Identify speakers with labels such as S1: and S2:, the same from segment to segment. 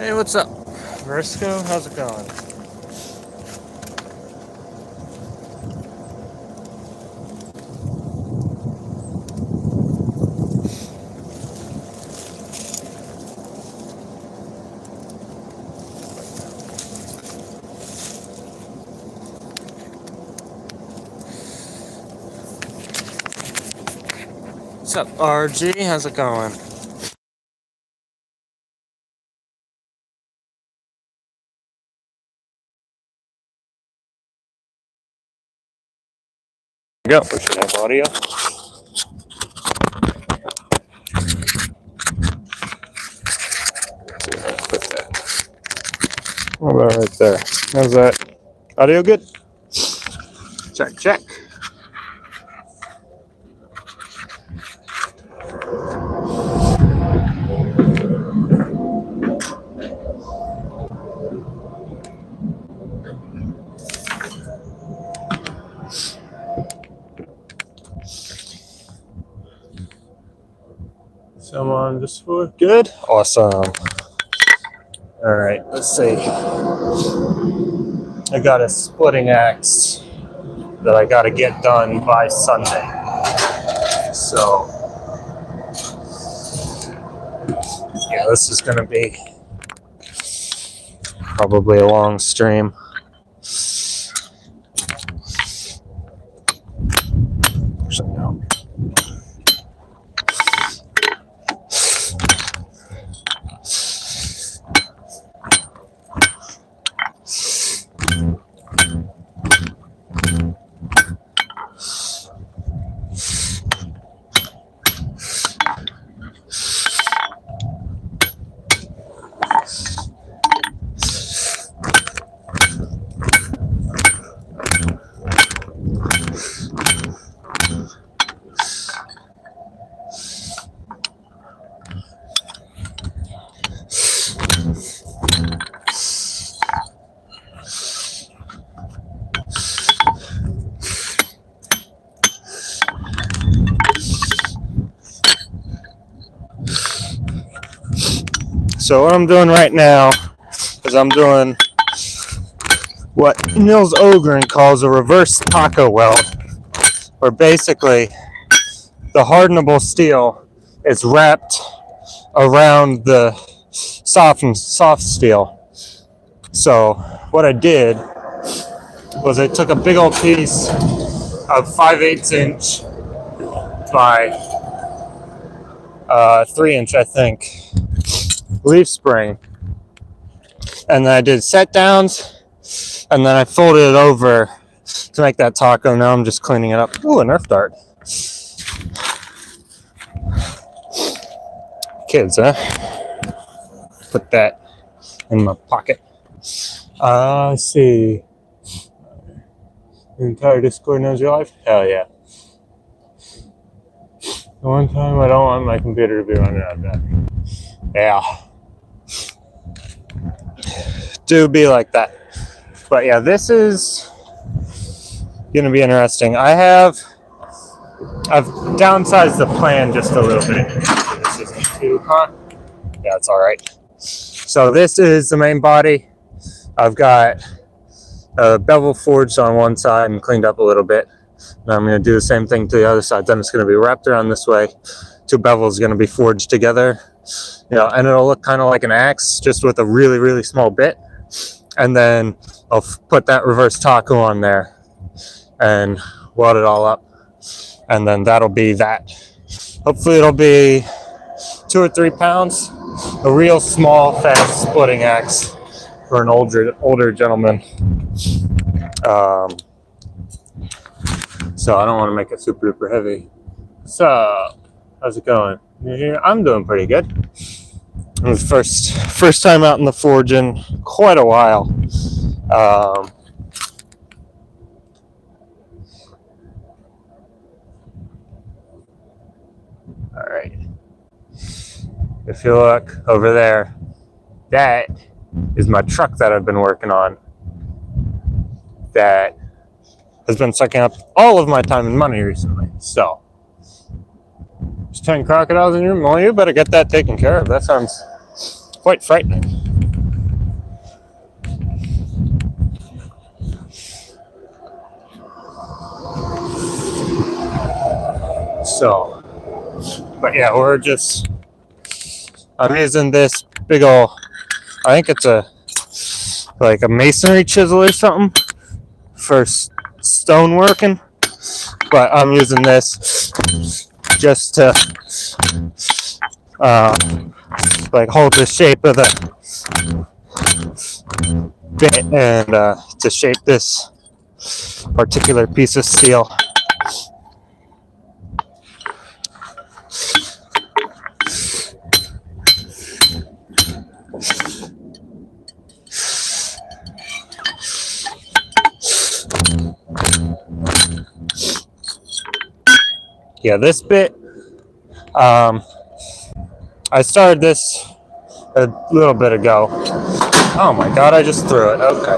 S1: Hey, what's up? Versco, how's it going? What's up, RG? How's it going? Go. We should have audio. What about right there? How's that? Audio good? Check, check. Someone just for good? Awesome. All right, let's see. I got a splitting axe that I got to get done by Sunday. So, yeah, this is going to be probably a long stream. So what I'm doing right now is I'm doing what Nils Ogren calls a reverse taco weld, where basically the hardenable steel is wrapped around the soft steel. So what I did was I took a big old piece of 5/8 inch by 3 inch, I think, leaf spring, and then I did set downs, and then I folded it over to make that taco. Now I'm just cleaning it up. Ooh, a Nerf dart. Kids, huh? Put that in my pocket. Let's see. Your entire Discord knows your life? Hell yeah. The one time I don't want my computer to be running out of battery. Yeah. Do be like that. But yeah, this is gonna be interesting. I've downsized the plan just a little bit. This isn't too hot. Yeah, it's all right. So this is the main body. I've got a bevel forged on one side and cleaned up a little bit. Now I'm going to do the same thing to the other side. Then it's going to be wrapped around this way. Two bevels going to be forged together. And it'll look kind of like an axe, just with a really, really small bit. And then I'll put that reverse taco on there and weld it all up. And then that'll be that. Hopefully it'll be 2 or 3 pounds. A real small, fast splitting axe for an older gentleman. So I don't want to make it super duper heavy. So, how's it going? You here? I'm doing pretty good. It was first time out in the forge in quite a while. All right. If you look over there, that is my truck that I've been working on. That has been sucking up all of my time and money recently. So, there's 10 crocodiles in your room. Well, you better get that taken care of. That sounds quite frightening. So, but yeah, I'm using this big ol', I think it's like a masonry chisel or something for stone working, but I'm using this just to like hold the shape of the bit and to shape this particular piece of steel. Yeah, this bit, I started this a little bit ago. Oh my god, I just threw it. Okay.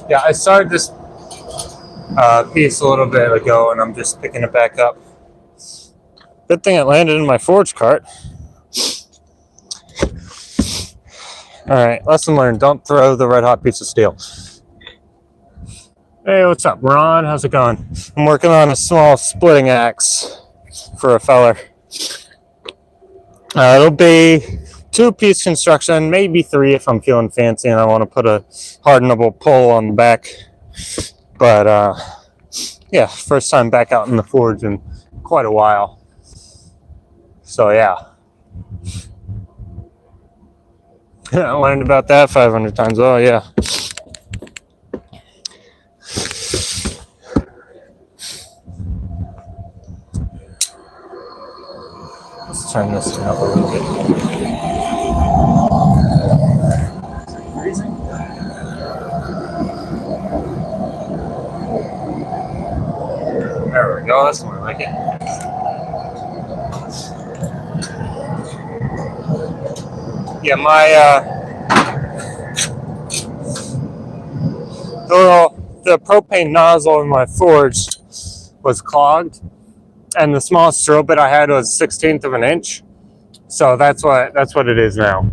S1: Yeah, I started this piece a little bit ago, and I'm just picking it back up. Good thing it landed in my forge cart. Alright, lesson learned. Don't throw the red hot piece of steel. Hey, what's up, Ron? How's it going? I'm working on a small splitting axe for a feller. It'll be 2-piece construction, maybe 3 if I'm feeling fancy and I want to put a hardenable pole on the back. But yeah, first time back out in the forge in quite a while. So yeah. I learned about that 500 times. Oh yeah. Let's turn this up a little bit. Freezing? There we go. That's more like it. Yeah, the propane nozzle in my forge was clogged, and the smallest drill bit I had was 1/16 of an inch. So that's what it is now.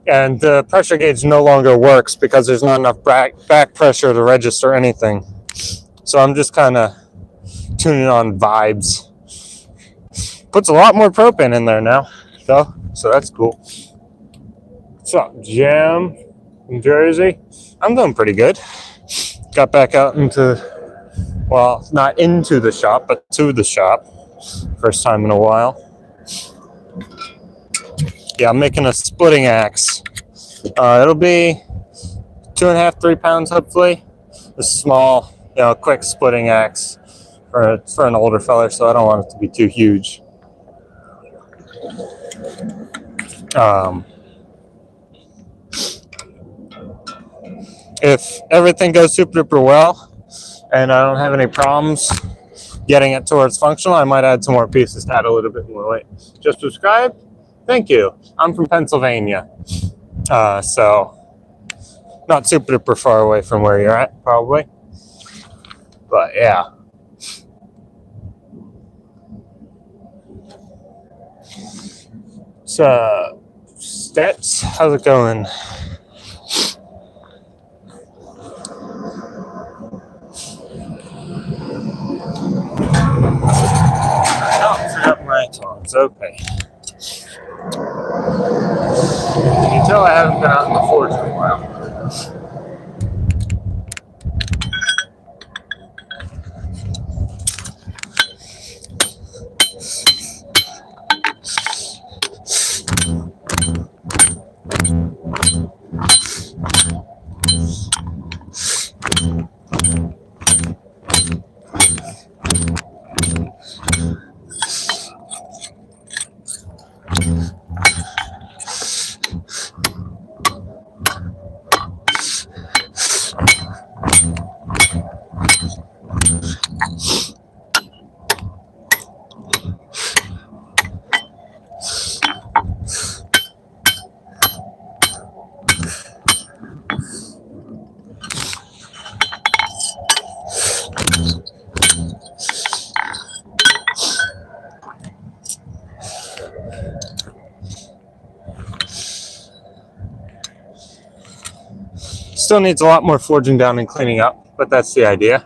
S1: And the pressure gauge no longer works because there's not enough back pressure to register anything. So I'm just kind of tuning on vibes. Puts a lot more propane in there now, though, so that's cool. What's up, Jim in Jersey? I'm doing pretty good. Got back out into, well, not into the shop, but to the shop. First time in a while. Yeah, I'm making a splitting axe. It'll be 2.5, 3 pounds, hopefully. A small, quick splitting axe for an older fella, so I don't want it to be too huge. If everything goes super duper well and I don't have any problems getting it towards functional, I might add some more pieces to add a little bit more weight. Just subscribe? Thank you. I'm from Pennsylvania, so not super duper far away from where you're at, probably. But yeah. So, Steps, how's it going? My tongs, okay. You can tell I haven't been out in the forge in a while. Still needs a lot more forging down and cleaning up, but that's the idea.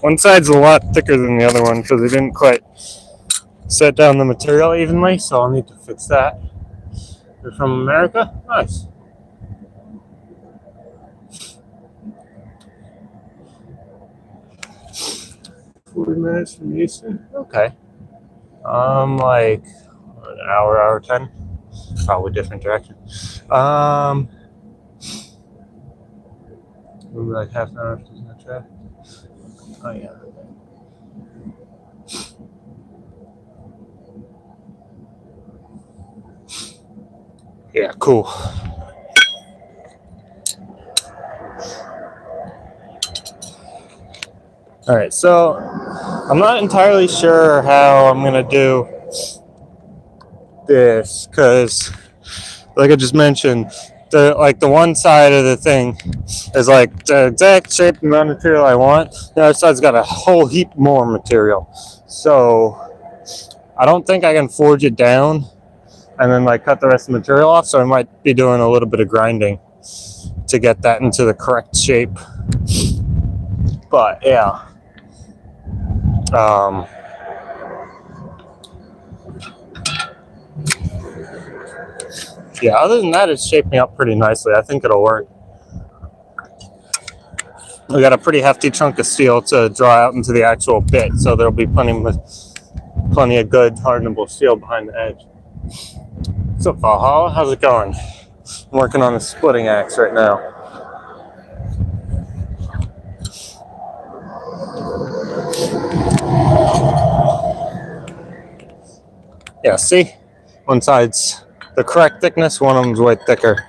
S1: One side's a lot thicker than the other one because they didn't quite set down the material evenly, so I'll need to fix that. They're from America? Nice. $40 from Houston? Okay. Like an hour 10. Probably different direction. Maybe like half an hour if there's no traffic. Oh yeah. Yeah, cool. All right, so I'm not entirely sure how I'm gonna do this because, like I just mentioned, the one side of the thing is like the exact shape and amount of material I want. The other side's got a whole heap more material, so I don't think I can forge it down and then like cut the rest of the material off. So I might be doing a little bit of grinding to get that into the correct shape. But yeah. Yeah, other than that, it's shaping up pretty nicely. I think it'll work. We got a pretty hefty chunk of steel to draw out into the actual bit, so there'll be plenty of good hardenable steel behind the edge. What's up, Valhalla? How's it going? I'm working on a splitting axe right now. Yeah, see? One side's the correct thickness, one of them's way thicker.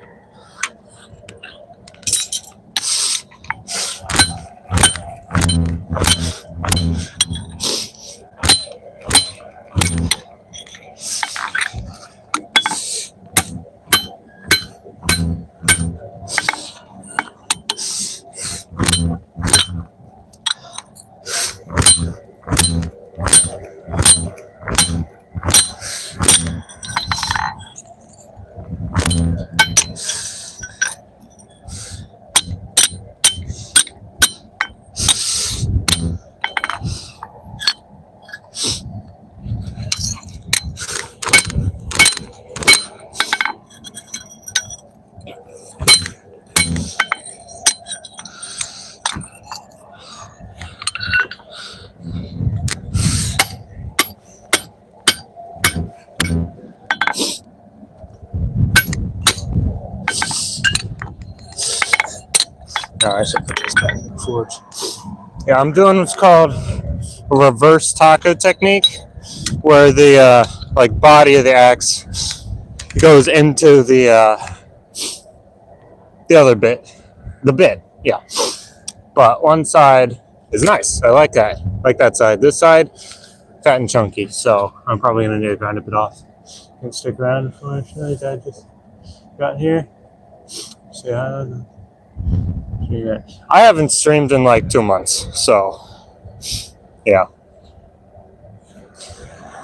S1: I should put this back in the forge. Yeah, I'm doing what's called a reverse taco technique, where the like body of the axe goes into the other bit, yeah. But one side is nice. I like that. Like that side. This side, fat and chunky. So I'm probably gonna need to grind a bit off. Can stick around if I show you what I just got here. See how. I haven't streamed in like 2 months, so yeah.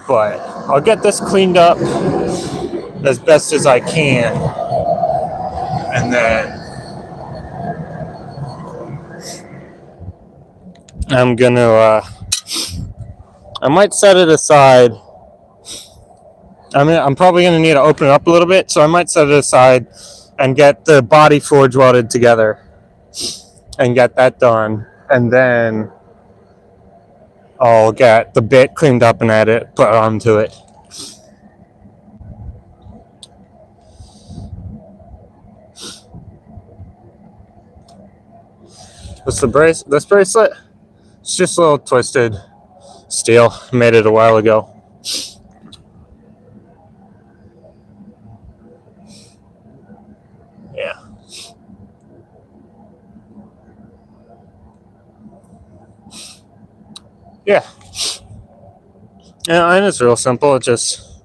S1: But I'll get this cleaned up as best as I can, and then I'm gonna I might set it aside. I mean, I'm probably gonna need to open it up a little bit, so I might set it aside and get the body forge welded together and get that done, and then I'll get the bit cleaned up and add it, put onto it. What's this bracelet? It's just a little twisted steel. Made it a while ago. Yeah. Yeah. Yeah, and it's real simple. It just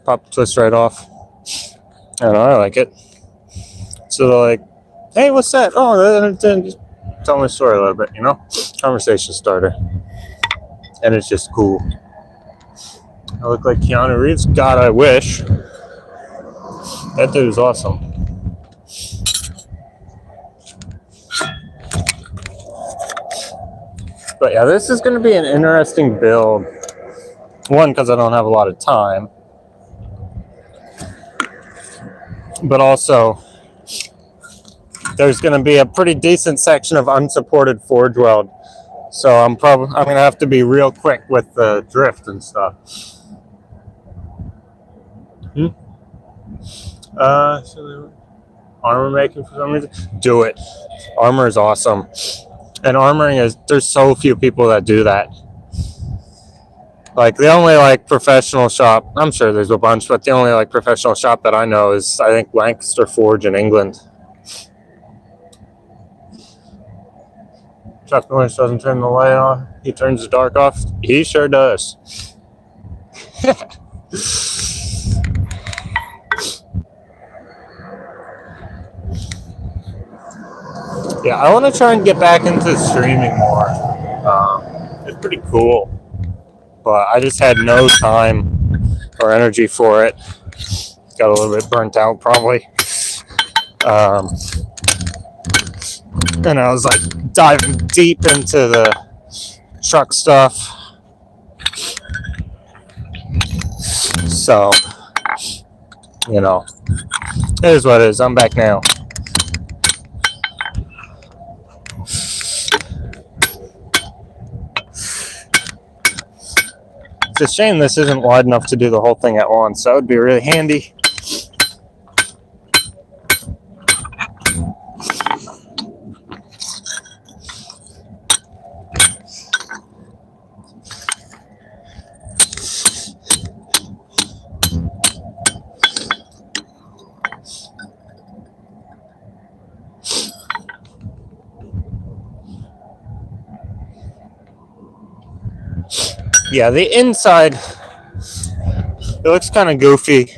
S1: pop twist right off. I don't know, I like it. So they're like, hey, what's that? Oh, then just tell my story a little bit, you know? Conversation starter. And it's just cool. I look like Keanu Reeves? God, I wish. That dude is awesome. But yeah, this is going to be an interesting build. One, because I don't have a lot of time. But also, there's going to be a pretty decent section of unsupported forge weld. So I'm going to have to be real quick with the drift and stuff. Armor making for some reason? Do it. Armor is awesome. And armoring is, there's so few people that do that. Like the only like professional shop, I'm sure there's a bunch, but the only like professional shop that I know is I think Lancaster Forge in England. Chuck Norris doesn't turn the light on. He turns the dark off. He sure does. Yeah, I want to try and get back into streaming more. It's pretty cool, but I just had no time or energy for it. Got a little bit burnt out, probably. And I was like diving deep into the truck stuff. So, you know, it is what it is. I'm back now. It's a shame this isn't wide enough to do the whole thing at once. That would be really handy. Yeah, the inside, it looks kind of goofy,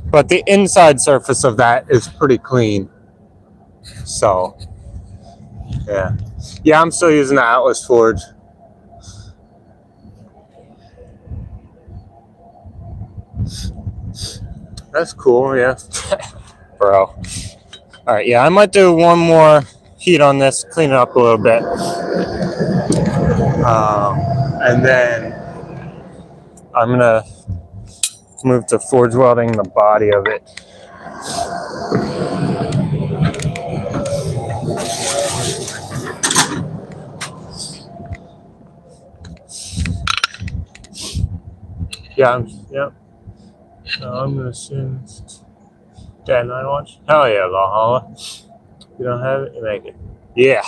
S1: but the inside surface of that is pretty clean. So, yeah. Yeah, I'm still using the Atlas Forge. That's cool, yeah. Bro. Alright, yeah, I might do one more heat on this, clean it up a little bit. And then I'm going to move to forge welding the body of it. Yeah, yep. So I'm going to assume it's Dad Night Watch. Hell yeah, Valhalla. You don't have it, you make it. Yeah.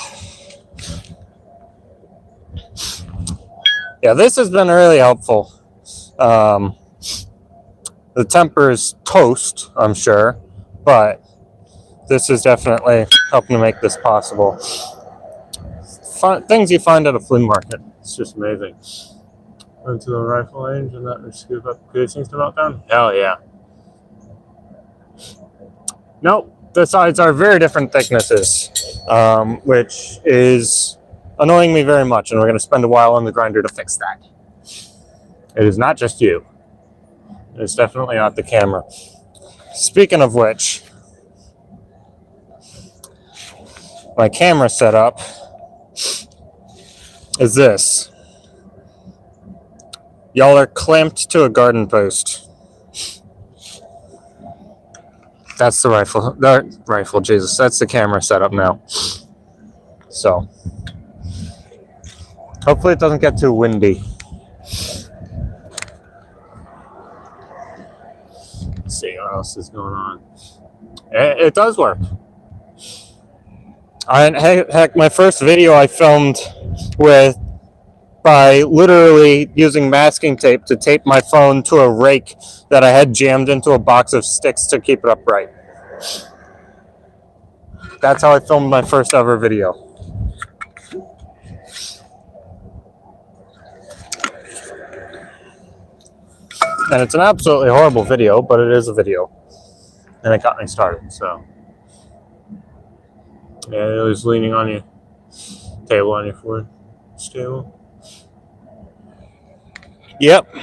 S1: Yeah, this has been really helpful. The temper is toast, I'm sure, but this is definitely helping to make this possible. Things you find at a flea market. It's just amazing. Went to the rifle range and that would scoop up casings to melt down. Hell yeah. Nope, the sides are very different thicknesses, which is annoying me very much, and we're going to spend a while on the grinder to fix that. It is not just you. It's definitely not the camera. Speaking of which, my camera setup is this. Y'all are clamped to a garden post. That's the rifle, Jesus. That's the camera setup now. So, hopefully it doesn't get too windy. Let's see what else is going on. It does work. Heck, my first video I filmed by literally using masking tape to tape my phone to a rake that I had jammed into a box of sticks to keep it upright. That's how I filmed my first ever video. And it's an absolutely horrible video, but it is a video. And it got me started, so. Yeah, it was leaning on your table on your forward table. Yep.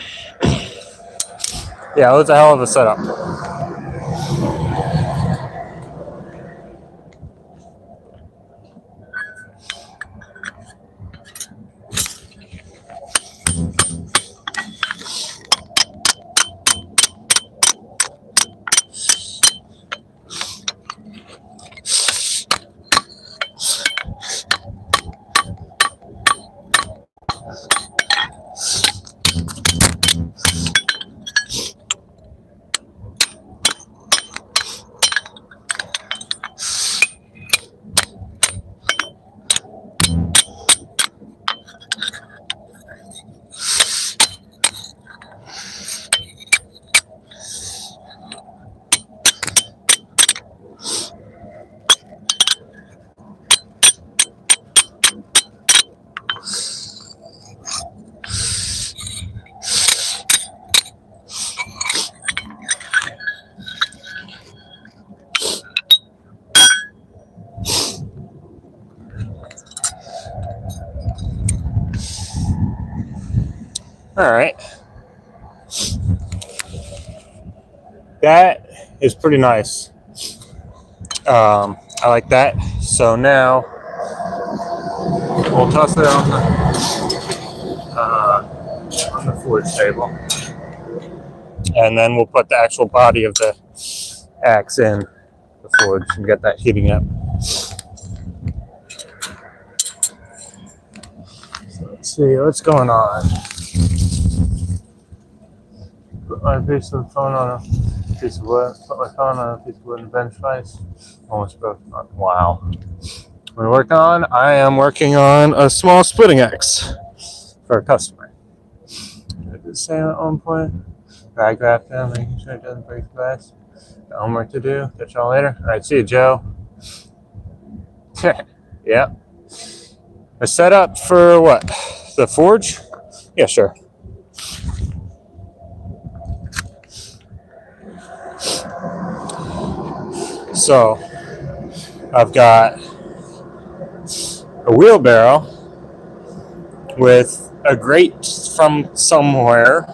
S1: Yeah, it was a hell of a setup. All right. That is pretty nice. I like that. So now we'll toss it on the forge table, and then we'll put the actual body of the axe in the forge and get that heating up. So let's see what's going on. Put my piece of phone on a piece of wood. Put my phone on a piece of wood and bench twice. Almost broke. Wow. I am working on a small splitting axe for a customer. I did say at one point, bag wrap down, making sure it doesn't break glass. Got homework to do. Catch y'all later. All right, see you, Joe. Yeah. A setup for what? The forge? Yeah, sure. So, I've got a wheelbarrow with a grate from somewhere.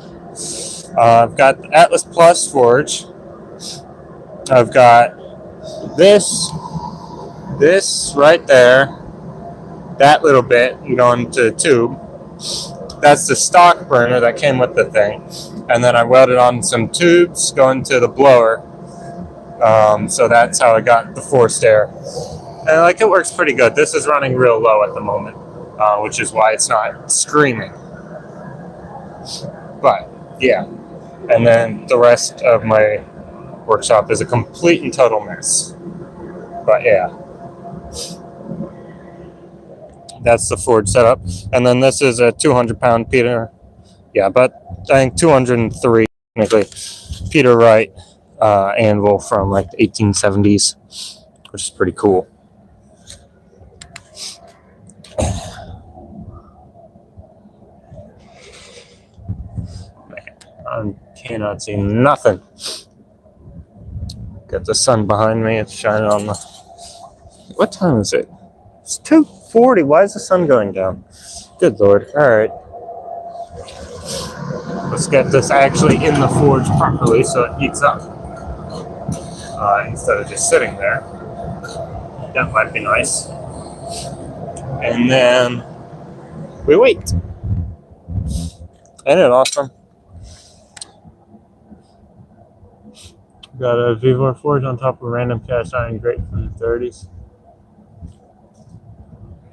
S1: I've got the Atlas Plus forge. I've got this right there, that little bit going to the tube. That's the stock burner that came with the thing. And then I welded on some tubes going to the blower. So that's how I got the forced air. And like it works pretty good. This is running real low at the moment, which is why it's not screaming. But yeah, and then the rest of my workshop is a complete and total mess. But yeah, that's the forge setup. And then this is a 200-pound Peter. Yeah, but I think 203 technically. Peter Wright anvil from like the 1870s, which is pretty cool. I cannot see nothing. Got the sun behind me. It's shining on the... What time is it? It's 2:40. Why is the sun going down? Good Lord. All right. Let's get this actually in the forge properly so it heats up. Instead of just sitting there. That might be nice. And then we wait. Ain't it awesome? Got a V4 forge on top of a random cast iron grate from the 30s.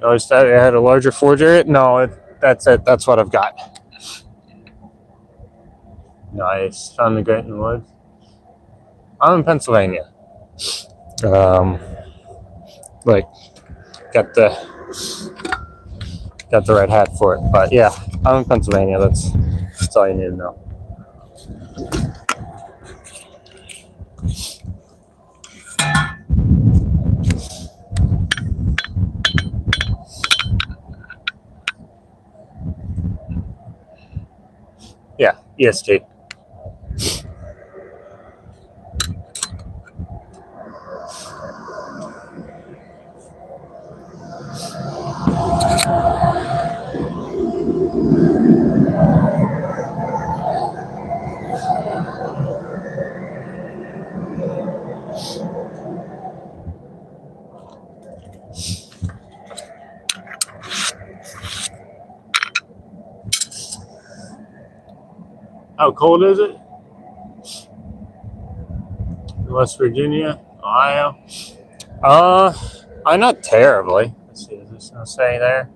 S1: Notice that it had a larger forge area? No, that's it. That's what I've got. Nice. Found the grate in the woods. I'm in Pennsylvania. Like, got the right hat for it. But yeah, I'm in Pennsylvania. That's all you need to know. Yeah, EST. How cold is it? West Virginia, Ohio. Not terribly. Let's see, is this gonna say there?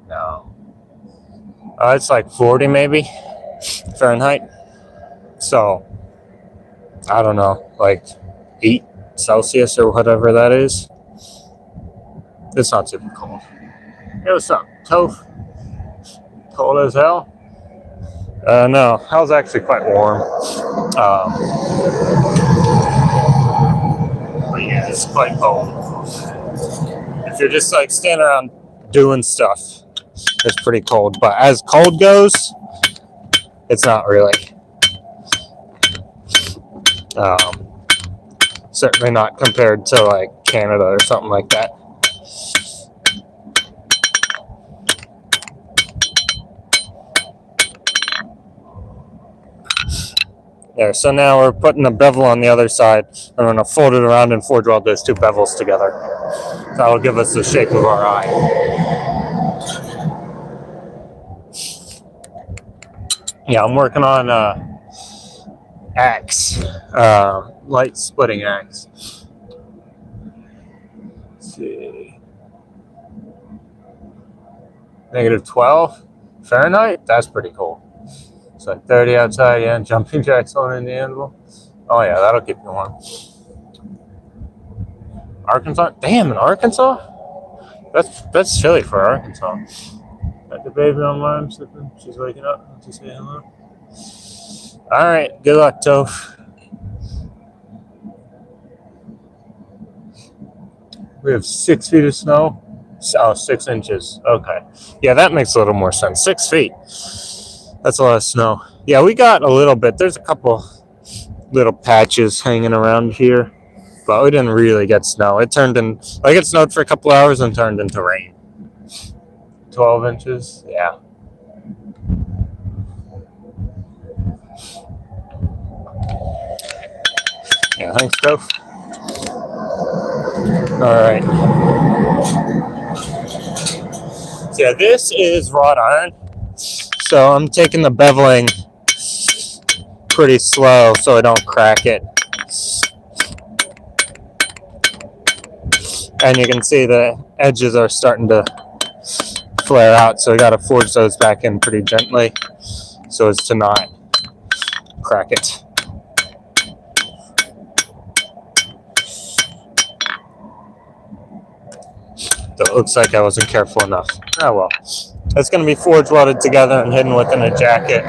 S1: No. It's like 40 maybe Fahrenheit. So I don't know, like 8 Celsius or whatever that is. It's not super cold. Hey, what's up, Toph? Cold as hell? No, hell's actually quite warm. But yeah, it's quite cold. If you're just like standing around doing stuff, it's pretty cold. But as cold goes, it's not really. Certainly not compared to like Canada or something like that. There, so now we're putting a bevel on the other side. I'm going to fold it around and forge weld those two bevels together. That'll give us the shape of our eye. Yeah, I'm working on axe, light splitting axe. Let's see. -12 Fahrenheit? That's pretty cool. It's like 30 outside, yeah, jumping jacks on in the Anvil. Oh yeah, that'll keep you warm. Arkansas? Damn, in Arkansas? That's chilly for Arkansas. Got the baby on my arm sipping. She's waking up. Want to say hello? Alright, good luck, Toph. We have 6 feet of snow. Oh, 6 inches. Okay. Yeah, that makes a little more sense. 6 feet. That's a lot of snow. Yeah, we got a little bit. There's a couple little patches hanging around here, but we didn't really get snow. It snowed for a couple hours and turned into rain. 12 inches. Yeah. Yeah, thanks, Toph. Alright. So yeah, this is wrought iron. So I'm taking the beveling pretty slow so I don't crack it. And you can see the edges are starting to flare out, so I got to forge those back in pretty gently so as to not crack it. So it looks like I wasn't careful enough. Oh well. It's going to be forge welded together and hidden within a jacket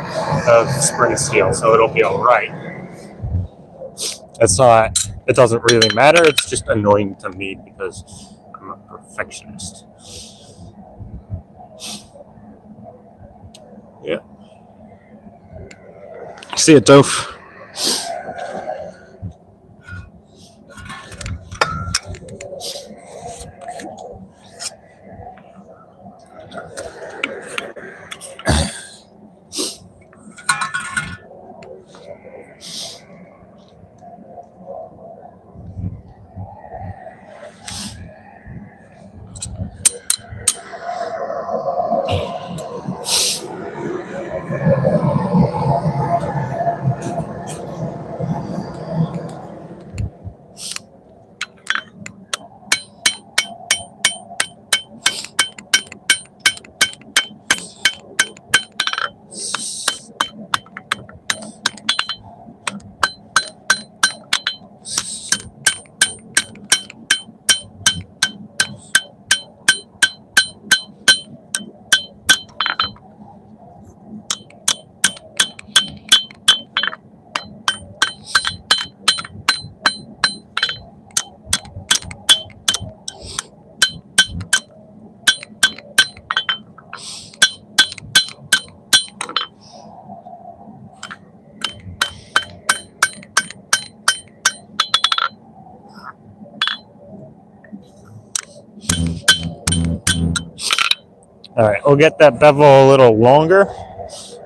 S1: of spring steel, so it'll be all right. It doesn't really matter. It's just annoying to me because I'm a perfectionist. Yeah. See you, Toph. All right, we'll get that bevel a little longer.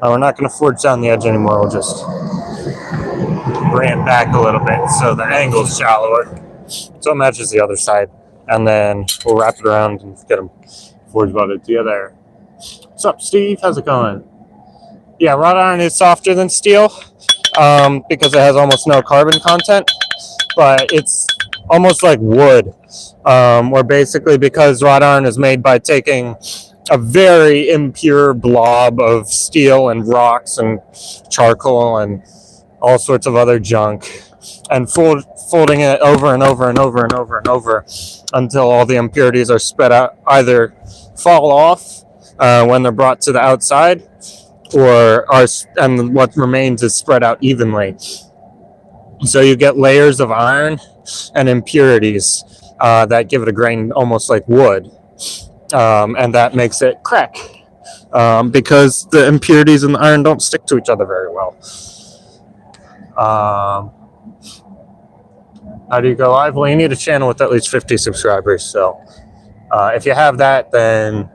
S1: We're not going to forge down the edge anymore. We'll just bring it back a little bit so the angle's shallower, so it matches the other side. And then we'll wrap it around and get them forge welded together. What's up, Steve? How's it going? Yeah, wrought iron is softer than steel because it has almost no carbon content, but it's almost like wood, where basically because wrought iron is made by taking a very impure blob of steel and rocks and charcoal and all sorts of other junk and folding it over and over and over and over and over until all the impurities are spread out, either fall off when they're brought to the outside, and what remains is spread out evenly. So you get layers of iron and impurities that give it a grain almost like wood. And that makes it crack because the impurities in the iron don't stick to each other very well. How do you go live? Well, you need a channel with at least 50 subscribers. So if you have that, then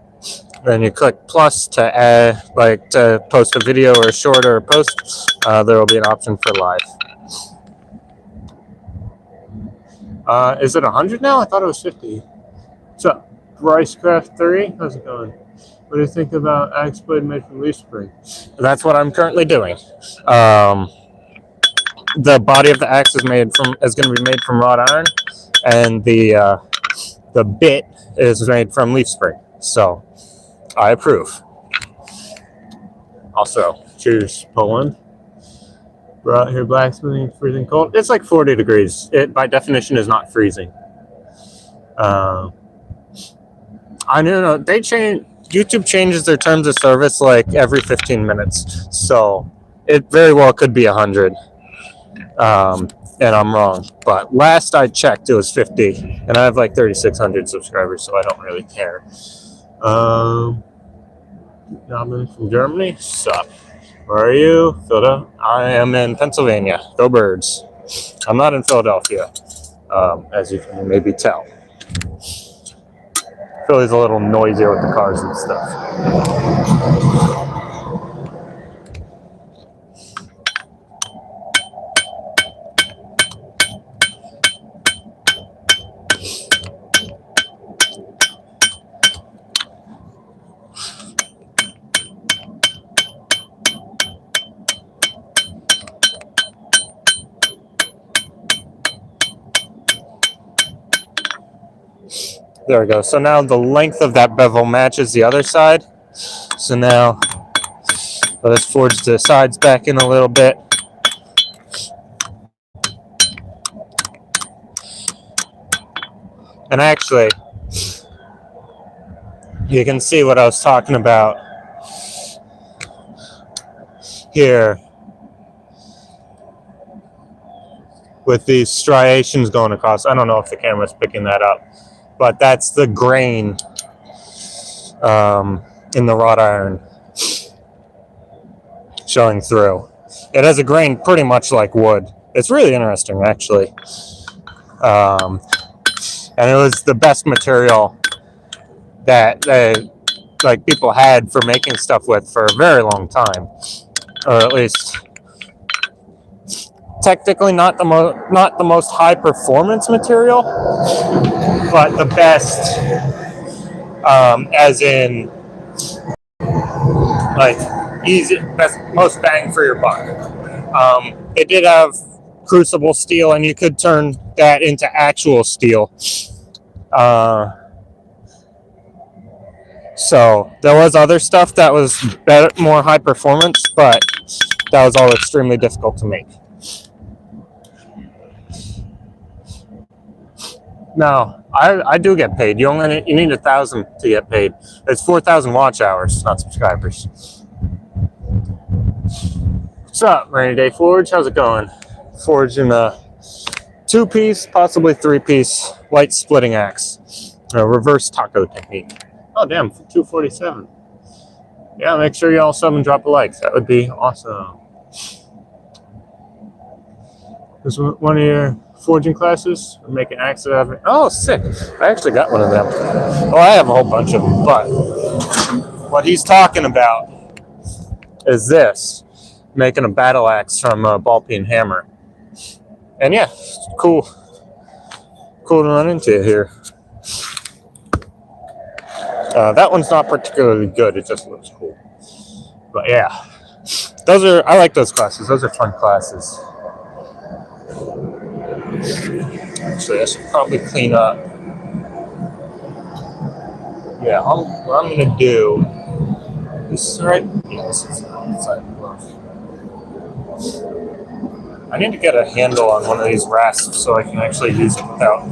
S1: Then you click plus to add, like to post a video or a short or a post. There will be an option for live. Is it 100 now? I thought it was 50. What's up, Brycecraft3? How's it going? What do you think about axe blade made from leaf spring? That's what I'm currently doing. The body of the axe is going to be made from wrought iron, and the bit is made from leaf spring. So I approve. Also, cheers, Poland. We're out here blacksmithing, freezing cold. It's like 40 degrees. It, by definition, is not freezing. I know they change. YouTube changes their terms of service like every 15 minutes, so it very well could be 100. And I'm wrong. But last I checked, it was 50, and I have like 3,600 subscribers, so I don't really care. I'm from Germany. Sup? Where are you? Philadelphia. I am in Pennsylvania. Go Birds. I'm not in Philadelphia, as you can maybe tell. Philly's a little noisier with the cars and stuff. There we go. So now the length of that bevel matches the other side. So now let's forge the sides back in a little bit. And actually, you can see what I was talking about here with these striations going across. I don't know if the camera's picking that up, but that's the grain in the wrought iron showing through. It has a grain pretty much like wood. It's really interesting, actually. And it was the best material that like people had for making stuff with for a very long time, or at least technically not the most high performance material, but the best, as in like easy, best, most bang for your buck. It did have crucible steel, and you could turn that into actual steel. So there was other stuff that was better, more high performance, but that was all extremely difficult to make. No, I do get paid. You need 1,000 to get paid. It's 4,000 watch hours, not subscribers. What's up, Rainy Day Forge? How's it going? Forging a 2-piece, possibly 3-piece light splitting axe, a reverse taco technique. Oh damn, 247. Yeah, make sure y'all sub and drop a like. That would be awesome. This is one of your forging classes. I'm making axe out of it. Oh, sick. I actually got one of them. Well, I have a whole bunch of them, but what he's talking about is this. Making a battle axe from a ball peen hammer. And yeah, cool to run into here. That one's not particularly good. It just looks cool. But yeah, I like those classes. Those are fun classes. Actually, I should probably clean up. Yeah, what I'm gonna do. This is right. Yeah, this is outside the glove. I need to get a handle on one of these rasps so I can actually use it without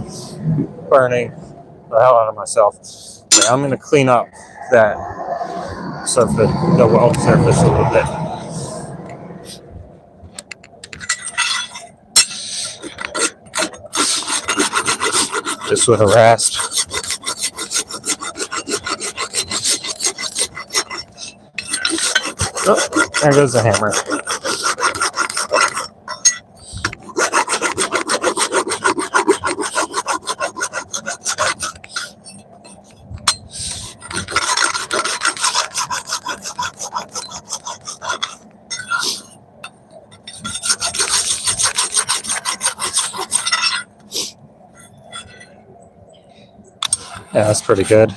S1: burning the hell out of myself. Okay, I'm going to clean up that surface, the weld surface a little bit. Just with a rasp. Oh, there goes the hammer. Yeah, that's pretty good.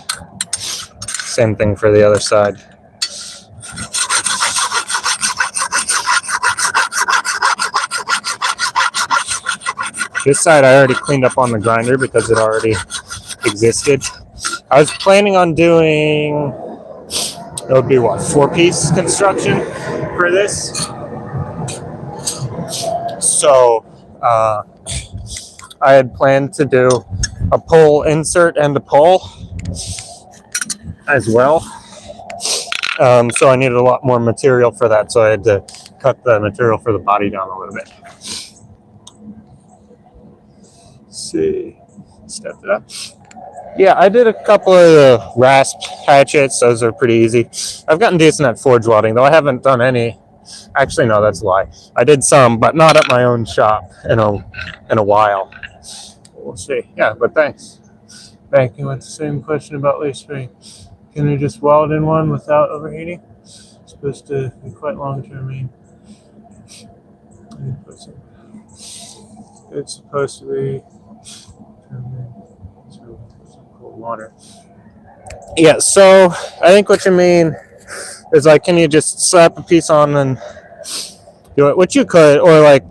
S1: Same thing for the other side. This side I already cleaned up on the grinder because it already existed. I was planning on doing, it would be what, 4-piece construction for this. So I had planned to do a pole insert and a pole as well. So I needed a lot more material for that, so I had to cut the material for the body down a little bit. Let's see, step it up. Yeah, I did a couple of the rasp hatchets. Those are pretty easy. I've gotten decent at forge welding, though I haven't done any. Actually, no, that's a lie. I did some, but not at my own shop in a while. We'll see. Yeah, but thanks. Thank you. It's the same question about lace spring. Can you just weld in one without overheating? It's supposed to be quite long term. It's supposed to be cold water. Yeah, so I think what you mean is like, can you just slap a piece on and do it? Which you could, or like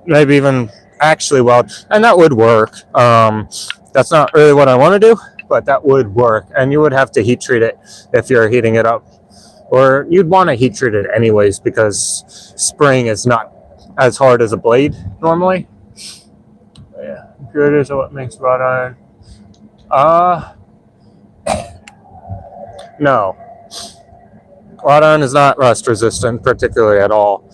S1: maybe even actually weld, and that would work. That's not really what I want to do, but that would work, and you would have to heat treat it if you're heating it up, or you'd want to heat treat it anyways because spring is not as hard as a blade normally. But yeah, girders are what makes wrought iron. No, wrought iron is not rust resistant particularly at all.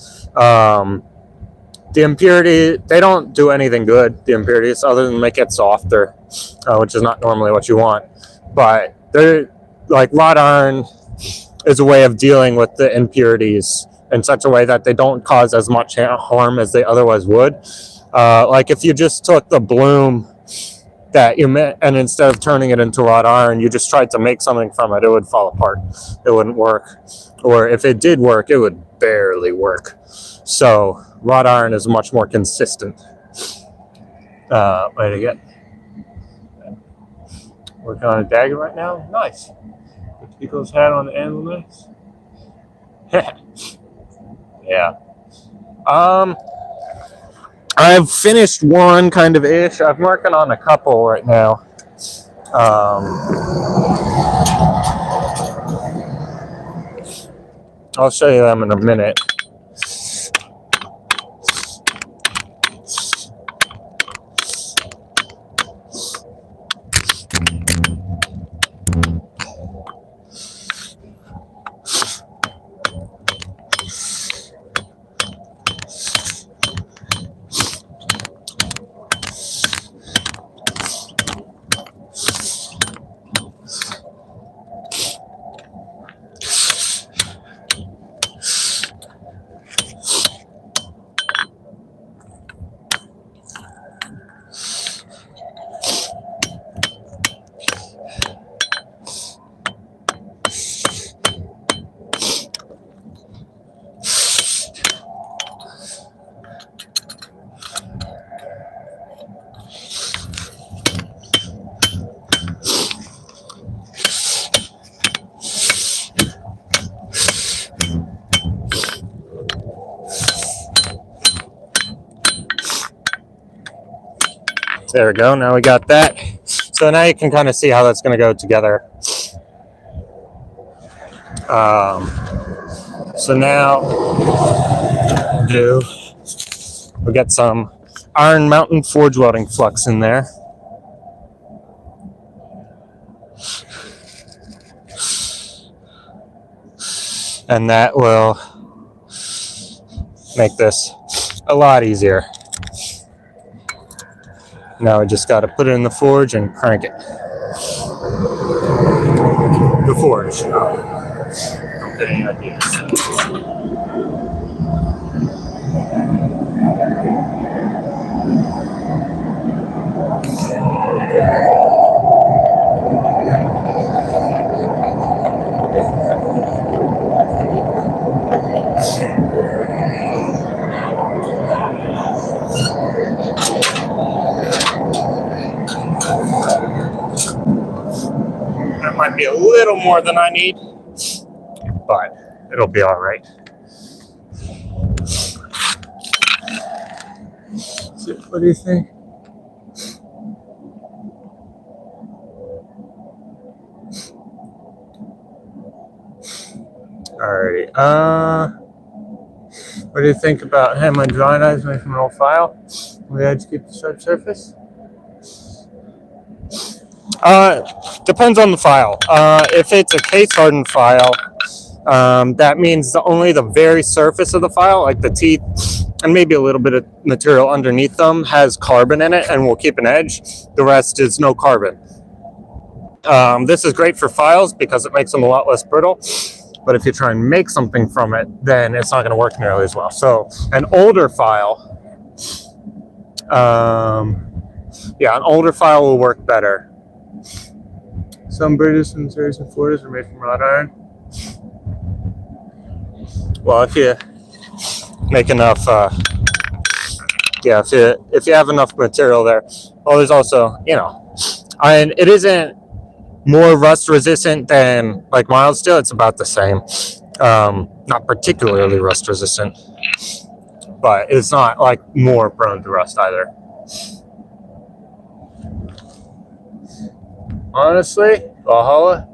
S1: The impurity, they don't do anything good, the impurities, other than make it softer, which is not normally what you want. But they're like, wrought iron is a way of dealing with the impurities in such a way that they don't cause as much harm as they otherwise would. Like if you just took the bloom that you met, and instead of turning it into wrought iron, you just tried to make something from it, it would fall apart. It wouldn't work. Or if it did work, it would barely work. So wrought iron is much more consistent way to get. Working on a dagger right now. Nice. Put Pico's hat on the anvil next. Yeah. I've finished one kind of ish. I'm working on a couple right now. I'll show you them in a minute. There we go. Now we got that. So now you can kind of see how that's going to go together. So now we'll get some Iron Mountain forge welding flux in there. And that will make this a lot easier. Now we just got to put it in the forge and crank it. The forge. Okay, ideas. might be a little more than I need, but it'll be all right. So what do you think? Alrighty. What do you think about handling dry knives made from an old file? Will the edge keep the sharp surface? Depends on the file. If it's a case hardened file, that means only the very surface of the file, like the teeth and maybe a little bit of material underneath them, has carbon in it and will keep an edge. The rest is no carbon. This is great for files because it makes them a lot less brittle. But if you try and make something from it, then it's not going to work nearly as well. So an older file, an older file will work better. Some bridges and 30s and 40s are made from wrought iron. Well, if you make enough, if you have enough material there. Well, there's also, and it isn't more rust resistant than like mild steel. It's about the same. Not particularly rust resistant, but it's not like more prone to rust either. Honestly, Valhalla,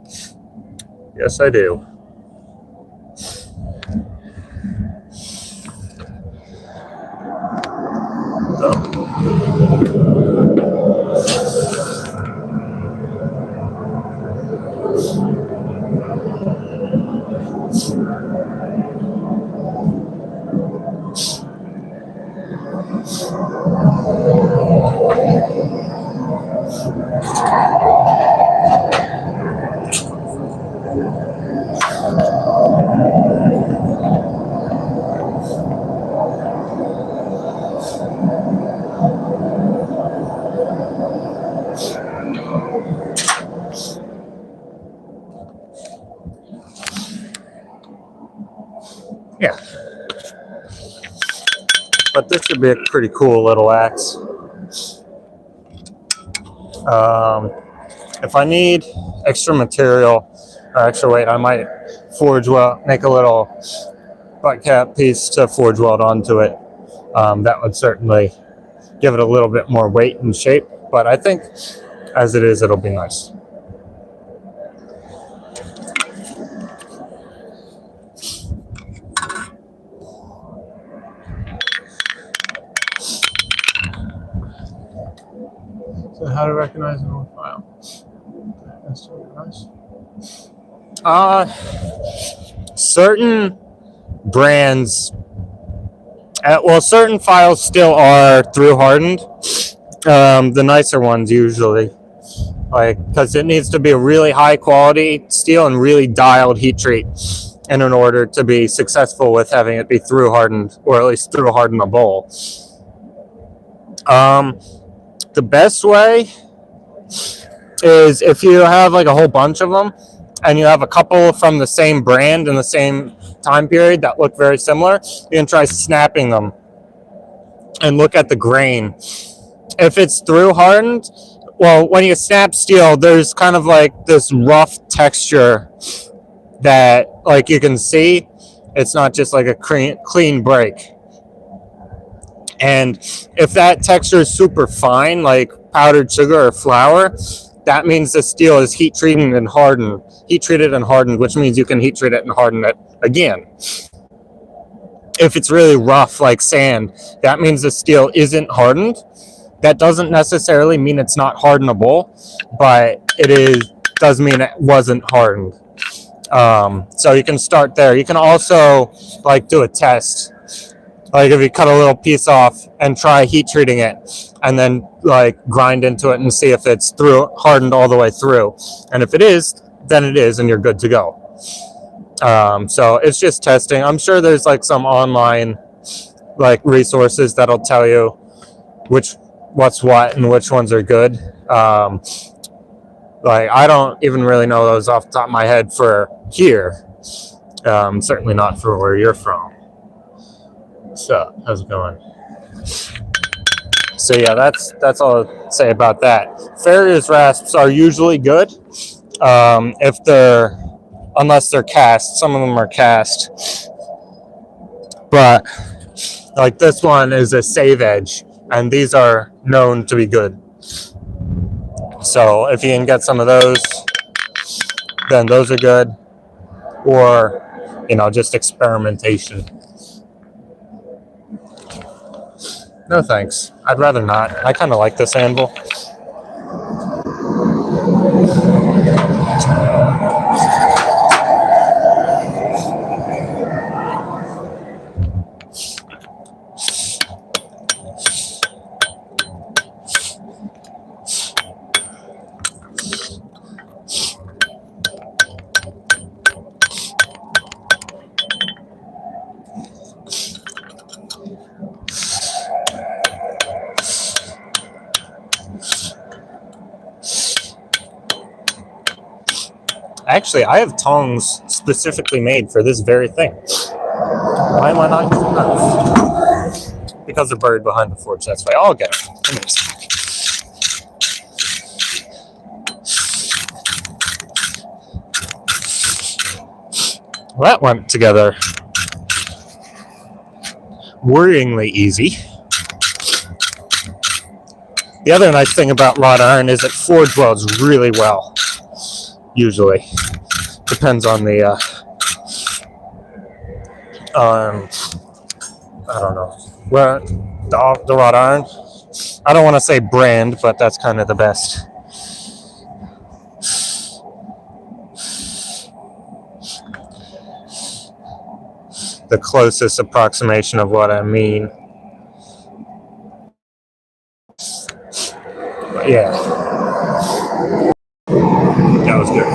S1: yes I do. Yeah. But this should be a pretty cool little axe. If I need extra material or extra weight, I might make a little butt cap piece to forge weld onto it. That would certainly give it a little bit more weight and shape, but I think as it is, it'll be nice. So how to recognize an old file? That's nice. Certain brands, certain files still are through hardened. The nicer ones usually, because it needs to be a really high quality steel and really dialed heat treat in order to be successful with having it be through hardened, or at least through hardenable. The best way is if you have like a whole bunch of them and you have a couple from the same brand in the same time period that look very similar, you can try snapping them and look at the grain. If it's through hardened, well, when you snap steel, there's kind of like this rough texture that like you can see. It's not just like a clean break. And if that texture is super fine, like powdered sugar or flour, that means the steel is heat treated and hardened, which means you can heat treat it and harden it again. If it's really rough like sand, that means the steel isn't hardened. That doesn't necessarily mean it's not hardenable, but does mean it wasn't hardened. So you can start there. You can also do a test. Like if you cut a little piece off and try heat treating it and then grind into it and see if it's hardened all the way through. And if it is, then it is and you're good to go. So it's just testing. I'm sure there's some online resources that'll tell you what's what and which ones are good. I don't even really know those off the top of my head for here. Certainly not for where you're from. So, how's it going? So yeah, that's all I'll say about that. Farrier's rasps are usually good. If they're, unless they're cast, some of them are cast, but like this one is a save edge, and these are known to be good. So if you can get some of those, then those are good. Or, just experimentation. No thanks. I'd rather not. I kind of like this anvil. Actually, I have tongs specifically made for this very thing. Why am I not using those? Because they're buried behind the forge, that's why. I'll get them. Well, that went together worryingly easy. The other nice thing about wrought iron is it forge welds really well. Usually, depends on the I don't know where the wrought iron. I don't want to say brand, but that's kind of the best. The closest approximation of what I mean. But yeah, that was good.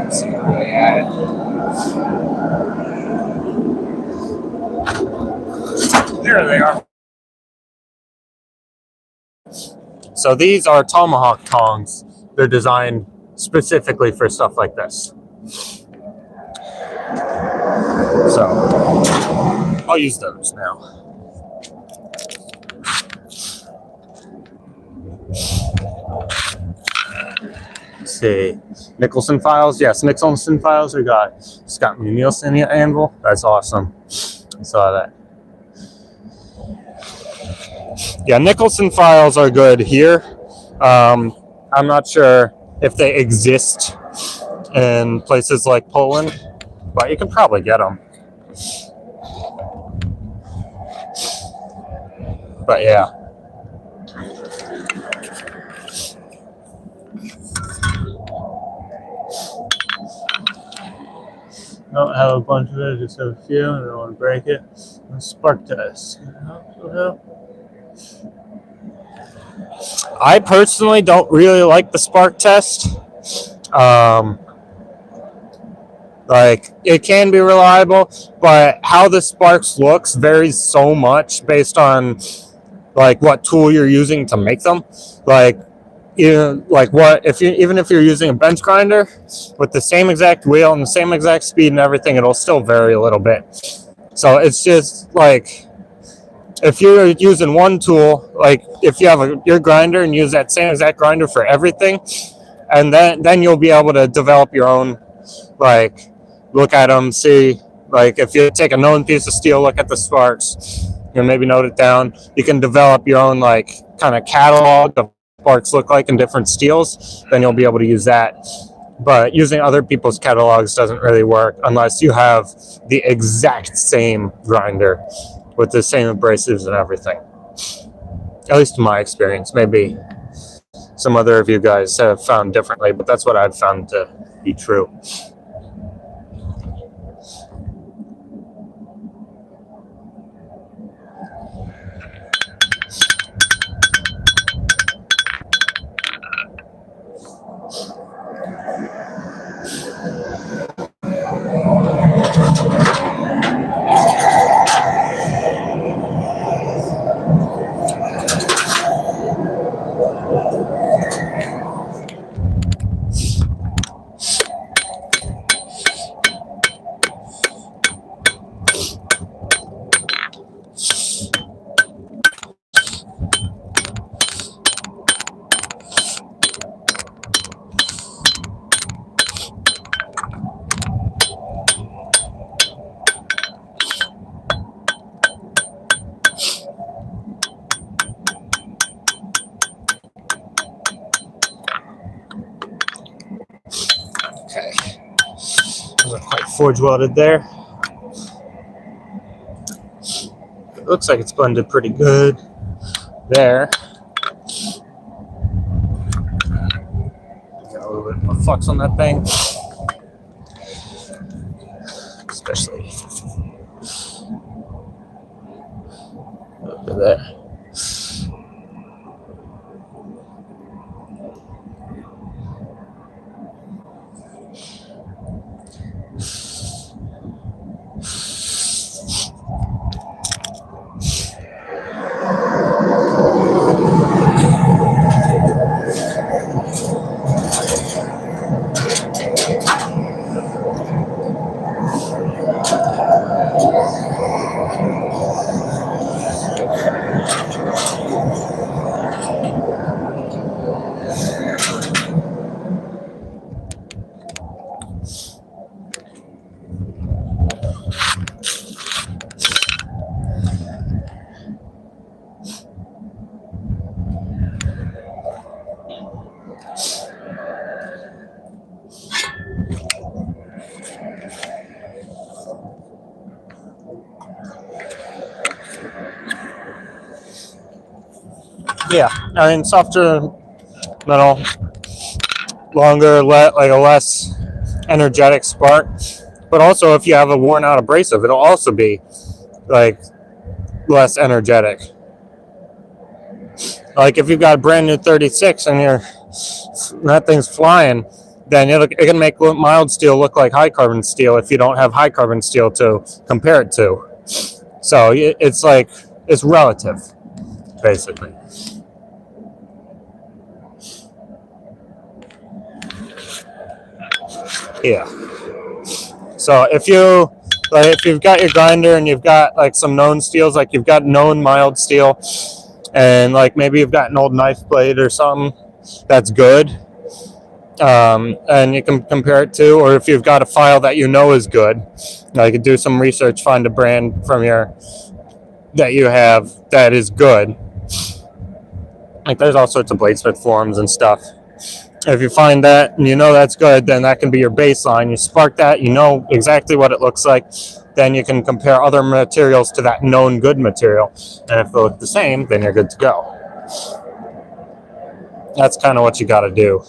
S1: Let's see where they at. There they are. So these are tomahawk tongs. They're designed specifically for stuff like this. So I'll use those now. Let's see. Nicholson files. Yes, Nicholson files. We got Scott Nielsen anvil. That's awesome. I saw that. Yeah, Nicholson files are good here. I'm not sure if they exist in places like Poland, but you can probably get them. But yeah. I don't have a bunch of it, I just have a few, and I don't want to break it. Spark test. I personally don't really like the spark test. Like, it can be reliable, but how the sparks looks varies so much based on like what tool you're using to make them. Like, even if you're using a bench grinder with the same exact wheel and the same exact speed and everything, it'll still vary a little bit. So it's just like, if you're using one tool, like if you have your grinder and use that same exact grinder for everything, and then you'll be able to develop your own, like, look at them, see, like if you take a known piece of steel, look at the sparks, maybe note it down. You can develop your own, like, kind of catalog of sparks look like in different steels, then you'll be able to use that. But using other people's catalogs doesn't really work unless you have the exact same grinder with the same abrasives and everything. At least in my experience. Maybe some other of you guys have found differently, but that's what I've found to be true. Okay. Doesn't quite forge welded there. It looks like it's blended pretty good there. Got a little bit more flux on that thing. Especially over there. Yeah, I mean, softer metal, longer, like a less energetic spark. But also, if you have a worn out abrasive, it'll also be like less energetic. Like if you've got a brand new 36 and that thing's flying, then it can make mild steel look like high carbon steel if you don't have high carbon steel to compare it to. So it's like, it's relative, basically. Yeah. So if you've got your grinder and you've got like some known steels, like you've got known mild steel, and like maybe you've got an old knife blade or something that's good, and you can compare it to, or if you've got a file that you know is good, you can do some research, find a brand from that you have that is good. Like there's all sorts of bladesmith forums and stuff. If you find that and you know that's good, then that can be your baseline. You spark that, you know exactly what it looks like. Then you can compare other materials to that known good material. And if they look the same, then you're good to go. That's kind of what you got to do.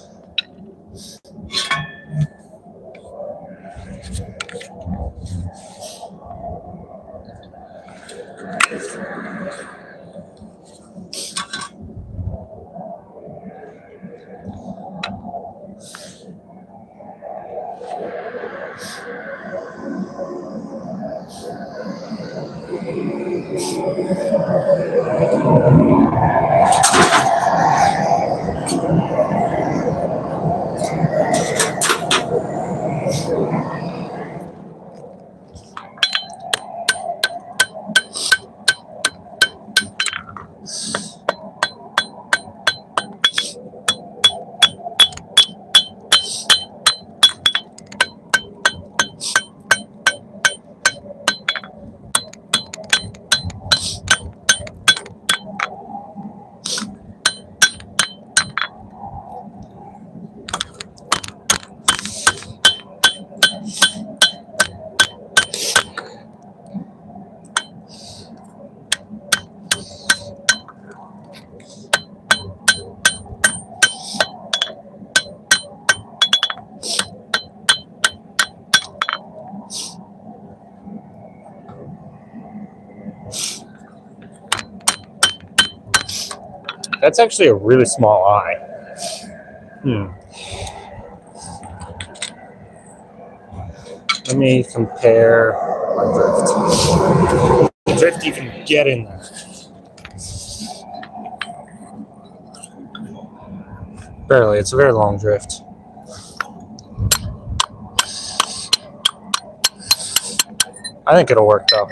S1: That's actually a really small eye. Let me compare my drift. The drift you can get in there. Barely, it's a very long drift. I think it'll work though.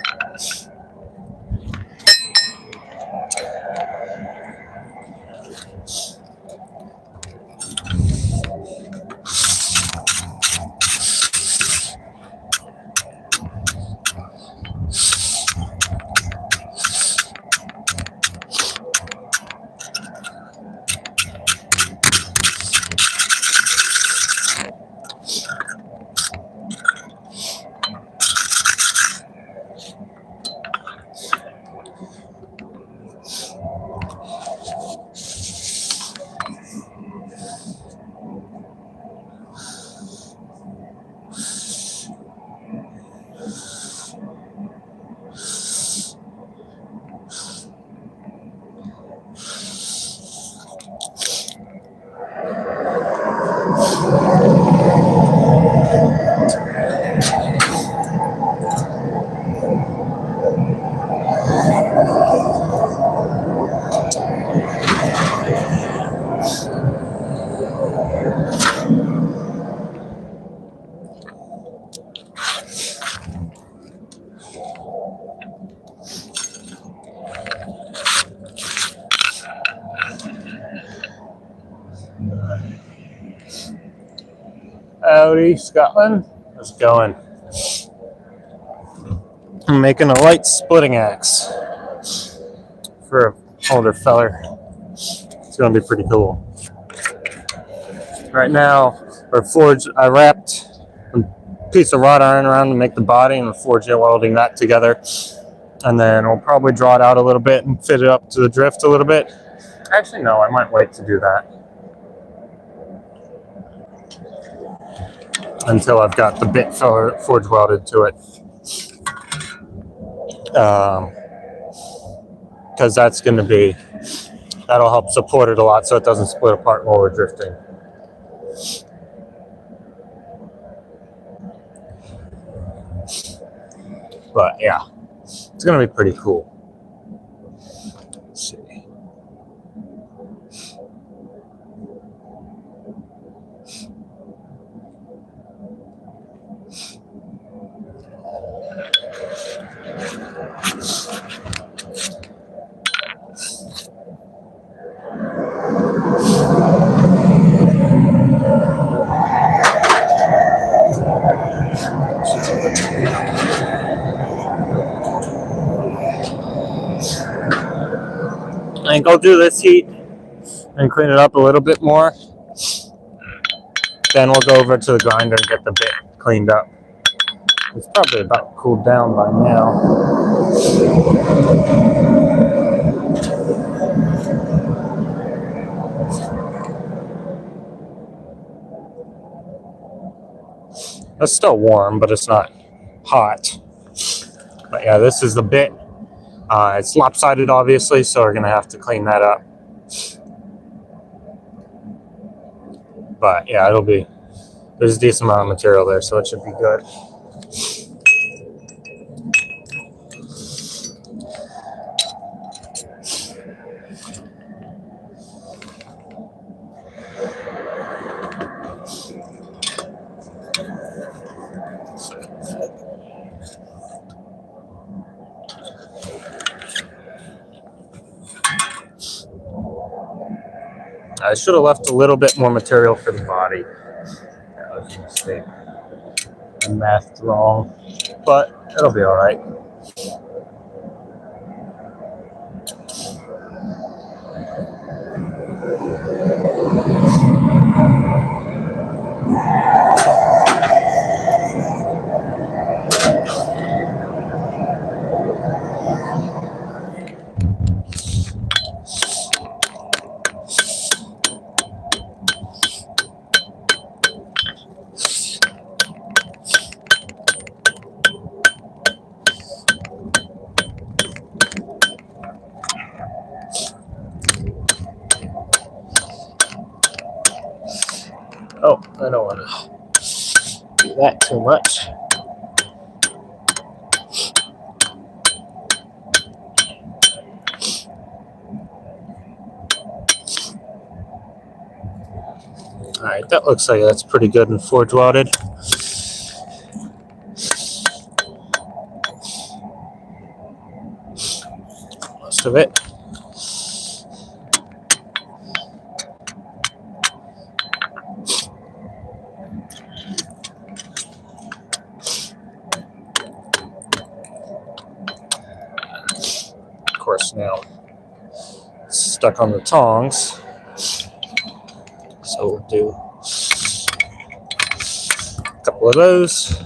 S1: Howdy, Scotland. How's it going? I'm making a light splitting axe for an older feller. It's gonna be pretty cool. Right now, I wrapped a piece of wrought iron around to make the body and forge it, welding that together. And then we'll probably draw it out a little bit and fit it up to the drift a little bit. Actually, no, I might wait to do that until I've got the bit forge welded to it. Because that'll help support it a lot so it doesn't split apart while we're drifting. But yeah, it's gonna be pretty cool. Let's see. I think I'll do this heat and clean it up a little bit more. Then we'll go over to the grinder and get the bit cleaned up. It's probably about cooled down by now. It's still warm, but it's not hot. But yeah, this is the bit. It's lopsided, obviously, so we're going to have to clean that up. But yeah, there's a decent amount of material there, so it should be good. I should have left a little bit more material for the body. That was a mistake. I mathed wrong, but it'll be all right. Oh, I don't want to do that too much. Alright, that looks like that's pretty good and forge welded. Most of it. Of course, now it's stuck on the tongs. So we'll do a couple of those.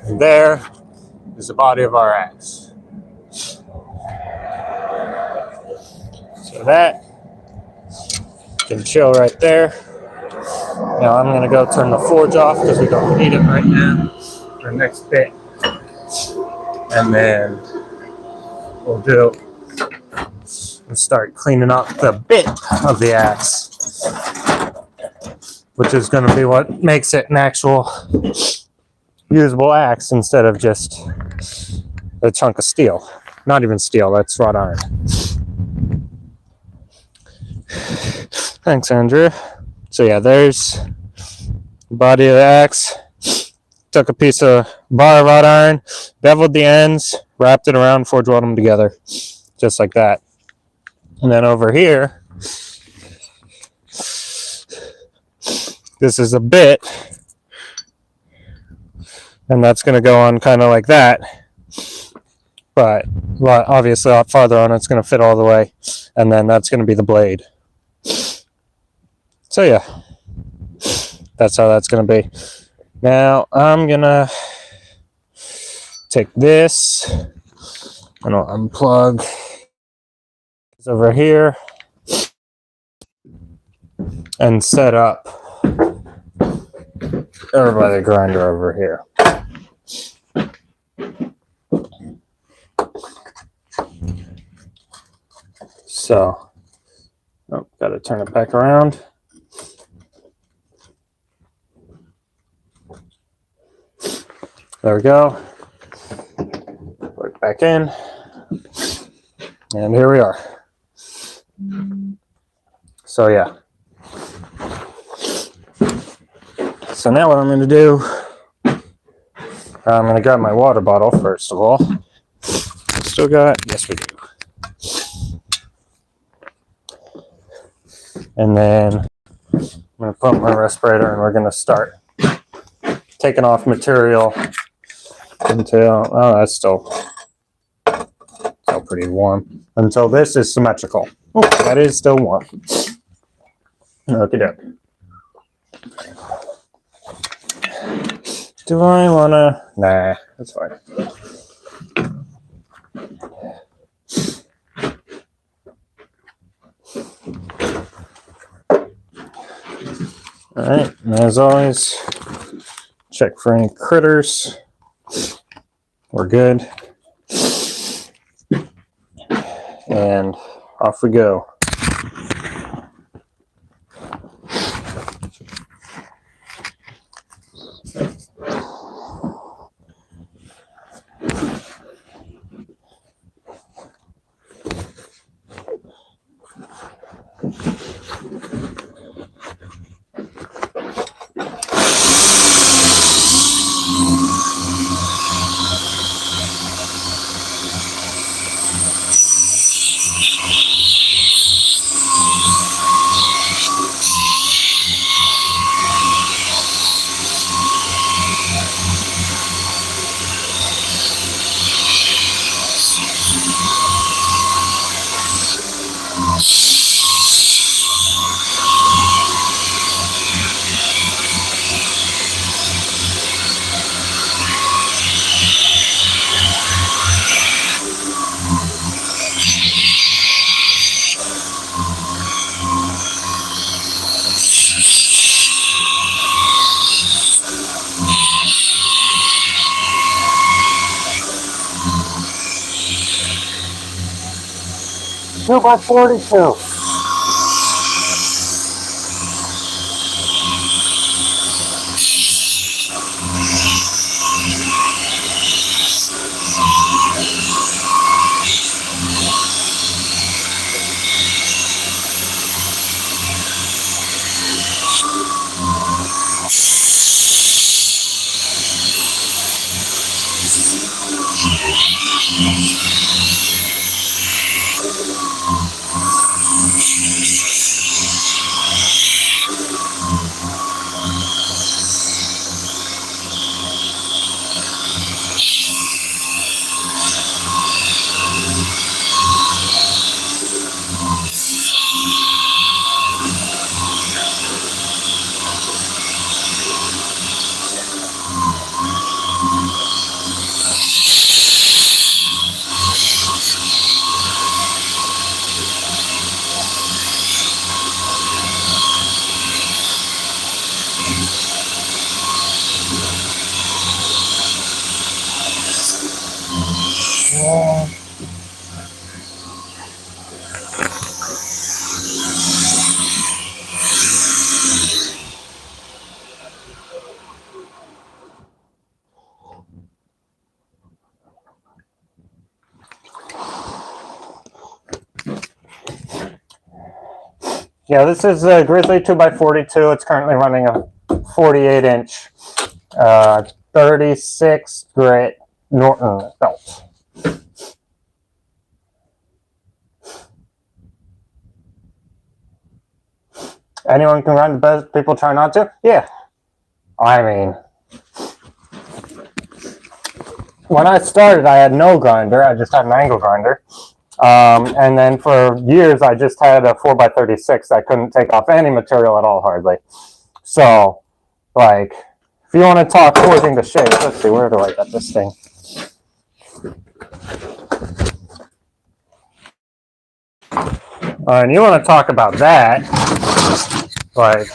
S1: And there is the body of our axe. So that can chill right there. Now I'm going to go turn the forge off because we don't need it right now for the next bit. And then we'll start cleaning up the bit of the axe, which is going to be what makes it an actual usable axe instead of just a chunk of steel. Not even steel, that's wrought iron. Thanks, Andrew. So yeah, there's the body of the axe. took a piece of bar wrought iron, beveled the ends, wrapped it around, forge welded them together, just like that. And then over here, this is a bit, and that's going to go on kind of like that. But obviously, a lot farther on, it's going to fit all the way, and then that's going to be the blade. So yeah, that's how that's going to be. Now I'm going to take this and I'll unplug this over here and set up over by the grinder over here. So, oh, got to turn it back around. There we go. Put it back in. And here we are. So yeah. So now what I'm going to do, I'm going to grab my water bottle first of all. Still got, yes we do. And then I'm going to pump my respirator and we're going to start taking off material until, oh, that's still pretty warm, until this is symmetrical. Oh, that is still warm. Okie doke. Do I wanna? Nah, that's fine. Alright, and as always, check for any critters. We're good. And off we go. Two by 42. Yeah, this is a Grizzly 2x42. It's currently running a 48-inch 36 grit Norton belt. Anyone can grind the best, people try not to? Yeah. I mean, when I started, I had no grinder. I just had an angle grinder. And then for years, I just had a 4x36 that couldn't take off any material at all, hardly. So, like, if you want to talk forging the shape, let's see, where do I get this thing? And you want to talk about that, like,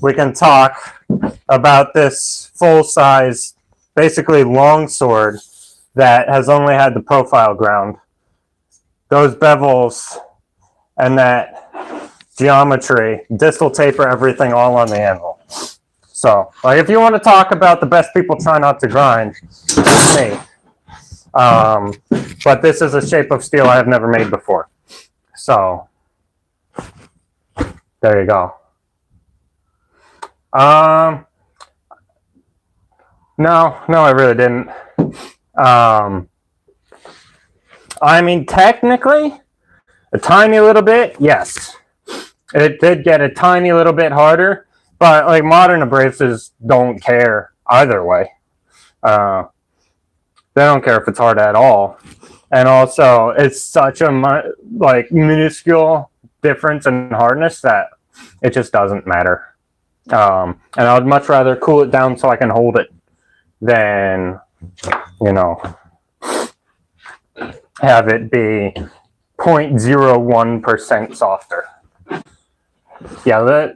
S1: we can talk about this full-size, basically longsword that has only had the profile ground. Those bevels and that geometry, distal taper, everything all on the anvil. So, like, if you want to talk about the best people try not to grind, it's me. But this is a shape of steel I have never made before. So, there you go. No, I really didn't. I mean, technically, a tiny little bit, yes. It did get a tiny little bit harder, but like modern abrasives don't care either way. They don't care if it's hard at all. And also, it's such a like minuscule difference in hardness that it just doesn't matter. And I would much rather cool it down so I can hold it than, you know, have it be 0.01% softer. Yeah,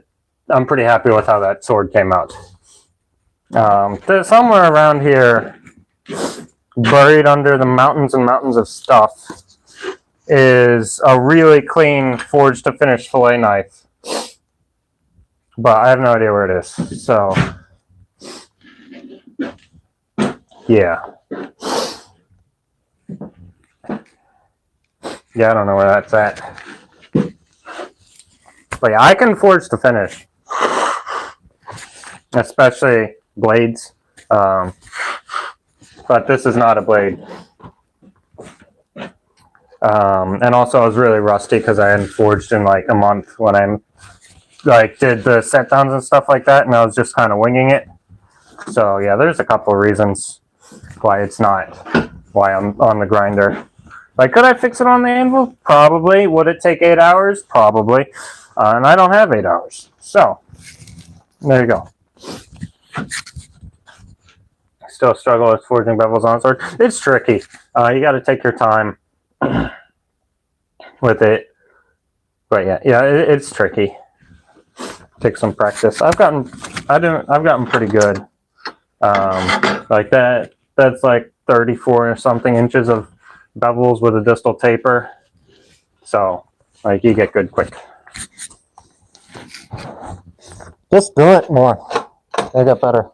S1: I'm pretty happy with how that sword came out. Somewhere around here, buried under the mountains and mountains of stuff, is a really clean forged to finish fillet knife. But I have no idea where it is. So, yeah. Yeah, I don't know where that's at. But yeah, I can forge to finish. Especially blades. But this is not a blade. And also I was really rusty because I hadn't forged in like a month when I like did the set downs and stuff like that, and I was just kind of winging it. So yeah, there's a couple of reasons why it's not, why I'm on the grinder. Like, could I fix it on the anvil? Probably. Would it take 8 hours? Probably. And I don't have 8 hours. So, there you go. Still struggle with forging bevels on sword. It's tricky. You got to take your time with it. But yeah, it's tricky. Take some practice. I've gotten pretty good. Like that's like 34 or something inches of bevels with a distal taper. So, like, you get good quick. Just do it more. They get better.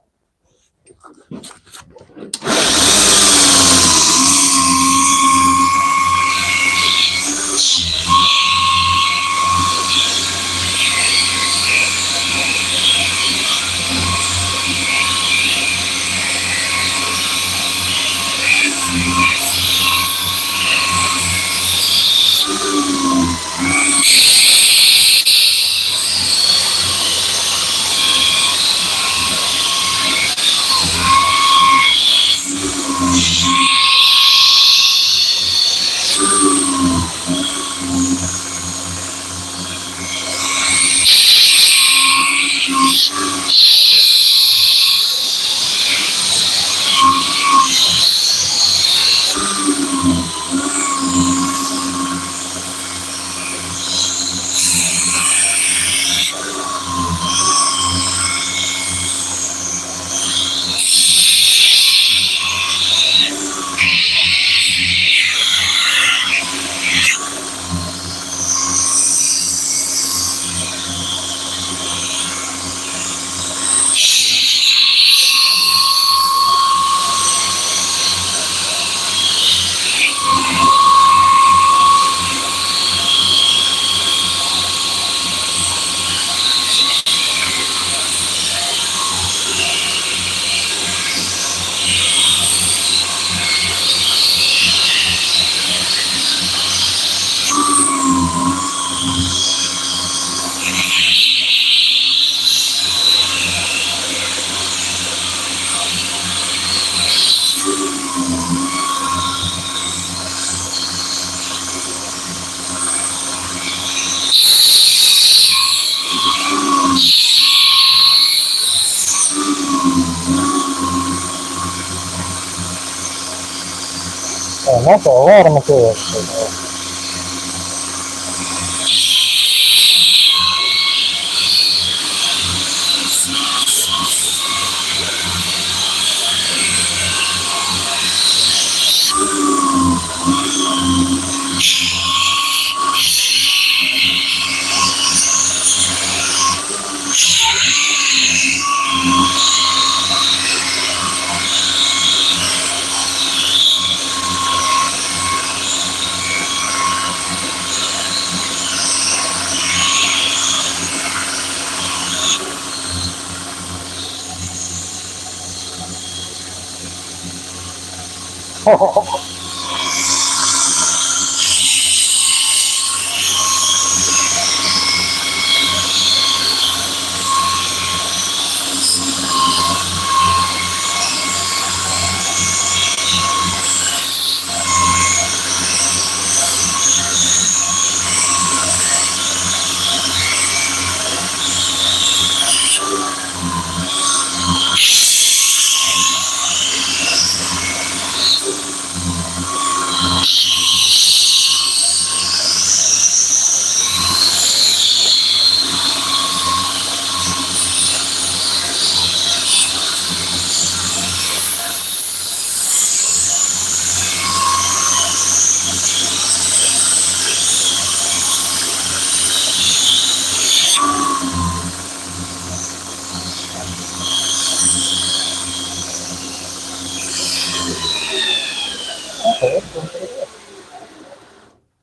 S1: And that's a lot of material.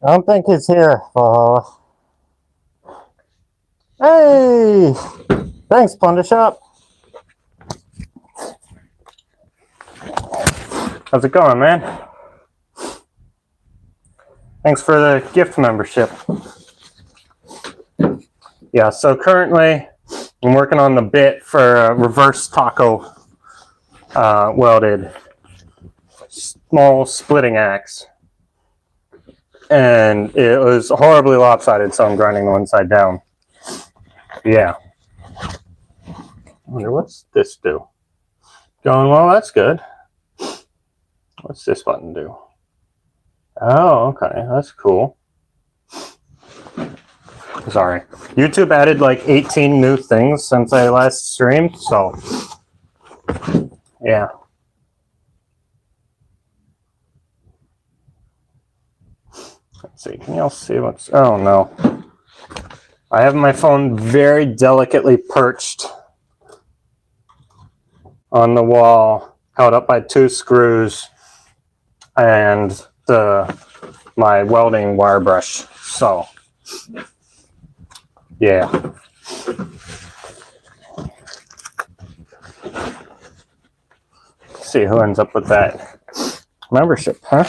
S1: I don't think he's here. Hey! Thanks, Plunder Shop. How's it going, man? Thanks for the gift membership. Yeah, so currently I'm working on the bit for a reverse taco welded small splitting axe. And it was horribly lopsided, so I'm grinding one side down. Yeah. I wonder what's this do? Going well, that's good. What's this button do? Oh, okay, that's cool. Sorry. YouTube added like 18 new things since I last streamed, so yeah. Let's see, can y'all see what's... Oh, no. I have my phone very delicately perched on the wall, held up by 2 screws and my welding wire brush. So, yeah. Let's see who ends up with that membership, huh?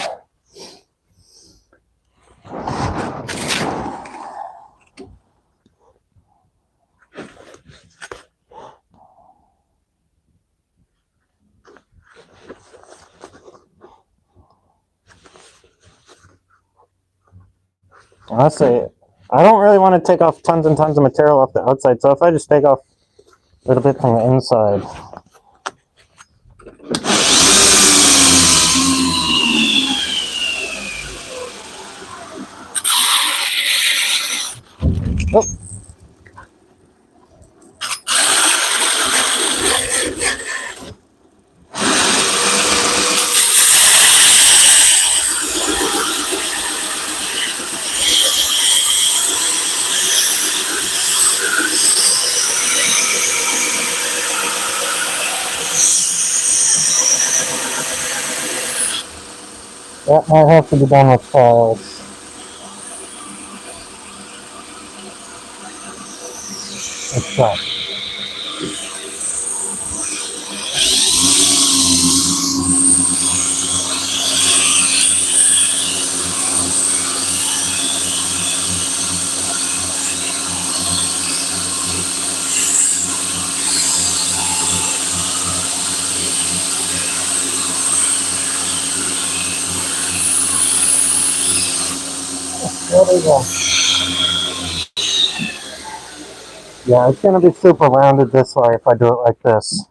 S1: Honestly, I don't really want to take off tons and tons of material off the outside, so if I just take off a little bit from the inside. Oh. That might have to be done with files. Let's try. There we go. Yeah, it's going to be super rounded this way if I do it like this.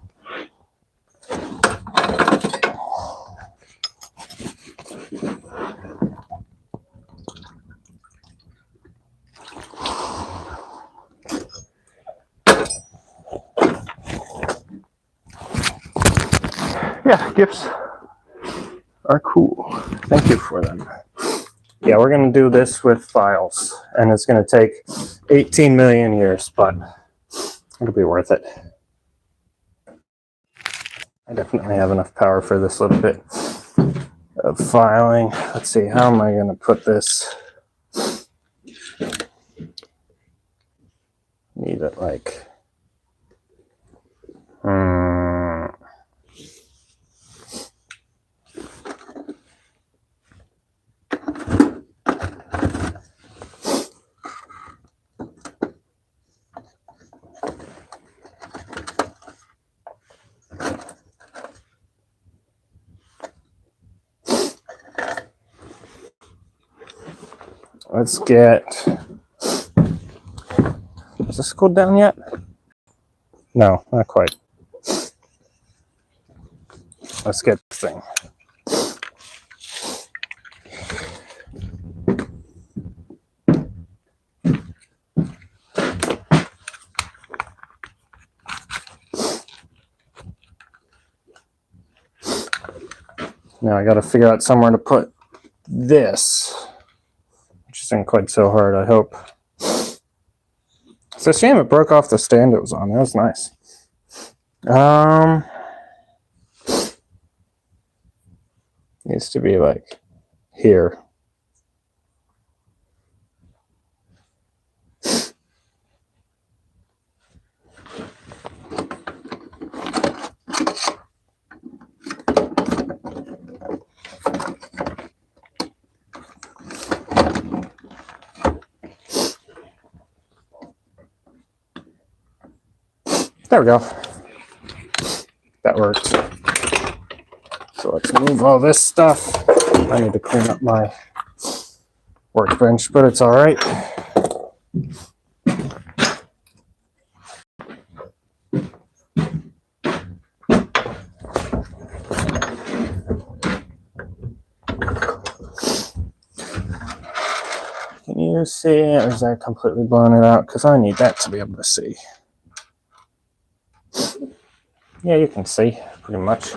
S1: Yeah, gifts are cool. Thank you for them. Yeah, we're going to do this with files, and it's going to take 18 million years, but it'll be worth it. I definitely have enough power for this little bit of filing. Let's see, how am I going to put this? Need it like... Let's get... Is this cooled down yet? No, not quite. Let's get this thing. Now I got to figure out somewhere to put this, which isn't quite so hard, I hope. It's a shame it broke off the stand it was on. That was nice. Needs to be like here. There we go. That worked. So let's move all this stuff. I need to clean up my workbench, but it's all right. Can you see, or is that completely blowing it out? Because I need that to be able to see. Yeah, you can see, pretty much.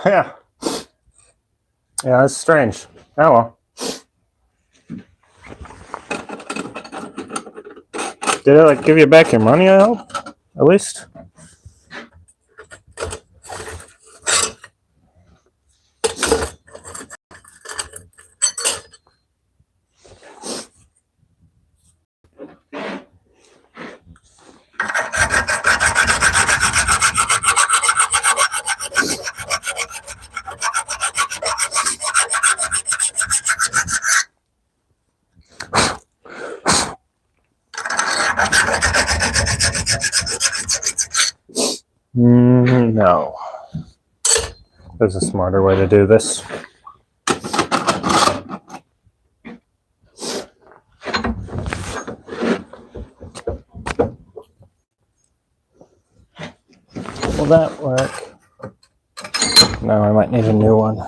S1: Yeah. Yeah, that's strange. Oh well. Did it like give you back your money, I hope? At least? No. There's a smarter way to do this. Will that work? No, I might need a new one.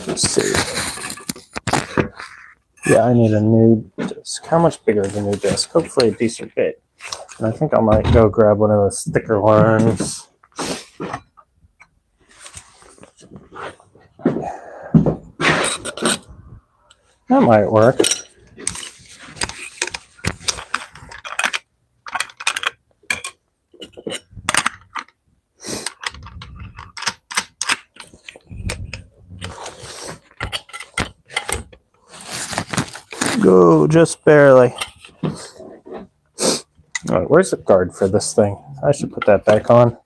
S1: Let's see. Yeah, I need a new disc. How much bigger is a new disc? Hopefully a decent bit. And I think I might go grab one of those thicker ones. That might work. go, just barely. All right, where's the guard for this thing? I should put that back on.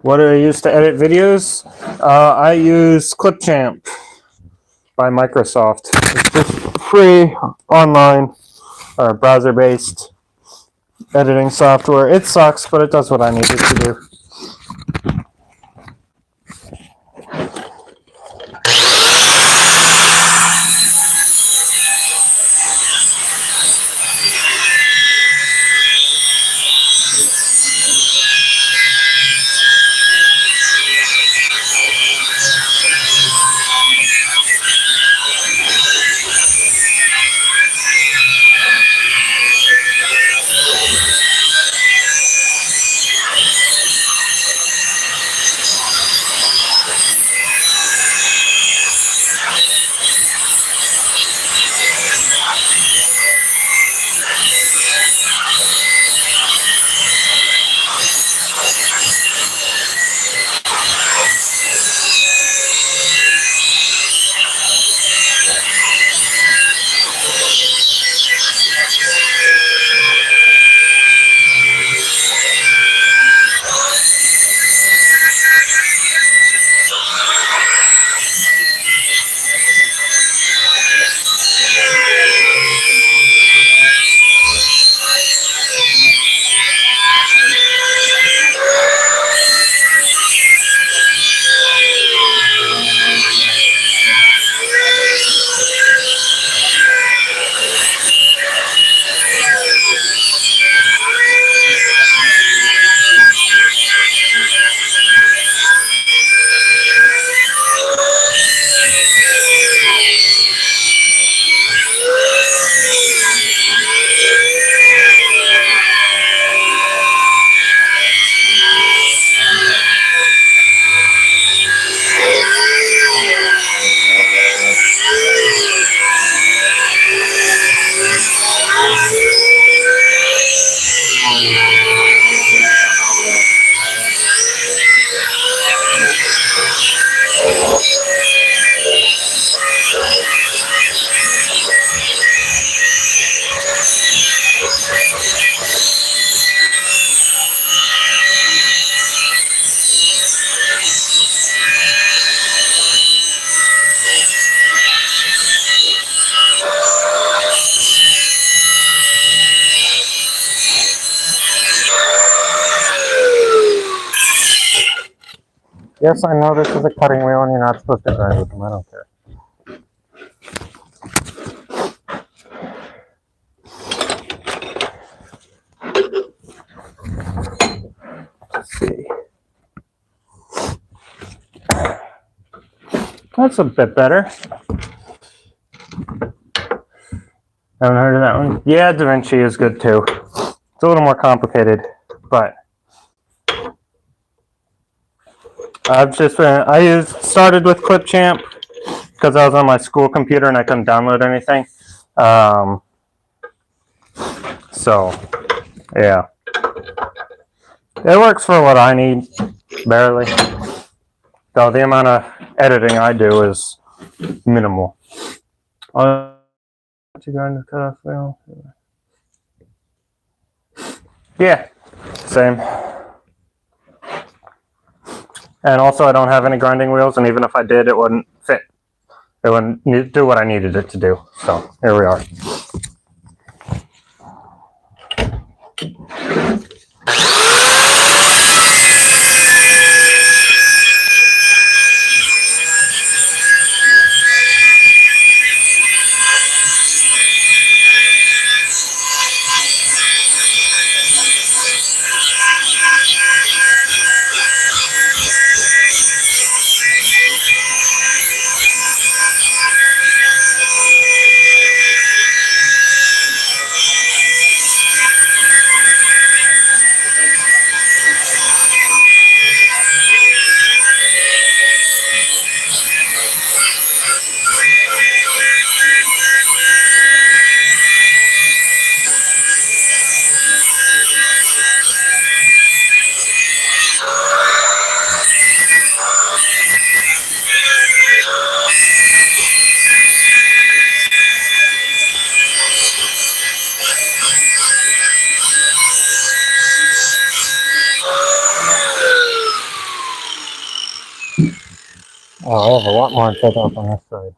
S1: What do I use to edit videos? I use Clipchamp by Microsoft. It's just free online browser-based editing software. It sucks, but it does what I need it to do. Yes, I know this is a cutting wheel and you're not supposed to grind with them. I don't care. Let's see. That's a bit better. Haven't heard of that one? Yeah, DaVinci is good too. It's a little more complicated, but started with Clipchamp because I was on my school computer and I couldn't download anything. So, yeah. It works for what I need, barely. Though the amount of editing I do is minimal. Yeah, same. And also I don't have any grinding wheels, and even if I did, it wouldn't fit. It wouldn't do what I needed it to do. So here we are. Oh, I have a lot more cut off on this side.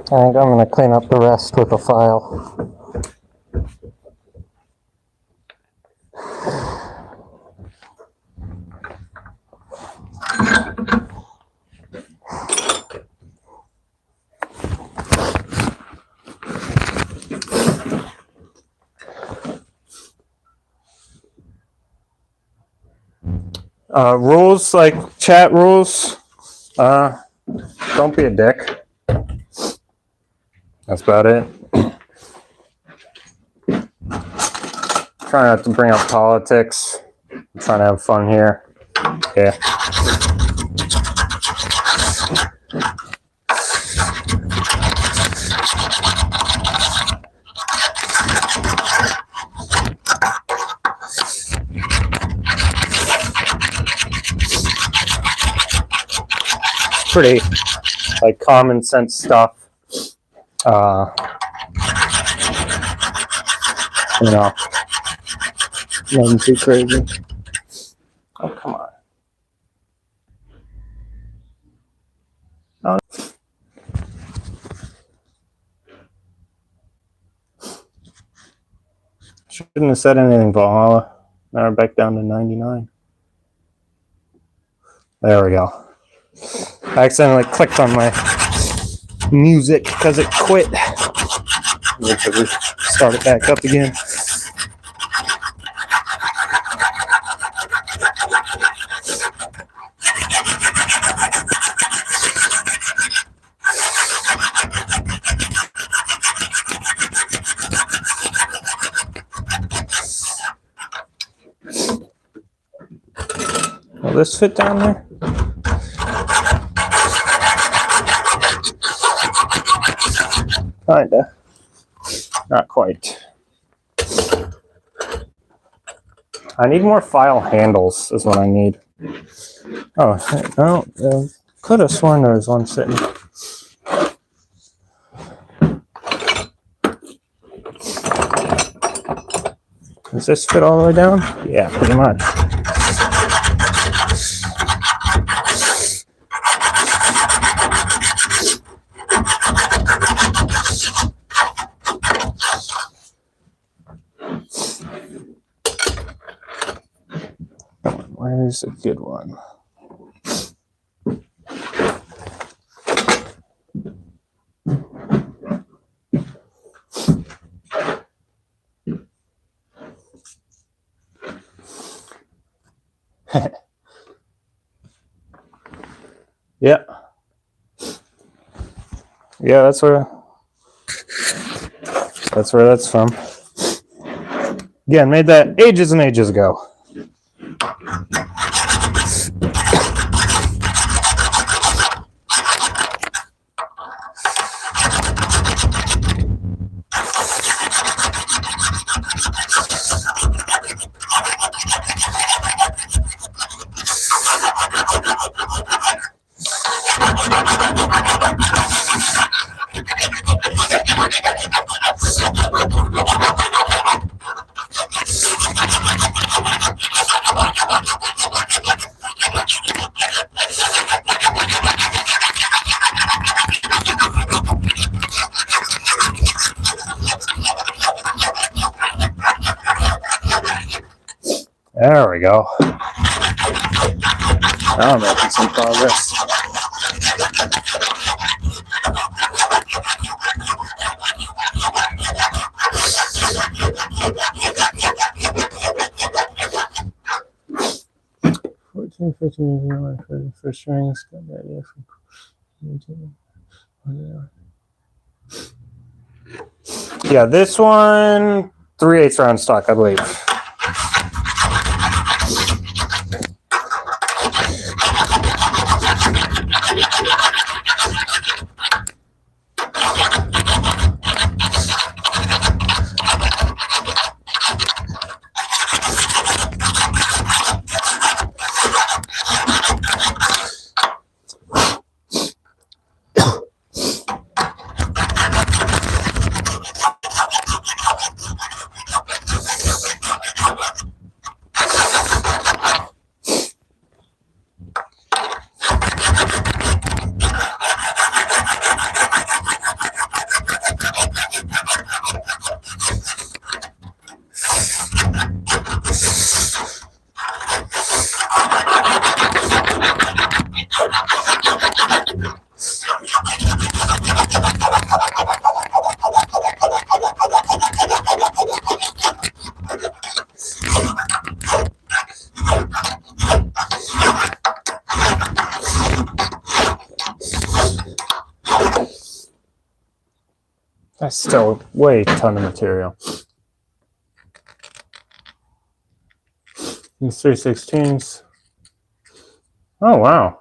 S1: I think I'm going to clean up the rest with a file. Rules, like chat rules, don't be a dick. That's about it. Try not to bring up politics. I'm trying to have fun here. Yeah. Pretty like common sense stuff. You know, nothing too crazy. Oh, come on. Oh. Shouldn't have said anything, Valhalla. Now we're back down to 99. There we go. I accidentally clicked on my music because it quit. Start it back up again. Will this fit down there? Kinda. Not quite. I need more file handles is what I need. Oh, no. Could have sworn there was one sitting. Does this fit all the way down? Yeah, pretty much. Where's a good one? Yeah. Yeah, that's where that's from. Again, made that ages and ages ago. There we go. Now I'm making some progress. First rings. Yeah, this one 3/8 round stock, I believe. That's still way a ton of material. These 3/16s. Oh wow.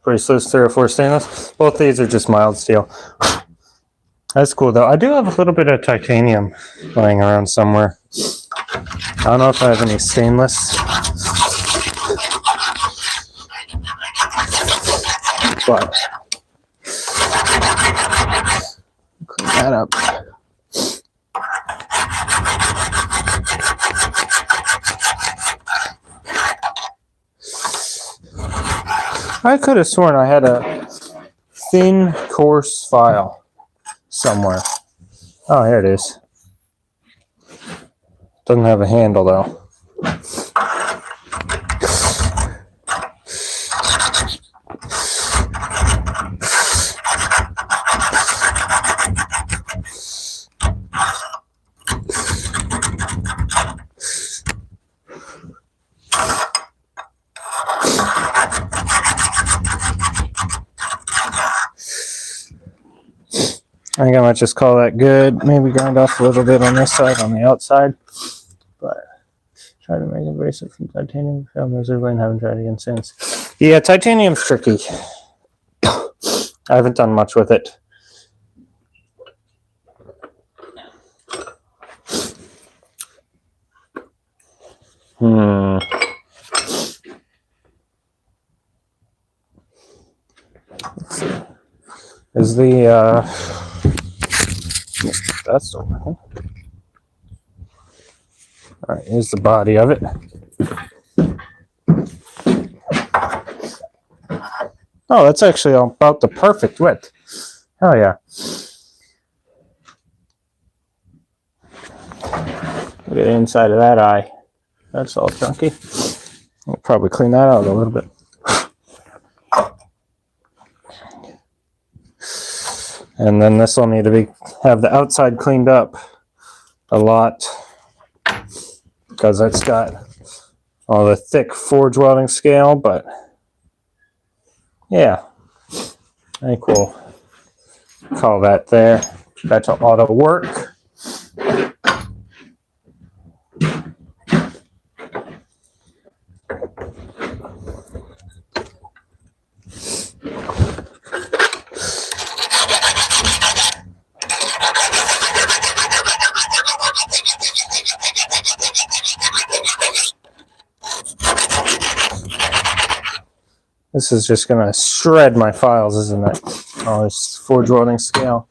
S1: Bracelets 304 stainless. Both these are just mild steel. That's cool though. I do have a little bit of titanium lying around somewhere. I don't know if I have any stainless. But clean that up. I could have sworn I had a thin, coarse file somewhere. Oh, here it is. Doesn't have a handle though. I think I might just call that good. Maybe grind off a little bit on this side, on the outside. But try to make a bracelet from titanium. Found miserably and haven't tried again since. Yeah, titanium's tricky. I haven't done much with it. Let's see. Is the that's the one. All right, here's the body of it. Oh, that's actually about the perfect width. Hell yeah. Look at the inside of that eye. That's all chunky. I'll probably clean that out a little bit. And then this will need to have the outside cleaned up a lot because it's got all the thick forge welding scale, but yeah, I think we'll call that there. That's ought to work. This is just going to shred my files, isn't it? Oh, this forge welding scale.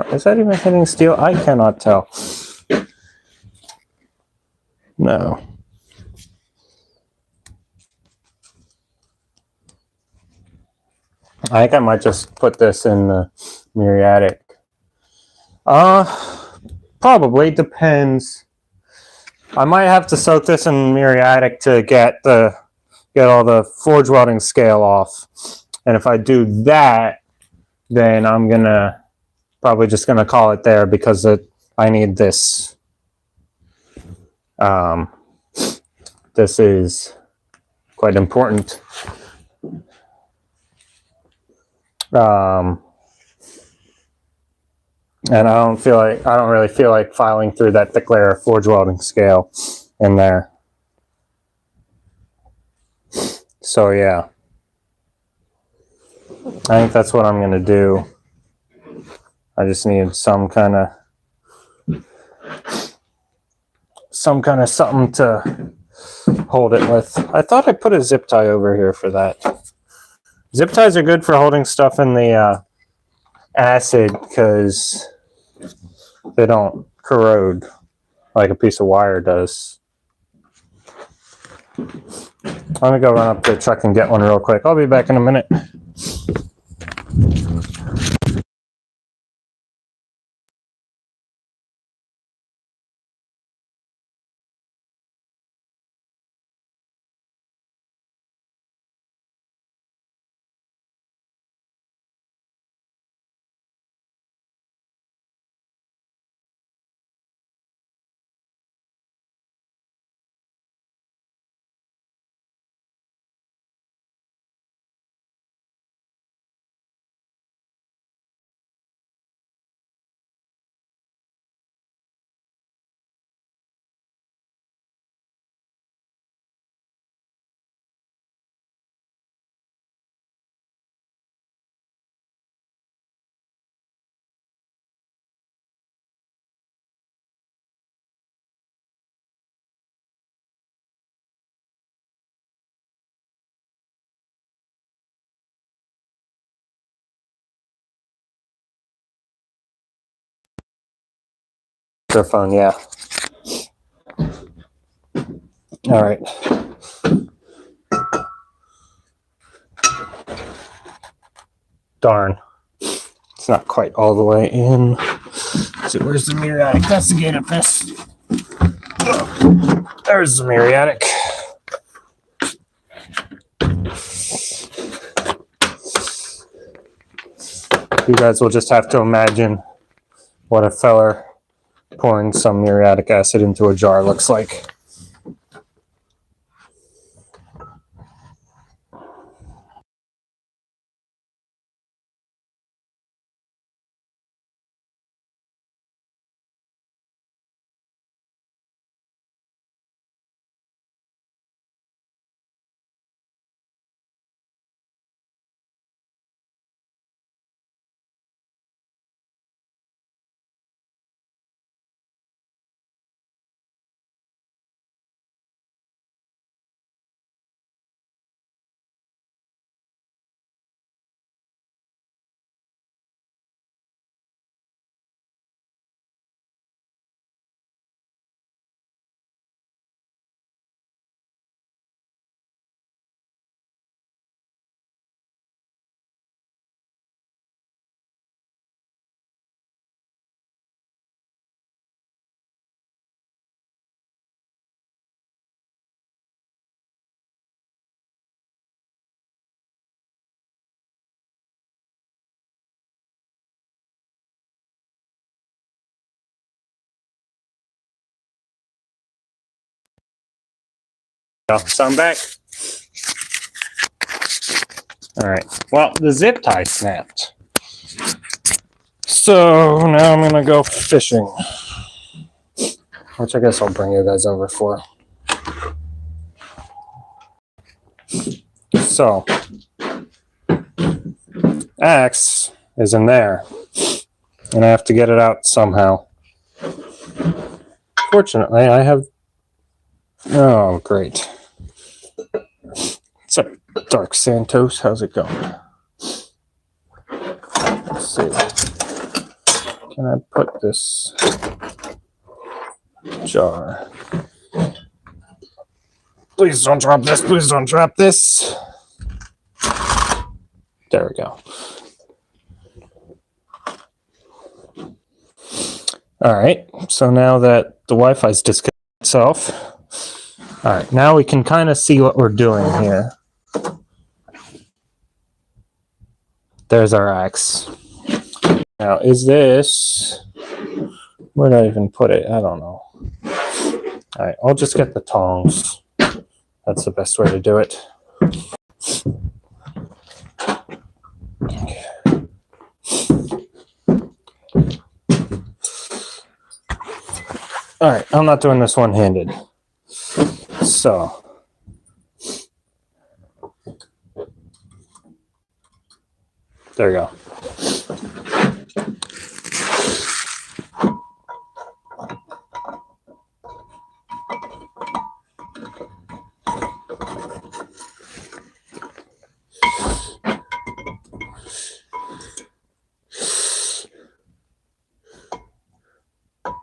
S1: Is that even hitting steel? I cannot tell. No. I think I might just put this in the muriatic. Probably depends. I might have to soak this in muriatic to get all the forge welding scale off. And if I do that, then I'm gonna probably just gonna call it there because I need this. This is quite important. And I don't really feel like filing through that thick layer of forge welding scale in there. So yeah, I think that's what I'm gonna do. I just need some kind of something to hold it with. I thought I put a zip tie over here for that. Zip ties are good for holding stuff in the acid because they don't corrode like a piece of wire does. I'm gonna go run up to the truck and get one real quick. I'll be back in a minute. Microphone, yeah. All right. Darn. It's not quite all the way in. Let's see, where's the muriatic? That's the gate of this. There's the muriatic. You guys will just have to imagine what a feller pouring some muriatic acid into a jar looks like. So I'm back. All right. Well, the zip tie snapped. So now I'm gonna go fishing, which I guess I'll bring you guys over for. So, axe is in there, and I have to get it out somehow. Fortunately, I have. Oh, great. What's up, Dark Santos? How's it going? Let's see. Can I put this jar? Please don't drop this. Please don't drop this. There we go. All right, so now that the Wi-Fi's disconnected itself, all right, now we can kind of see what we're doing here. There's our axe. Now, is this, where did I even put it? I don't know. All right, I'll just get the tongs. That's the best way to do it. All right, I'm not doing this one-handed. So, there you go.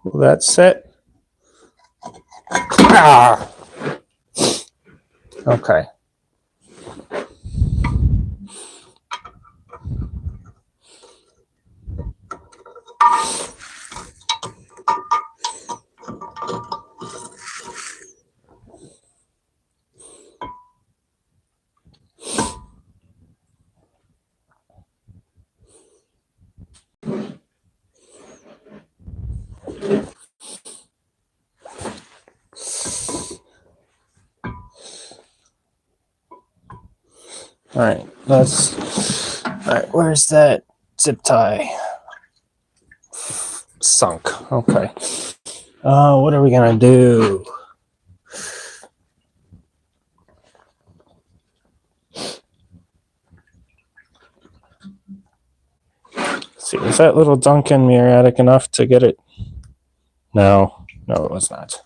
S1: Will that set? Ah! Okay. All right, where's that zip tie? Sunk. Okay. What are we gonna do? Let's see, was that little Duncan muriatic enough to get it? No, it was not.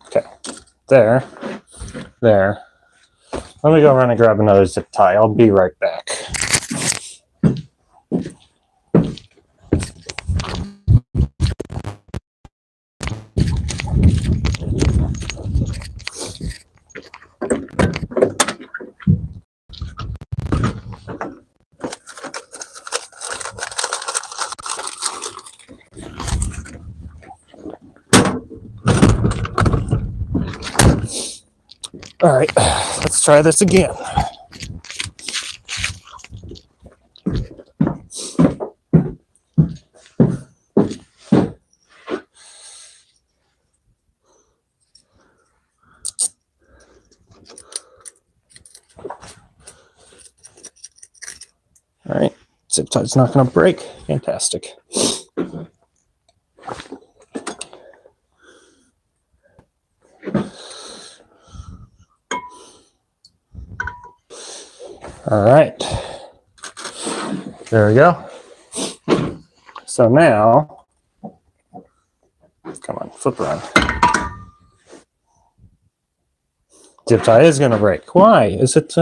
S1: Okay, there. Let me go run and grab another zip tie. I'll be right back. All right, let's try this again. All right, zip tie's not going to break. Fantastic. All right, there we go. So now, come on, flip around. Zip tie is going to break. Why? Is it?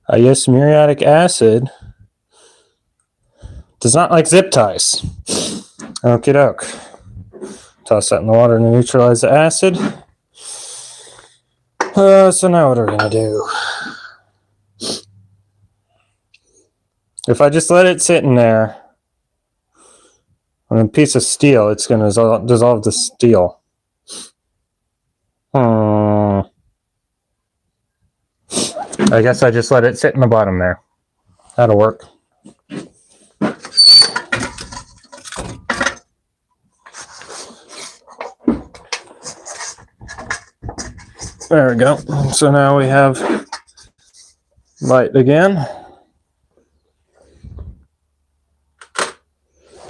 S1: I guess muriatic acid does not like zip ties. Okie doke. Toss that in the water to neutralize the acid. So now what are we going to do? If I just let it sit in there on a piece of steel, it's going to dissolve the steel. I guess I just let it sit in the bottom there. That'll work. There we go. So now we have light again.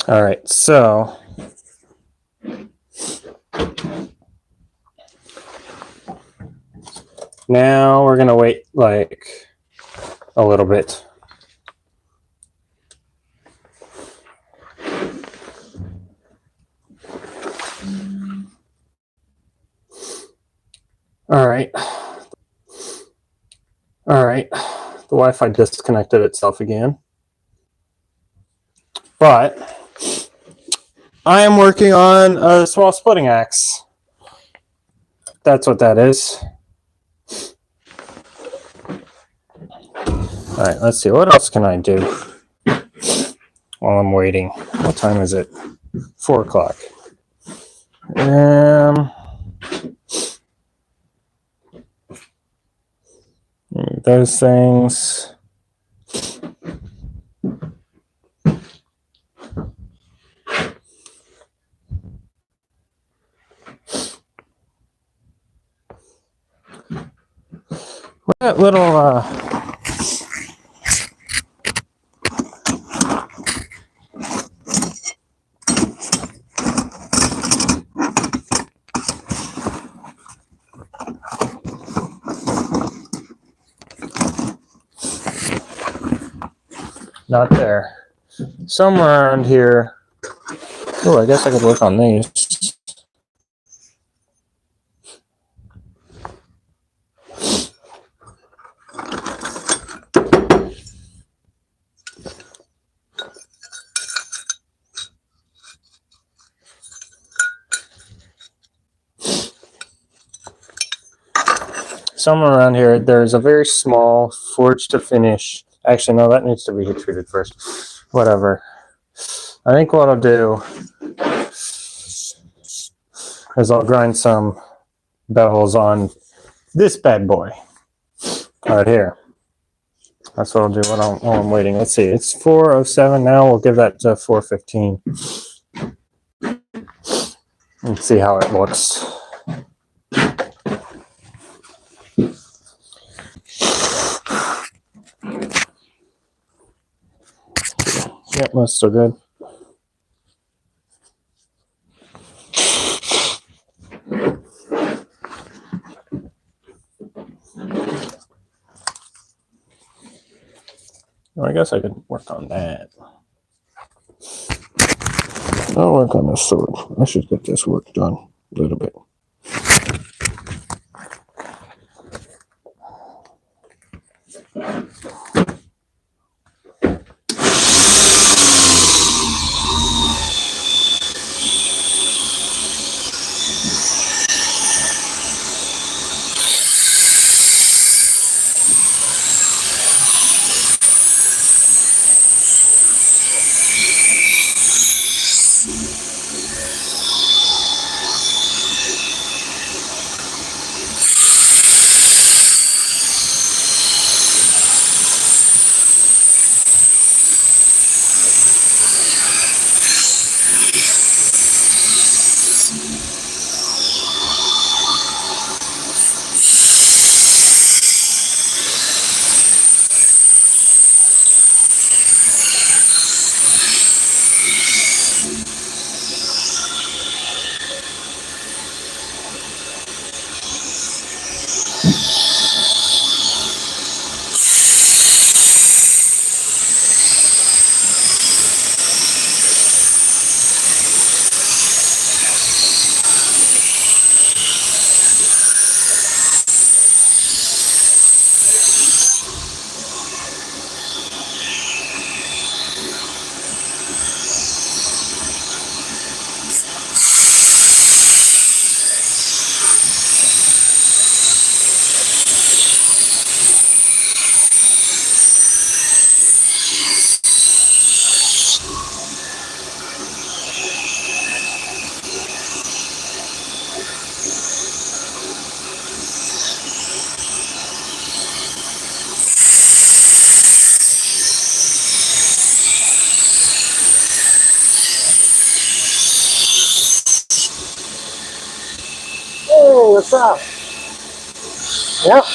S1: All right, so now we're going to wait like a little bit. All right. The Wi-Fi disconnected itself again. But I am working on a small splitting axe. That's what that is. All right, let's see. What else can I do? while I'm waiting. What time is it? 4 o'clock. Those things. That little not there. Somewhere around here. Oh, I guess I could work on these. Somewhere around here, there's a very small forge to finish. Actually, no, that needs to be heat treated first. Whatever. I think what I'll do is I'll grind some bevels on this bad boy right here. That's what I'll do while I'm waiting. Let's see, it's 4:07 now. We'll give that to 4:15 and see how it looks. Yep, that's still good. Well, I guess I could work on that. I'll work on this sword. I should get this work done a little bit. Hey, what's up? Yep.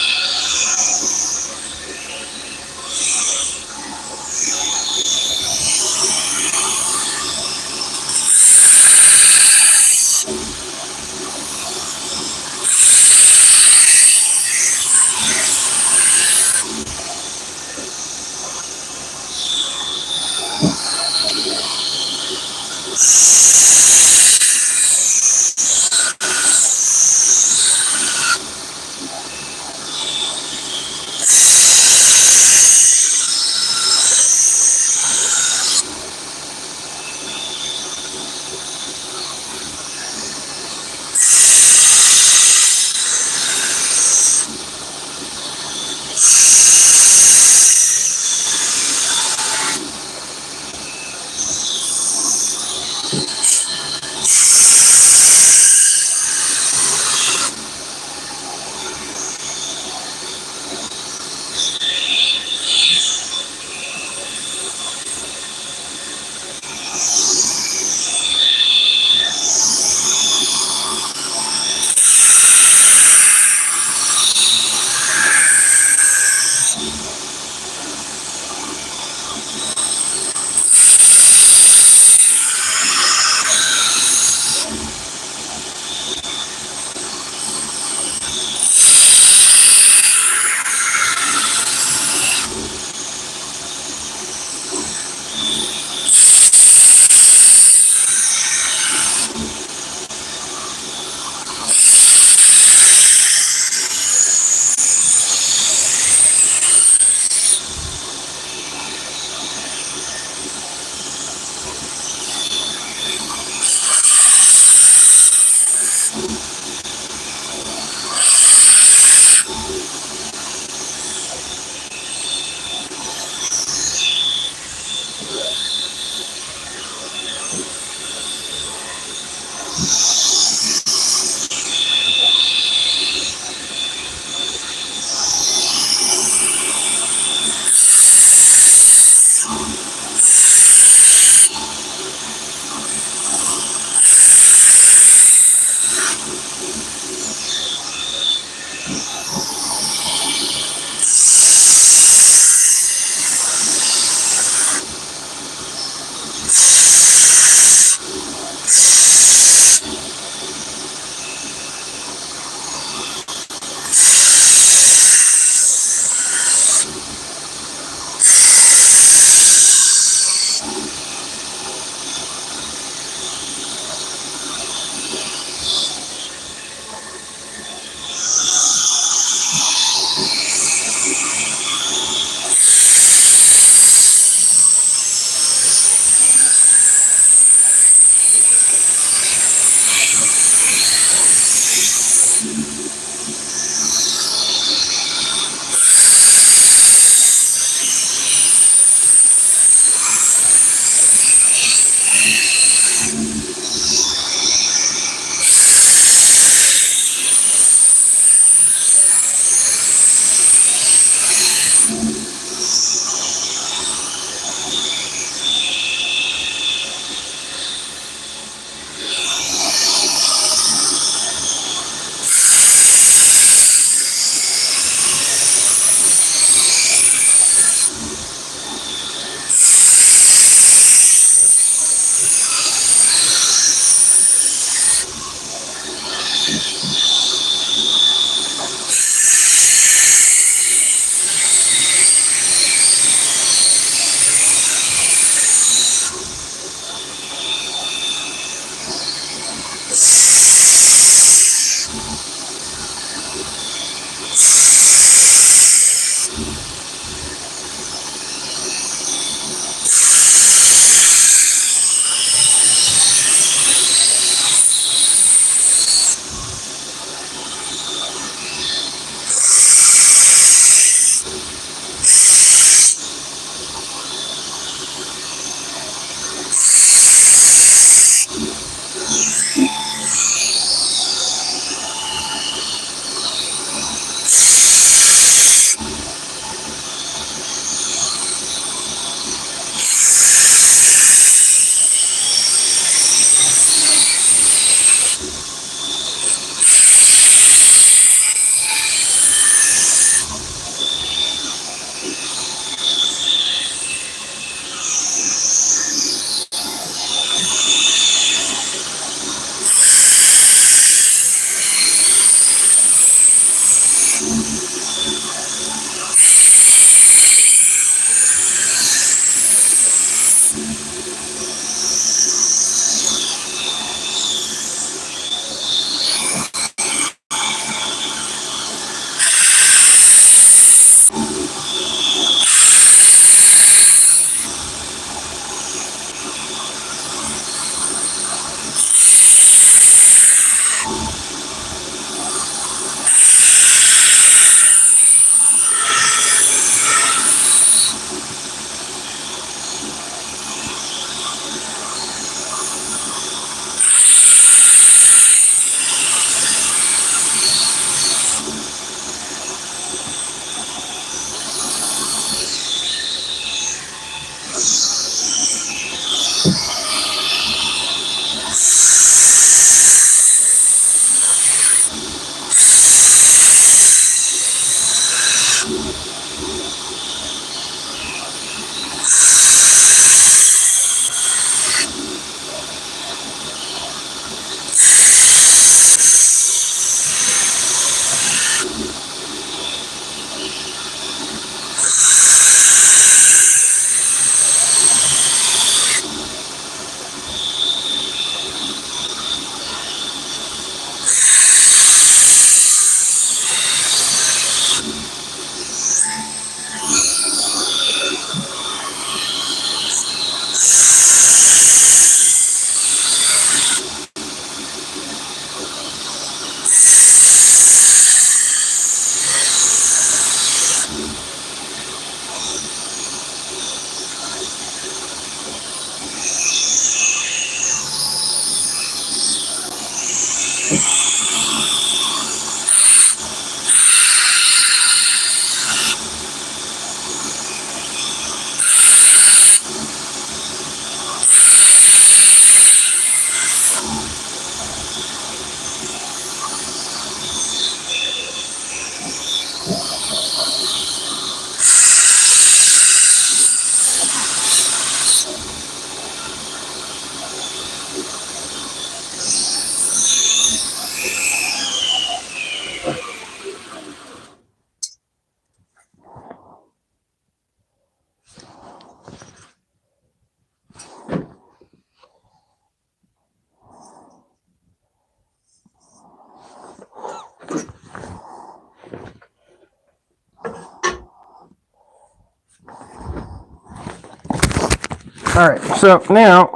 S2: All right, so now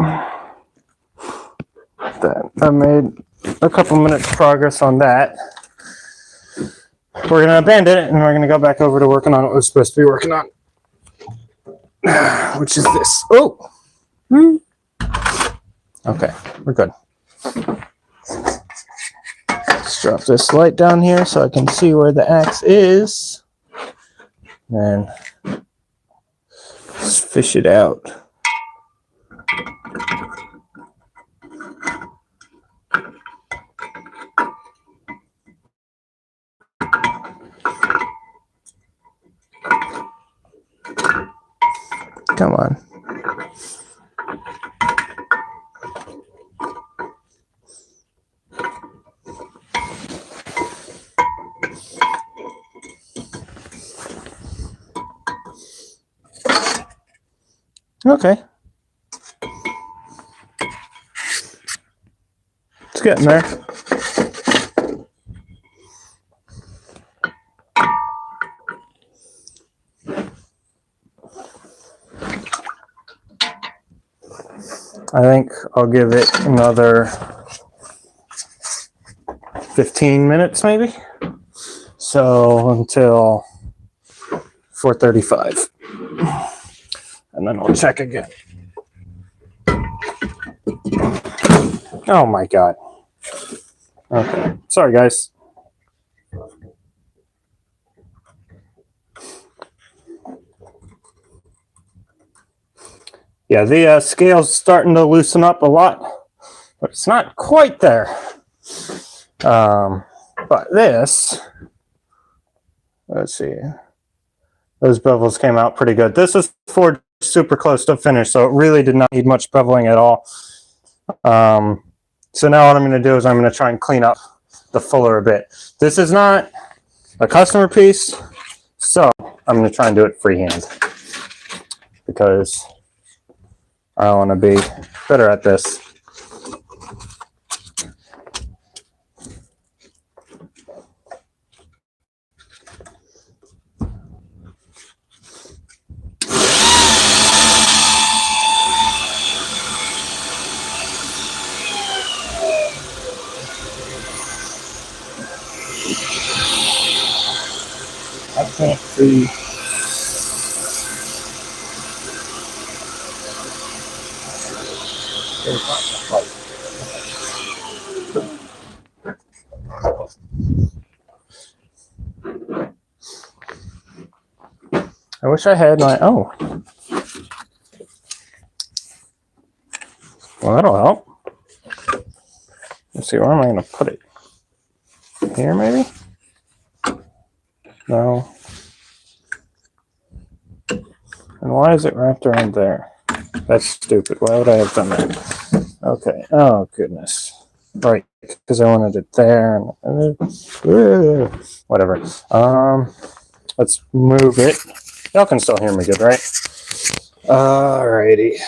S2: that I made a couple minutes progress on that, we're gonna abandon it and we're gonna go back over to working on what we're supposed to be working on, which is this. Oh, okay, we're good. Let's drop this light down here so I can see where the axe is, and let's fish it out. Come on. Okay. It's getting there. I think I'll give it another 15 minutes maybe. So until 4:35. And then we'll check again. Oh my God. Okay. Sorry, guys. Yeah, the scale's starting to loosen up a lot, but it's not quite there. But this, let's see, those bevels came out pretty good. This is forged super close to finish, so it really did not need much beveling at all. So now what I'm going to do is I'm going to try and clean up the fuller a bit. This is not a customer piece, so I'm going to try and do it freehand because I want to be better at this. I can't see. I wish I had my, oh. Well, that'll help. Let's see, where am I going to put it? Here, maybe? No. And why is it wrapped around there? That's stupid. Why would I have done that? Okay. Oh, goodness. Right. Because I wanted it there. And, whatever. Let's move it. Y'all can still hear me good, right? Alrighty.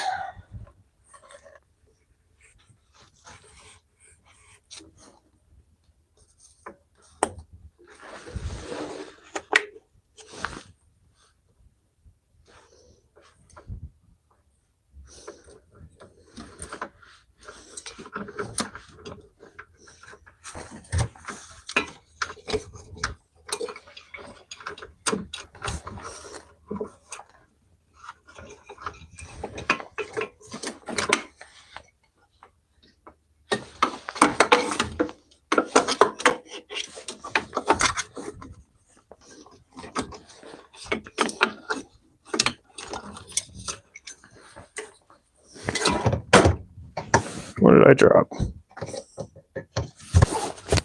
S2: What did I drop?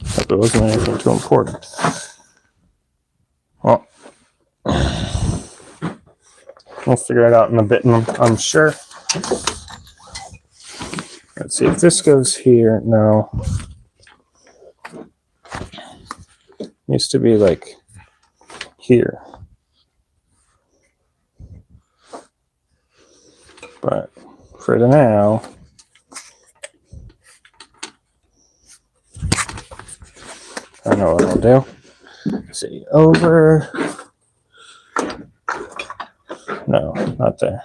S2: Hope it wasn't anything too important. Well, we'll figure it out in a bit, I'm sure. Let's see if this goes here. No. Used to be like here. But for now, I know what I'll do. Let's see, over. No, not there.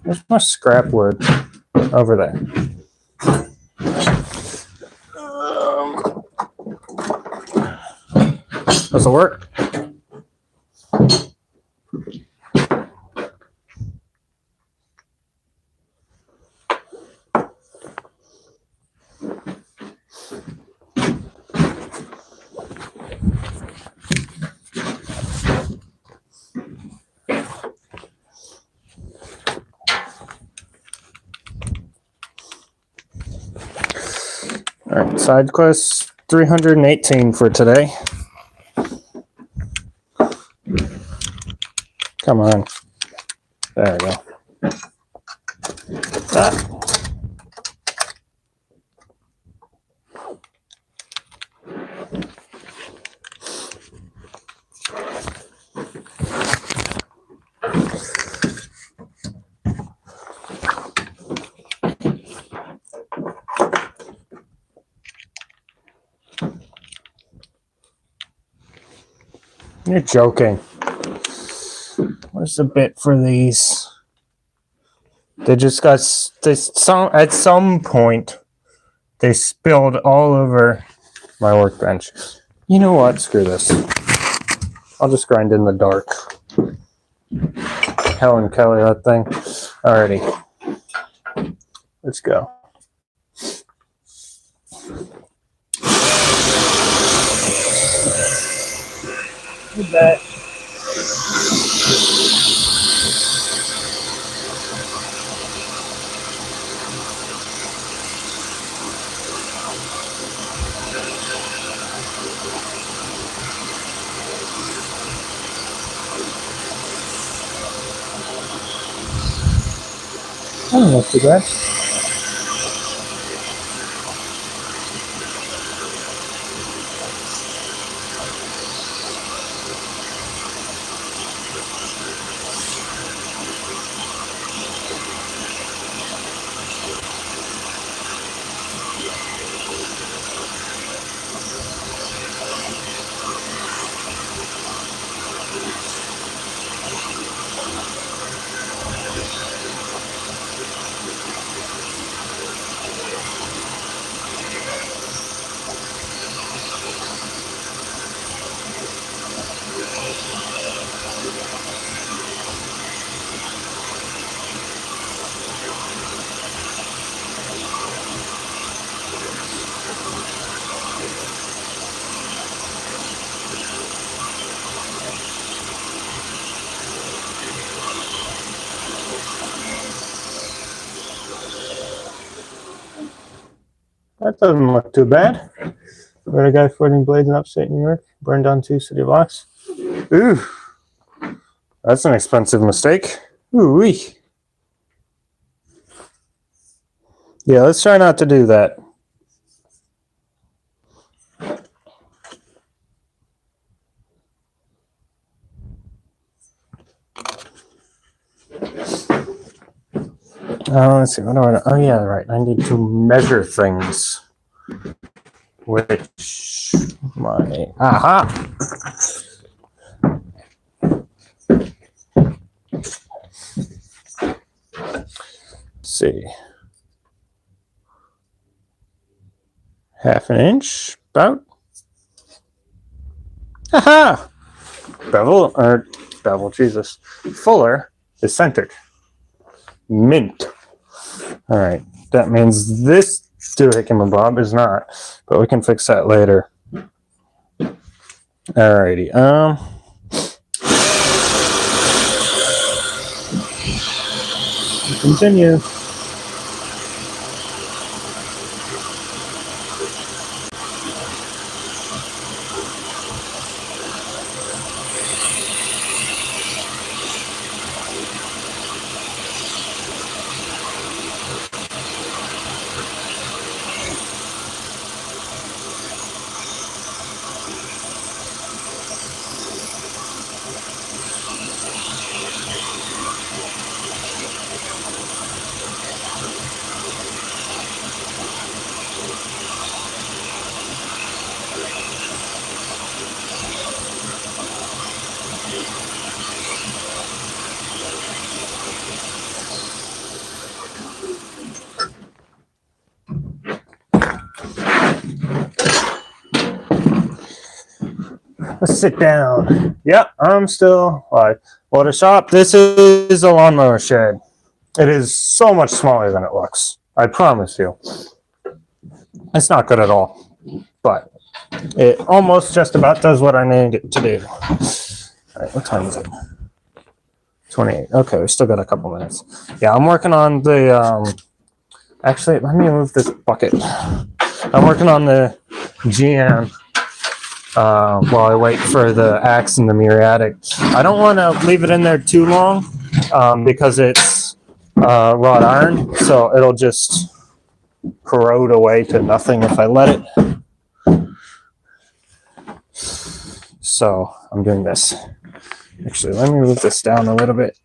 S2: There's my scrap wood over there. Does it work? All right, side quest 318 for today. Come on. There we go. Ah. You're joking. Where's the bit for these? They just got at some point they spilled all over my workbench. You know what? Screw this. I'll just grind in the dark. Helen Keller, that thing. Alrighty. Let's go. You bet. I don't know too bad. That doesn't look too bad. We got a guy forging blades in upstate New York. Burned down 2 city blocks. Ooh. That's an expensive mistake. Ooh-wee. Yeah, let's try not to do that. Let's see. What do I? Oh yeah, right. I need to measure things. Which my aha. Let's see. 1/2 inch, about. Aha! Bevel, Jesus. Fuller is centered. Mint. All right, that means this doohickey-mabob is not, but we can fix that later. Alrighty. Continue. Let's sit down. Yep, I'm still alive. What a shop. This is a lawnmower shed. It is so much smaller than it looks. I promise you. It's not good at all, but it almost just about does what I need it to do. All right, what time is it? 28. Okay, we still got a couple minutes. Yeah, I'm working on the, actually, let me move this bucket. I'm working on the GM while I wait for the axe and the muriatic. I don't want to leave it in there too long because it's wrought iron, so it'll just corrode away to nothing if I let it. So I'm doing this. Actually, let me move this down a little bit.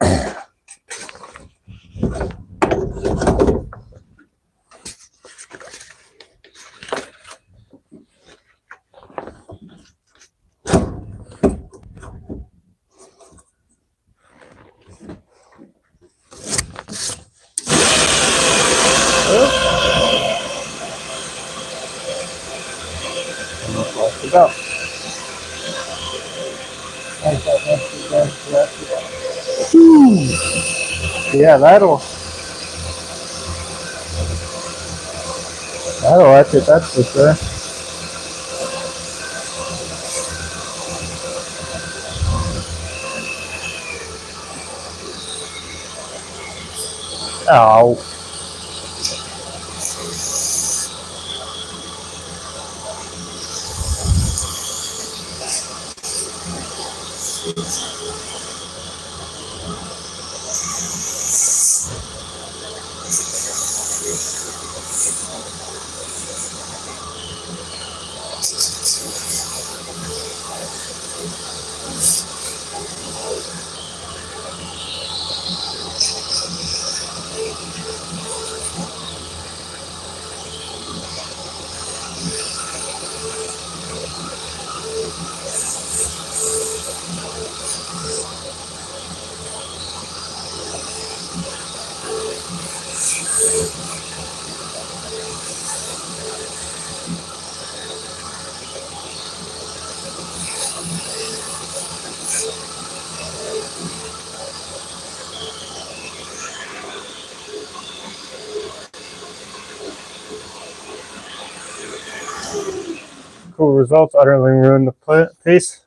S2: Go. Yeah, that'll etch it, that's for sure. Oh. Cool results utterly ruin the piece.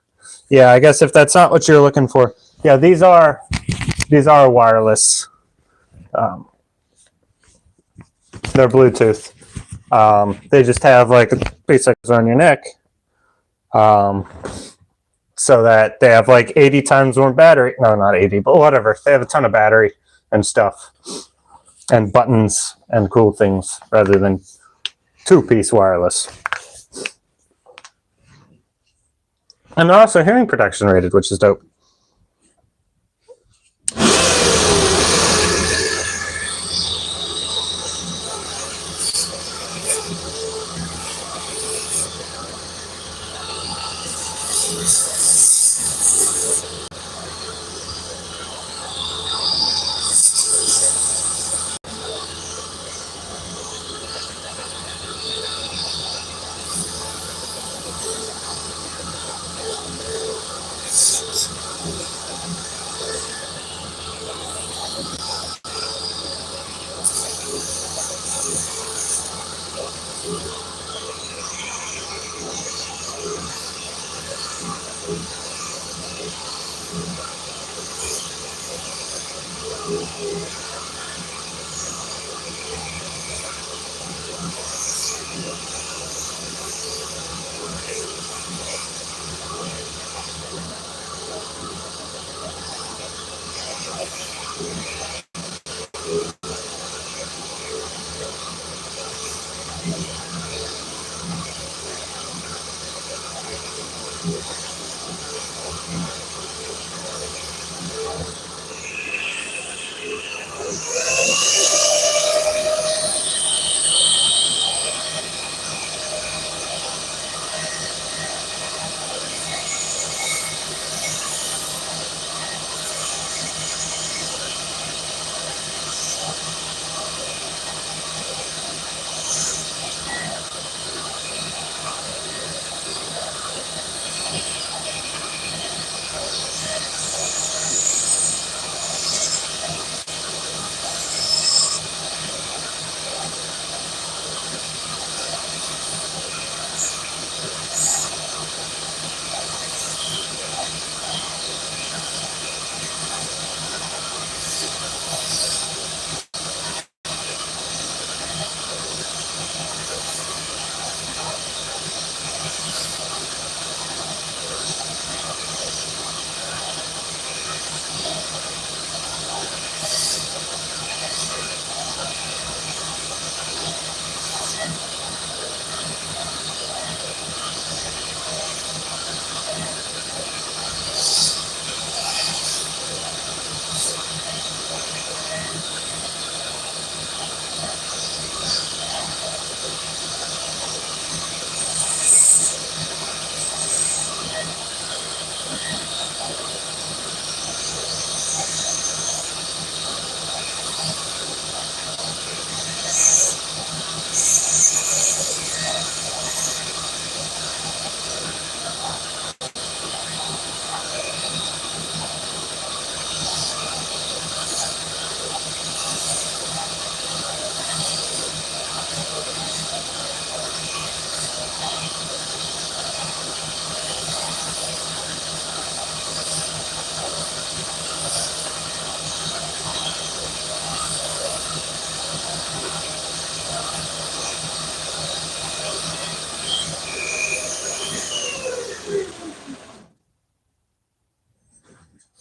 S2: Yeah, I guess if that's not what you're looking for. Yeah, these are wireless. They're Bluetooth. They just have like a piece on your neck, so that they have like 80 times more battery. No, not 80, but whatever. They have a ton of battery and stuff, and buttons and cool things rather than two-piece wireless. And they're also hearing protection rated, which is dope.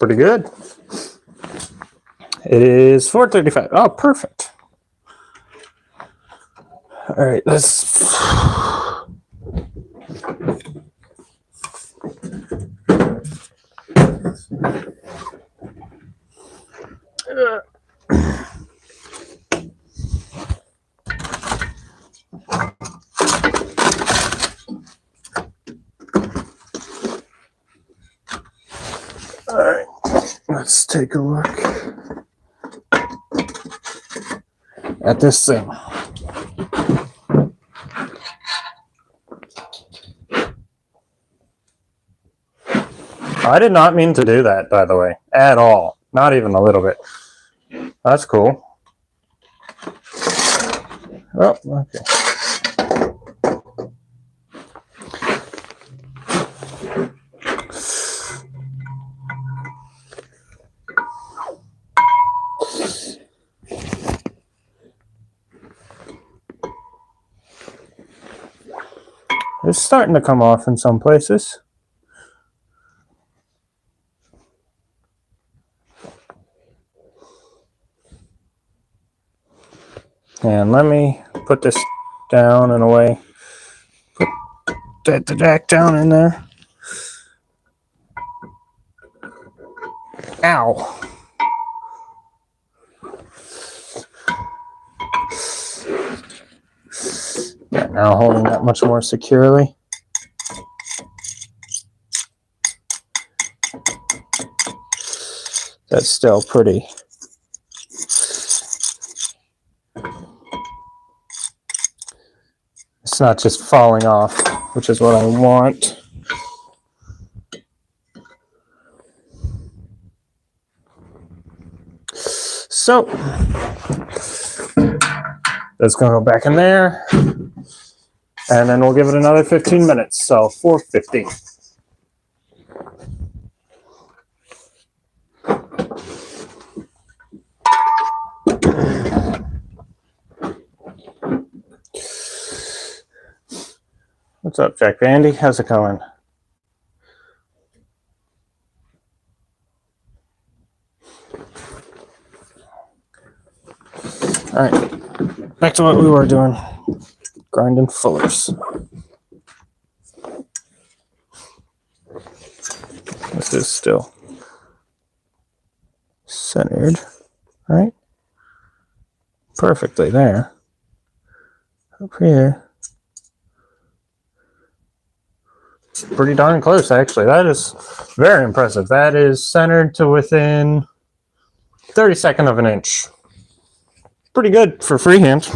S2: Pretty good. It is 4:35. Oh, perfect. All right, let's. All right, let's take a look at this thing. I did not mean to do that, by the way, at all. Not even a little bit. That's cool. Oh, okay. It's starting to come off in some places. And let me put this down in a way. Put the jack down in there. Ow. Yeah, now holding that much more securely. That's still pretty. It's not just falling off, which is what I want. So that's going to go back in there, and then we'll give it another 15 minutes. So 4:50. What's up, Jack Bandy? How's it going? All right, back to what we were doing. Grinding fullers. This is still centered, right? Perfectly there. Up here. Pretty darn close, actually. That is very impressive. That is centered to within 32nd of an inch. Pretty good for freehand.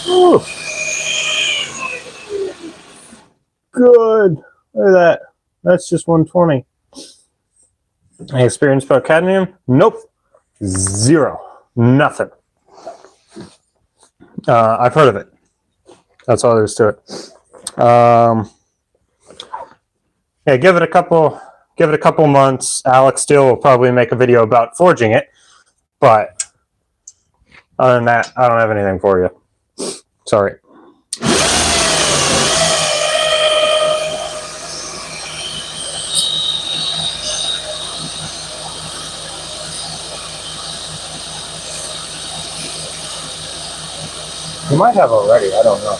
S2: Ooh. Good. Look at that. That's just 120. I experienced about cadmium? Nope.
S1: Zero. Nothing. I've heard of it. That's all there is to it. Yeah, give it a couple months. Alex Steele will probably make a video about forging it, but other than that, I don't have anything for you. Sorry. You might have already, I don't know.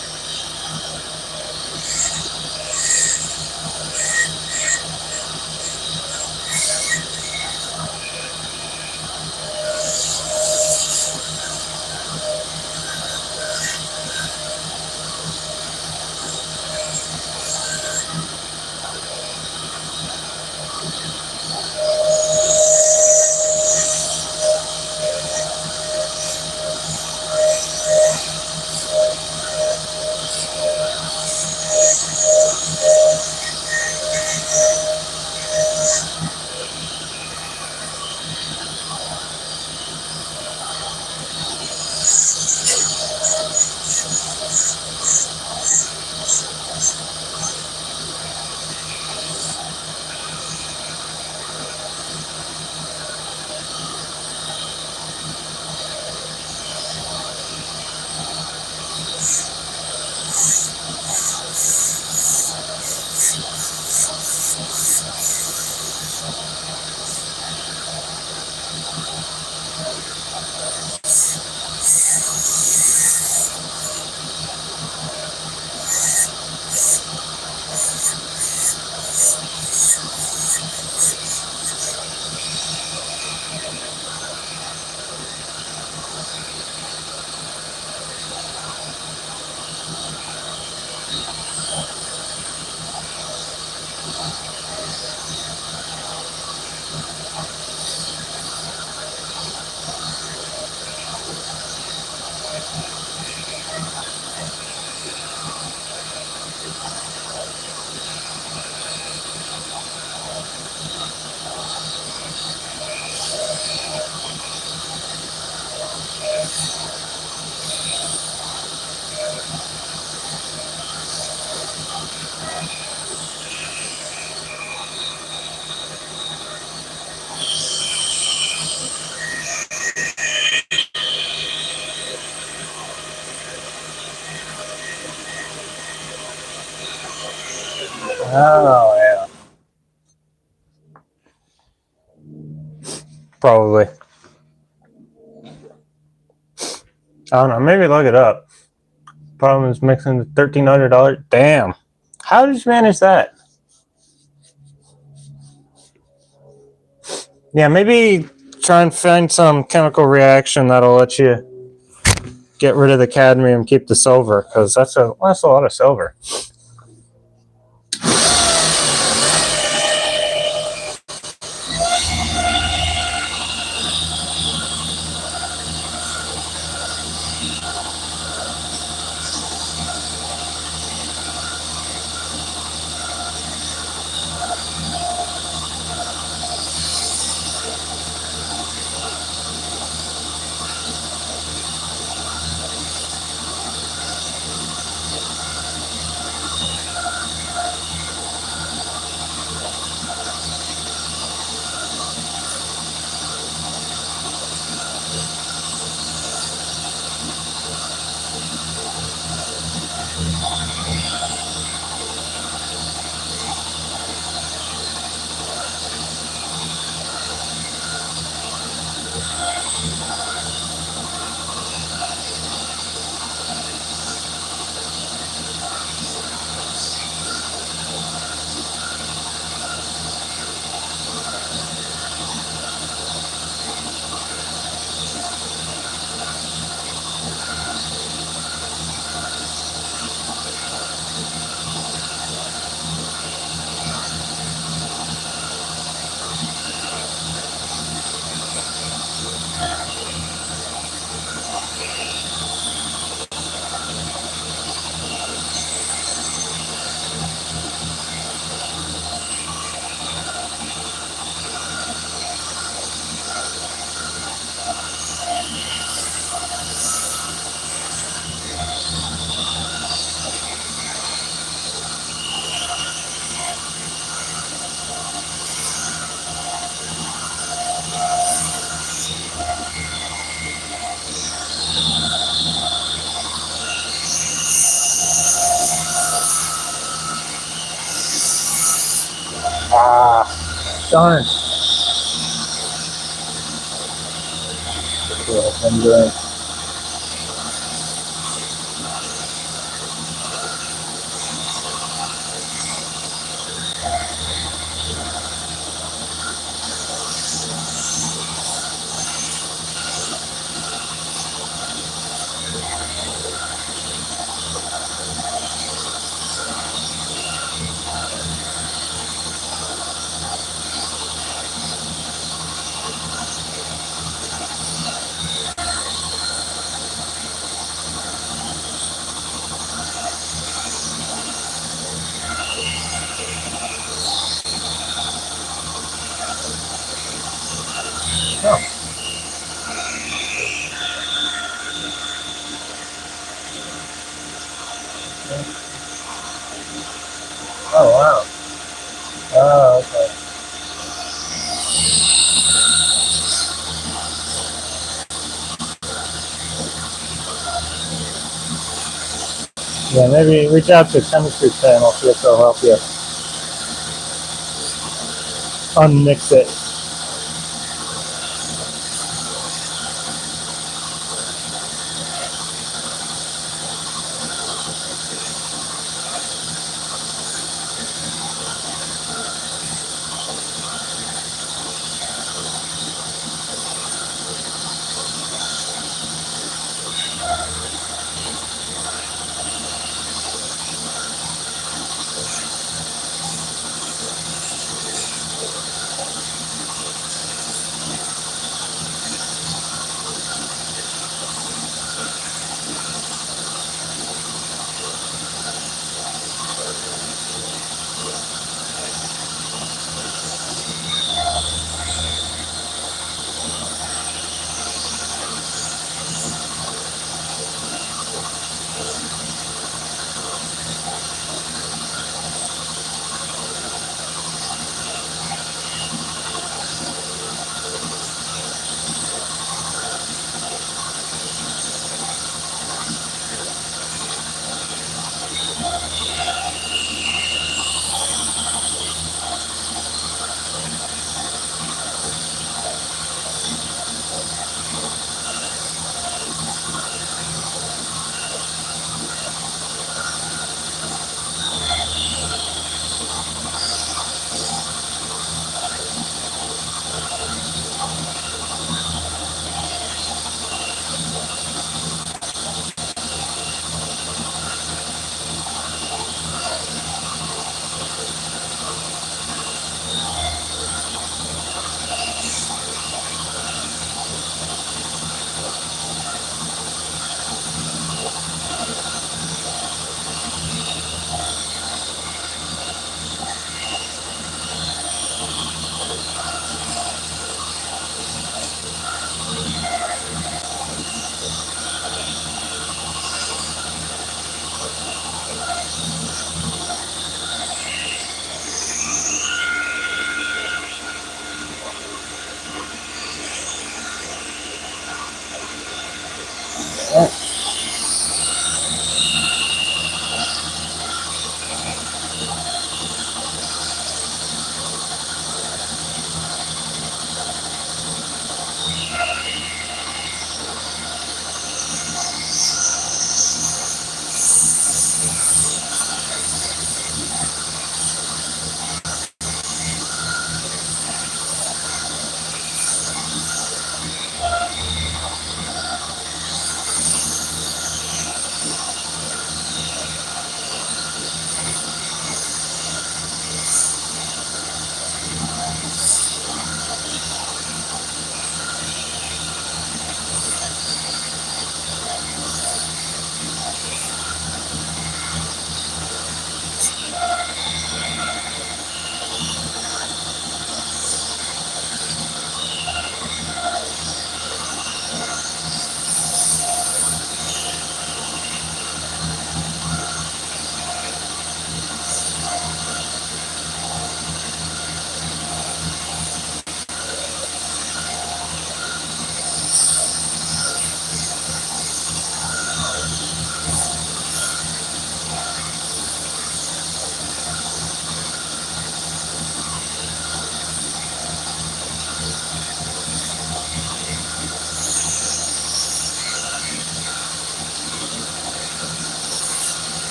S1: Oh, yeah. Probably. I don't know. Maybe look it up. Problem is mixing the $1,300. Damn. How did you manage that? Yeah, maybe try and find some chemical reaction that'll let you get rid of the cadmium, keep the silver, because that's a lot of silver. Ah, darn.
S2: What I'm doing.
S1: Oh, wow. Oh, okay.
S2: Yeah, maybe reach out to chemistry panel, see if they'll help you unmix it.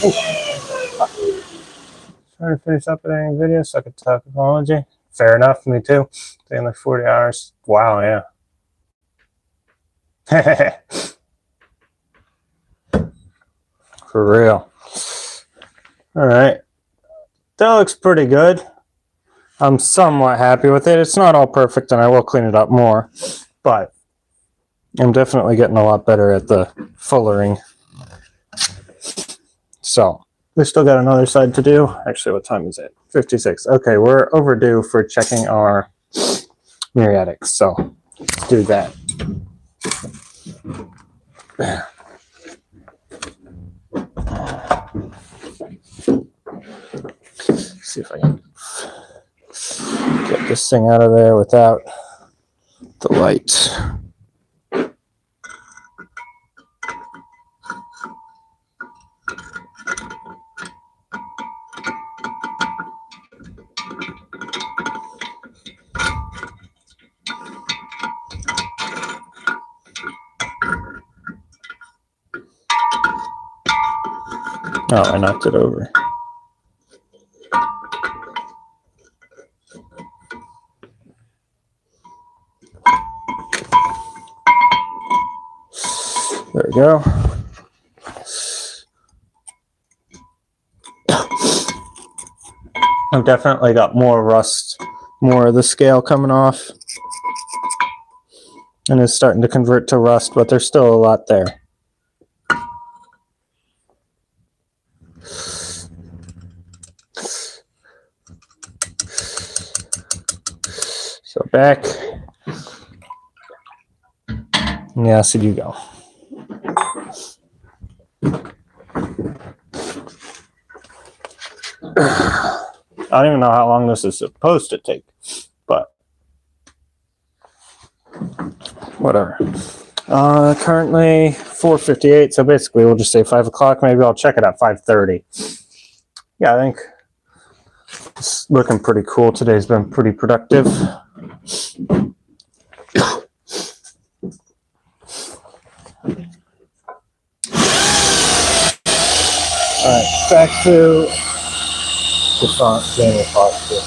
S2: Trying to finish up editing video so I could talk apology. Fair enough, me too. Taking like 40 hours. Wow, yeah. For real. All right. That looks pretty good. I'm somewhat happy with it. It's not all perfect and I will clean it up more, but I'm definitely getting a lot better at the fullering. So we still got another side to do. Actually, what time is it? 56. Okay, we're overdue for checking our muriatics. So let's do that. See if I can get this thing out of there without the light. Oh, I knocked it over. There we go. I've definitely got more rust, more of the scale coming off. And it's starting to convert to rust, but there's still a lot there. So back. And the acid you go. I don't even know how long this is supposed to take, but whatever. Currently 4:58, so basically we'll just say 5 o'clock. Maybe I'll check it at 5:30. Yeah, I think it's looking pretty cool. Today's been pretty productive. Alright, back to the front manual posture.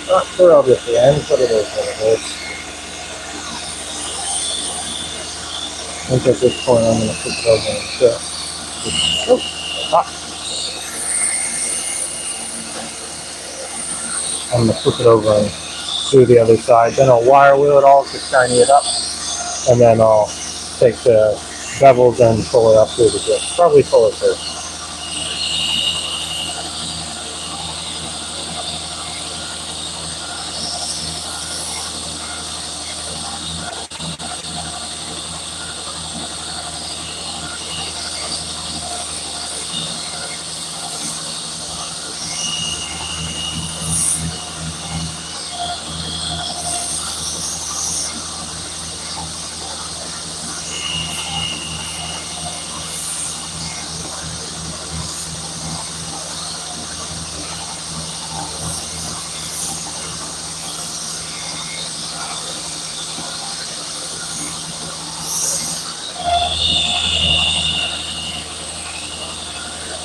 S2: Not thrilled at the end, but it is what it is. I think at this point I'm going to put it over and shut. Oh, hot. I'm going to flip it over and do the other side. Then I'll wire wheel it all to shiny it up. And then I'll take the bevels and pull it up through the grip. Probably pull it first.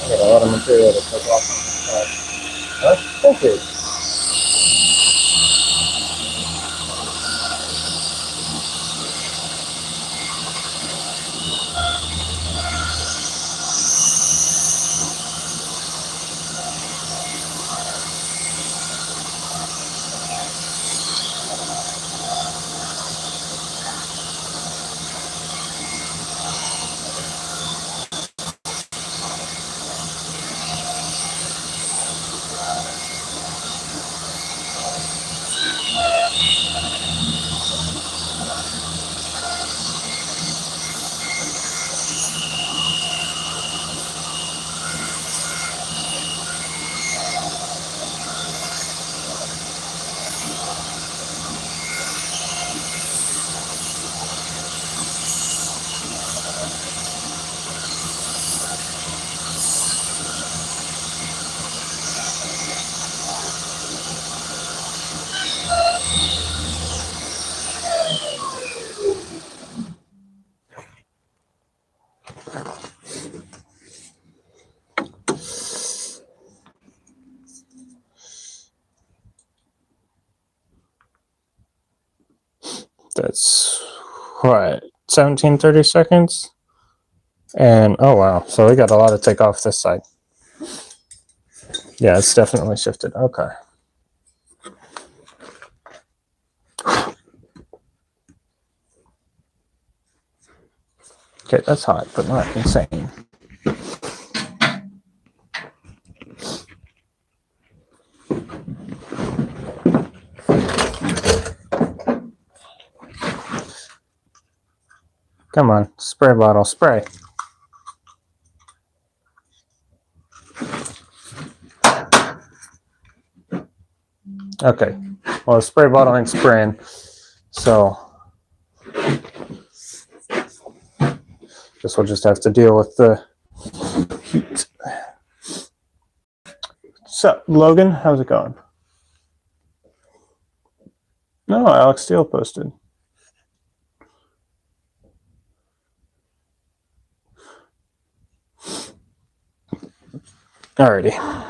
S2: I got a lot of material to take off on this side. Huh? Thank you. That's what, 17, 30 seconds? And oh wow, so we got a lot to take off this side. Yeah, it's definitely shifted. Okay. Okay, that's hot, but not insane. Come on, spray bottle, spray. Okay, well, the spray bottle ain't spraying, so guess we'll just have to deal with the heat. So, Logan, how's it going? No, Alex Steele posted. Alrighty.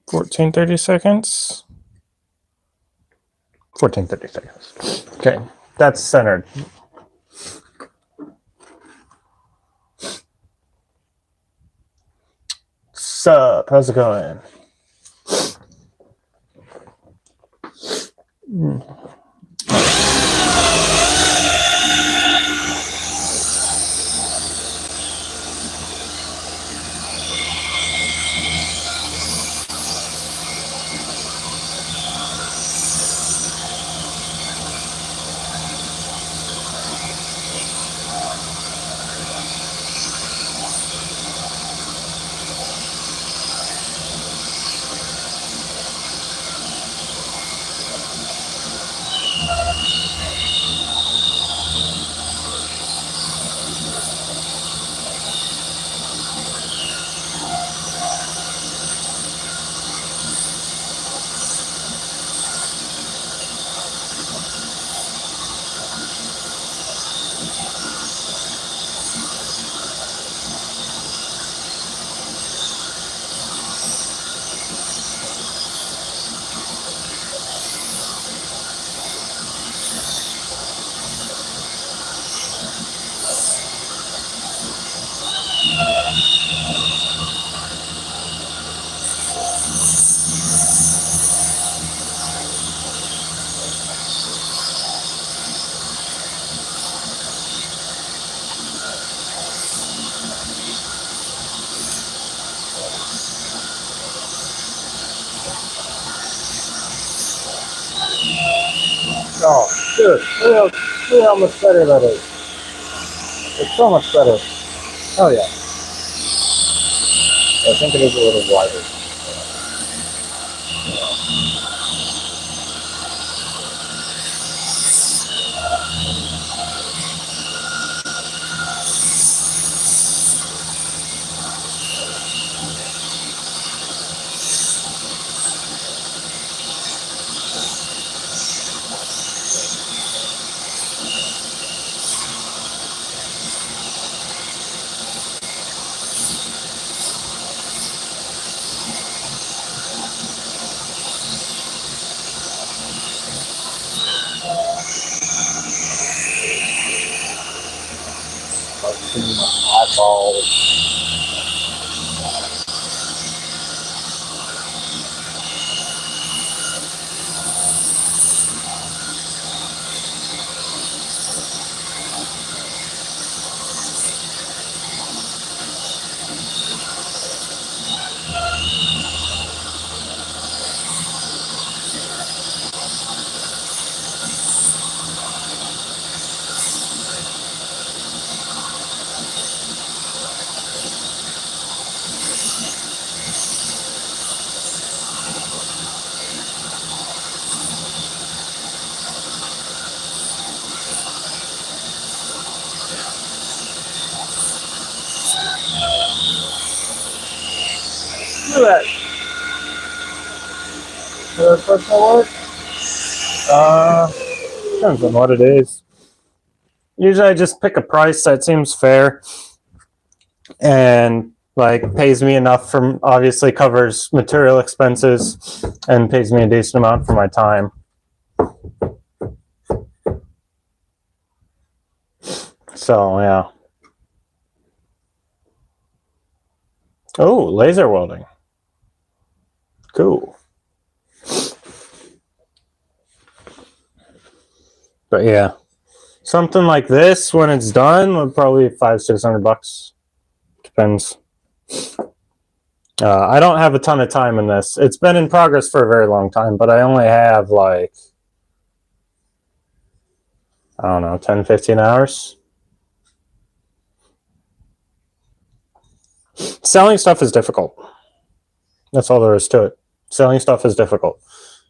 S2: Fourteen 30 seconds. 14, 30 seconds. Okay, that's centered. Sup, how's it going? Oh, dude, look how much better that is. It's so much better. Oh yeah. I think it is a little wider. balls. Look at that. The first one? Depends on what it is. Usually I just pick a price that seems fair and like pays me enough from obviously covers material expenses and pays me a decent amount for my time. So yeah. Oh, laser welding. Cool. But yeah, something like this when it's done would probably be $500-600. Depends. I don't have a ton of time in this. It's been in progress for a very long time, but I only have like, I don't know, 10-15 hours. Selling stuff is difficult. That's all there is to it. Selling stuff is difficult.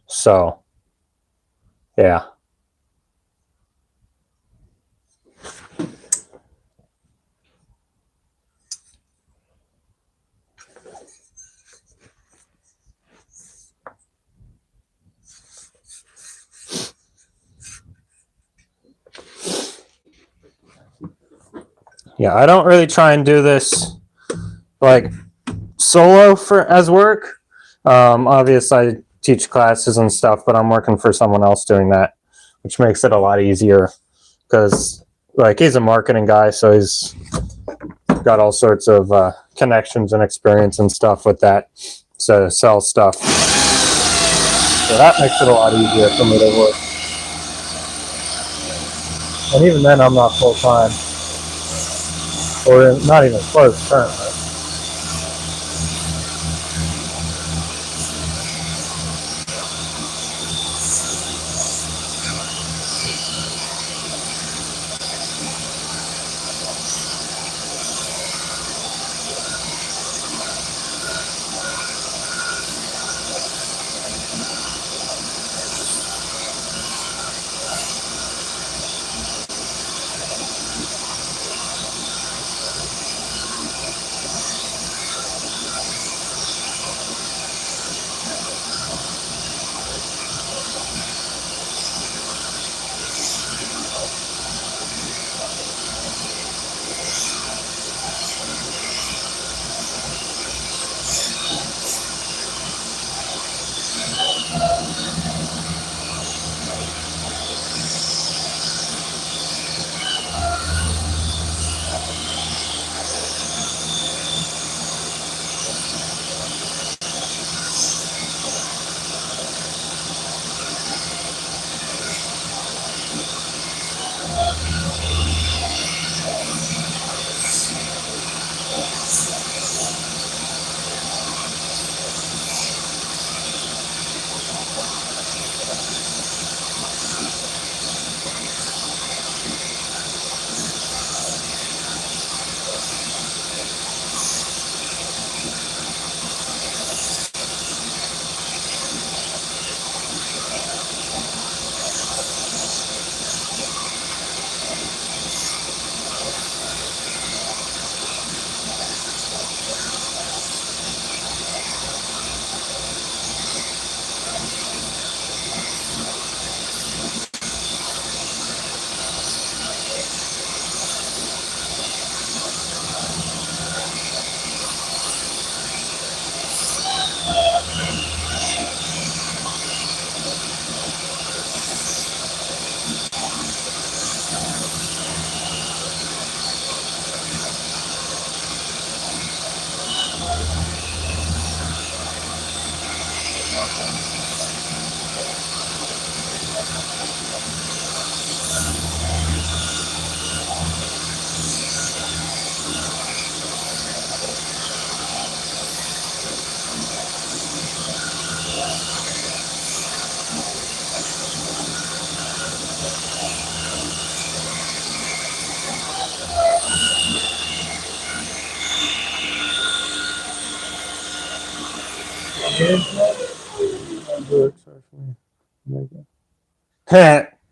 S2: So, yeah. Yeah, I don't really try and do this like solo for as work. Obviously, I teach classes and stuff, but I'm working for someone else doing that, which makes it a lot easier because like he's a marketing guy, so he's got all sorts of connections and experience and stuff with that, so sell stuff. So that makes it a lot easier for me to work. And even then, I'm not full time, or not even close currently.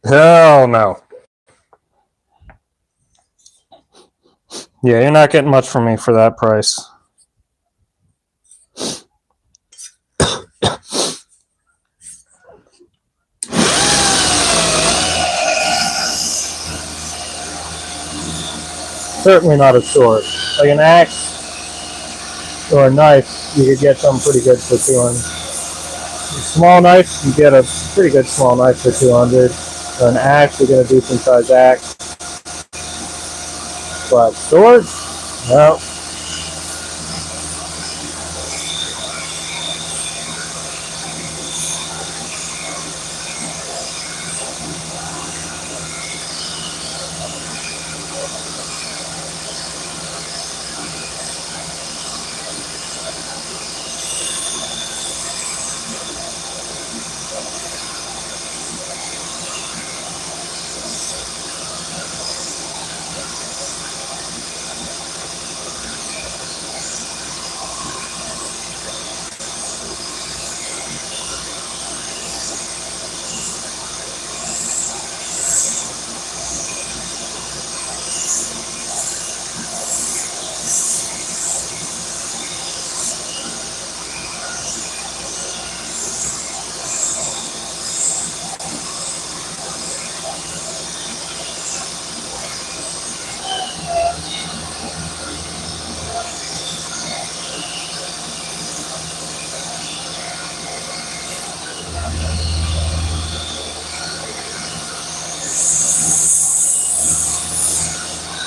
S2: Hell no. Yeah, you're not getting much from me for that price. Certainly not a sword. Like an axe or a knife, you could get something pretty good for 200. A small knife, you get a pretty good small knife for 200. An axe, you get a decent sized axe. But sword? No.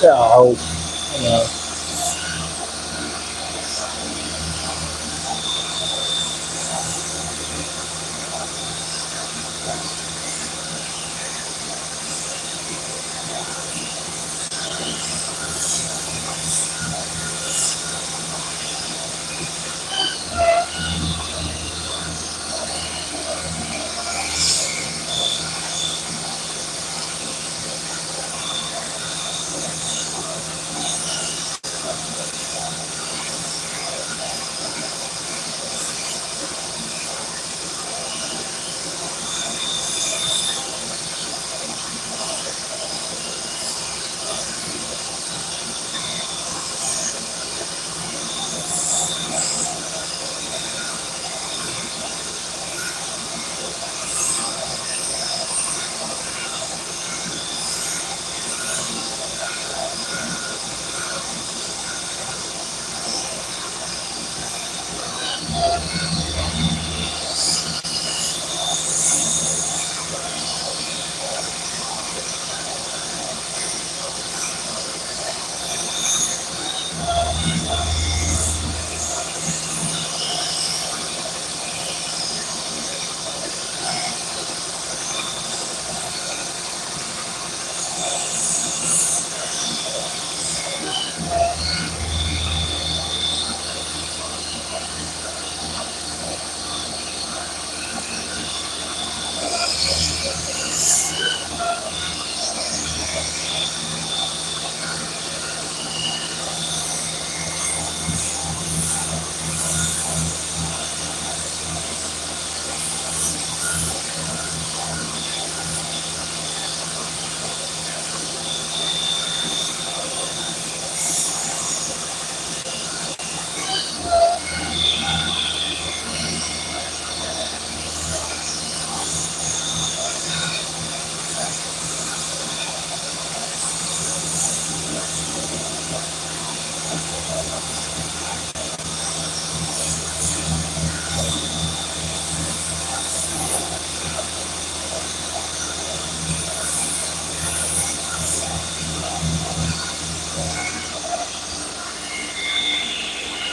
S2: No. No.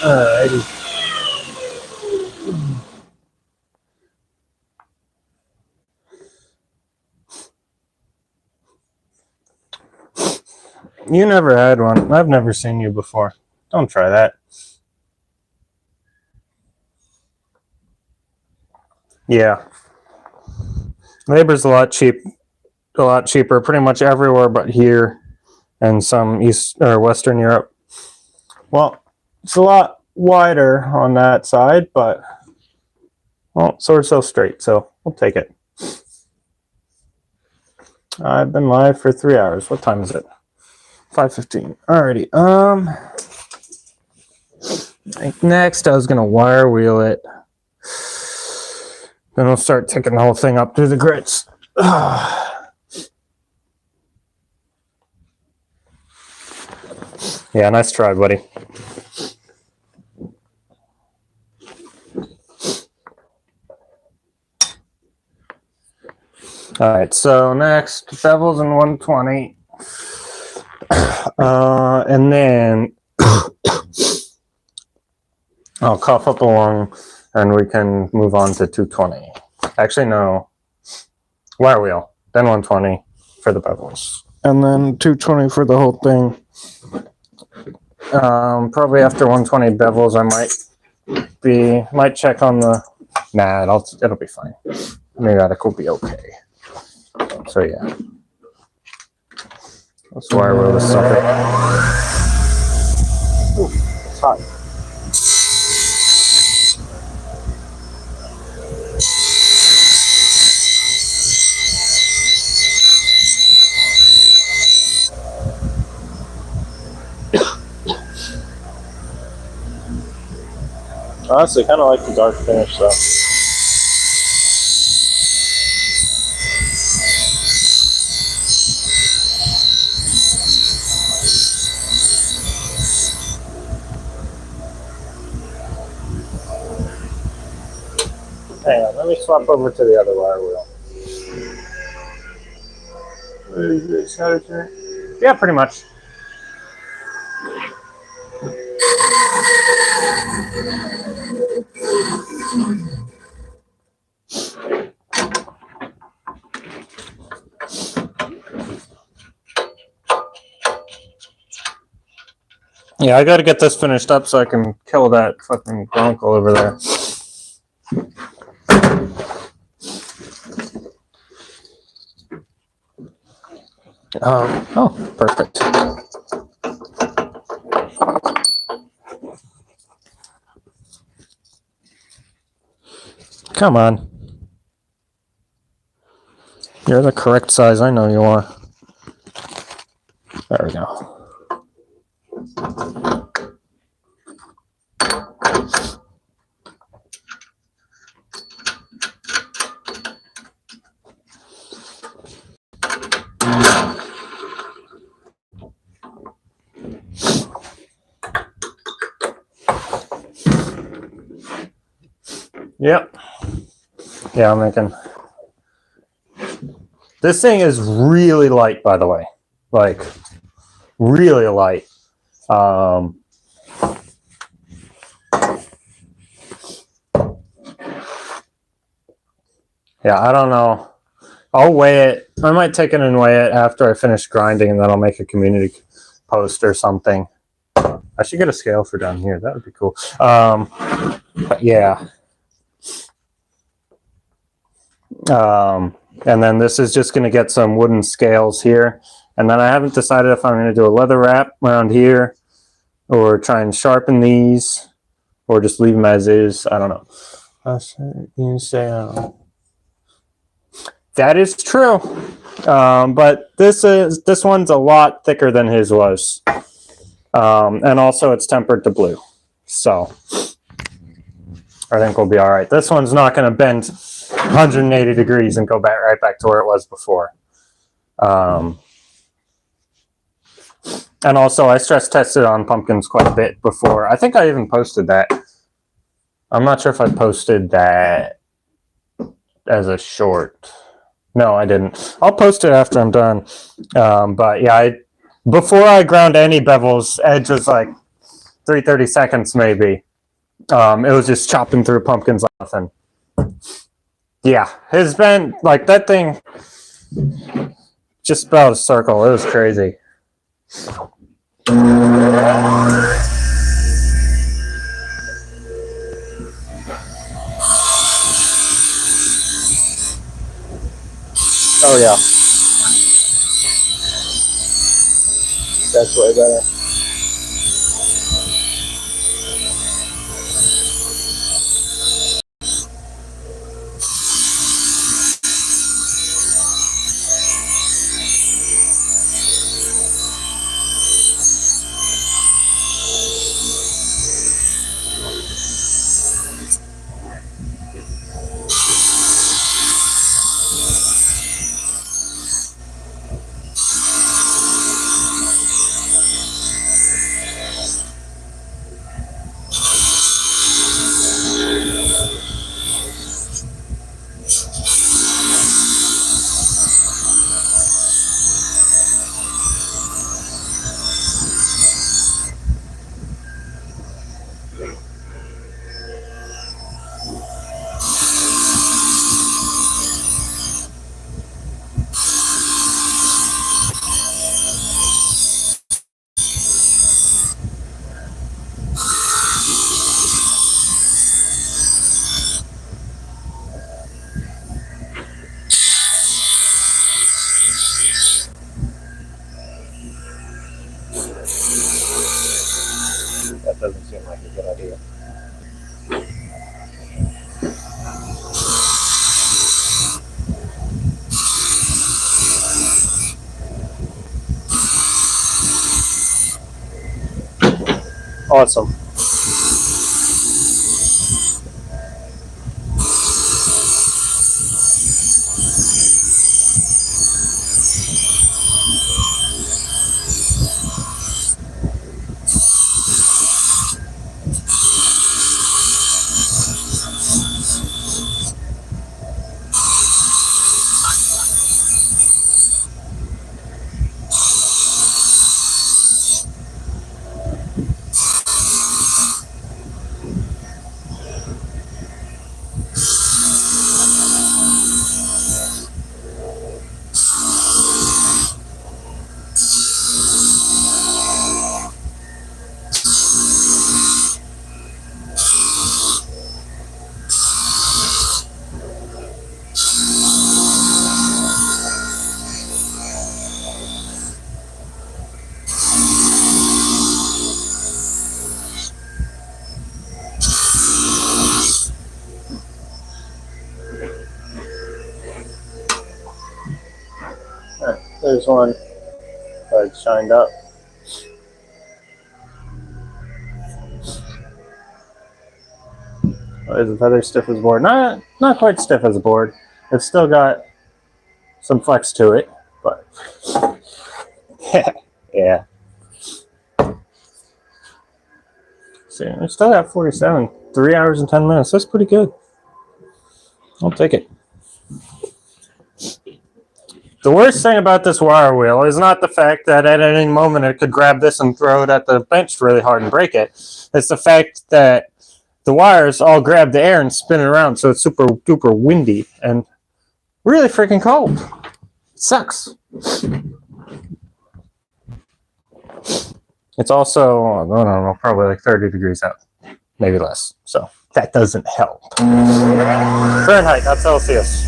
S2: Alrighty. You never had one. I've never seen you before. Don't try that. Yeah. Labor's a lot cheaper pretty much everywhere but here and some East or Western Europe. Well, it's a lot wider on that side, but well, sword's so straight, so we'll take it. I've been live for 3 hours. What time is it? 5:15. Alrighty. Next, I was gonna wire wheel it. Then we'll start taking the whole thing up through the grits. Yeah, nice try, buddy. All right, so next, bevels in 120. And then I'll cough up a lung and we can move on to 220. Actually, no. Wire wheel, then 120 for the bevels. And then 220 for the whole thing. Probably after 120 bevels, I might check on the. Nah, it'll be fine. Pneumatic will be okay. So yeah, let's wire wheel this sucker. Ooh, it's hot. Honestly, kind of like the dark finish though. Hang on, let me swap over to the other wire wheel. Yeah, pretty much. Yeah, I gotta get this finished up so I can kill that fucking bronco over there. Oh, perfect. Come on. You're the correct size, I know you are. There we go. Yep. Yeah, I'm making. This thing is really light, by the way. Like, really light. Yeah, I don't know. I'll weigh it. I might take it and weigh it after I finish grinding, and then I'll make a community post or something. I should get a scale for down here. That would be cool. But yeah. And then this is just going to get some wooden scales here. And then I haven't decided if I'm going to do a leather wrap around here or try and sharpen these or just leave them as is. I don't know. You say, that is true. But this one's a lot thicker than his was. And also it's tempered to blue. So I think we'll be all right. This one's not going to bend 180 degrees and go right back to where it was before. And also I stress tested on pumpkins quite a bit before. I think I even posted that. I'm not sure if I posted that as a short. No, I didn't. I'll post it after I'm done. But yeah, before I ground any bevels, edge was like 3/32 maybe. It was just chopping through pumpkins like nothing. Yeah, it's been like that thing just about a circle. It was crazy. Oh yeah, that's way better. That doesn't seem like a good idea. Awesome. There's one that's shined up. Is the feather stiff as a board? Not quite stiff as a board. It's still got some flex to it, but yeah. See, we still got 47. 3 hours and 10 minutes. That's pretty good. I'll take it. The worst thing about this wire wheel is not the fact that at any moment it could grab this and throw it at the bench really hard and break it. It's the fact that the wires all grab the air and spin it around, so it's super duper windy and really freaking cold. It sucks. It's also, I don't know, probably like 30 degrees out, maybe less. So that doesn't help. Fahrenheit, not Celsius.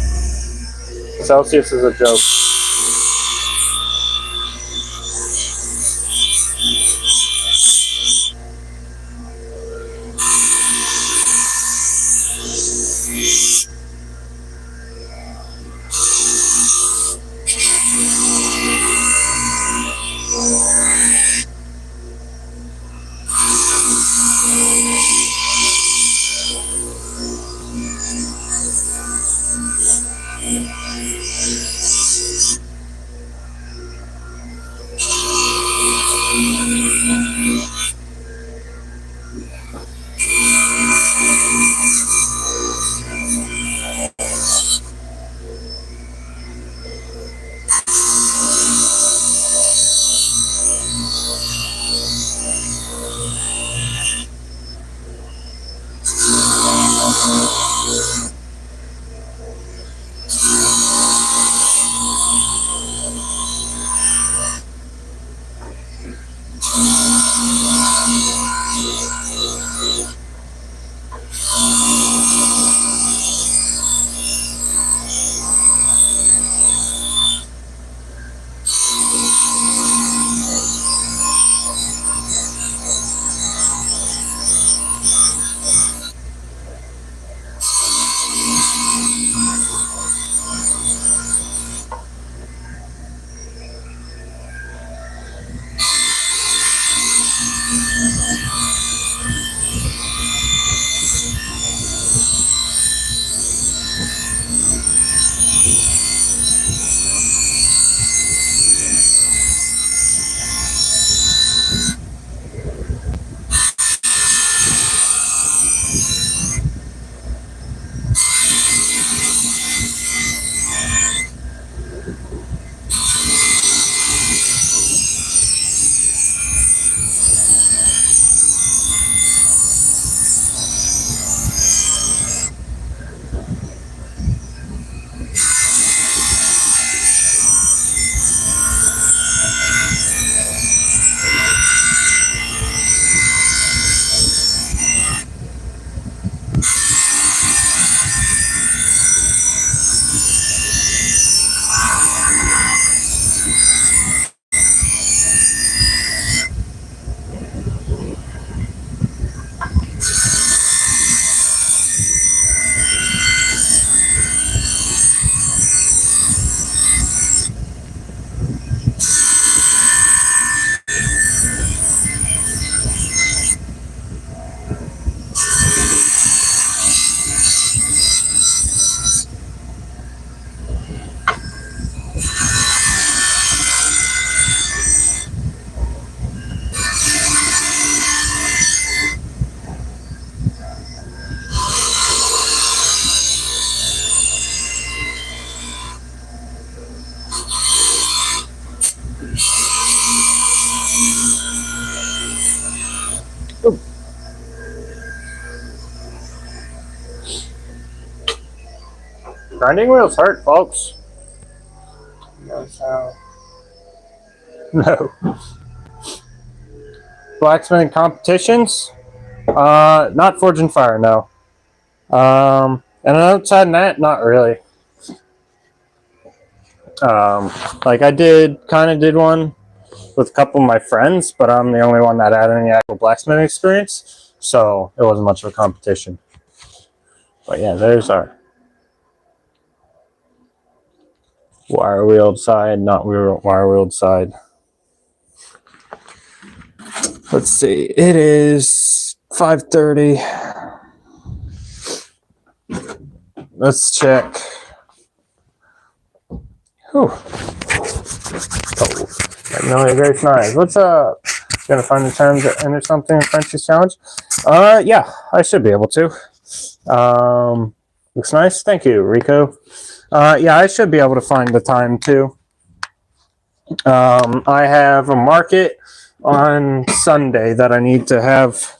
S2: Celsius is a joke. Grinding wheels hurt, folks. Notice how... No. Blacksmithing competitions? Not Forge and Fire, no. And outside that, not really. Like I kind of did one with a couple of my friends, but I'm the only one that had any actual blacksmithing experience, so it wasn't much of a competition. But yeah, there's our wire wheeled side, not wire wheeled side. Let's see, it is 5:30. Let's check. Whew. No, very nice. What's up? Gonna find the terms that enter something in Frenchie's challenge? Yeah, I should be able to. Looks nice. Thank you, Rico. Yeah, I should be able to find the time too. I have a market on Sunday that I need to have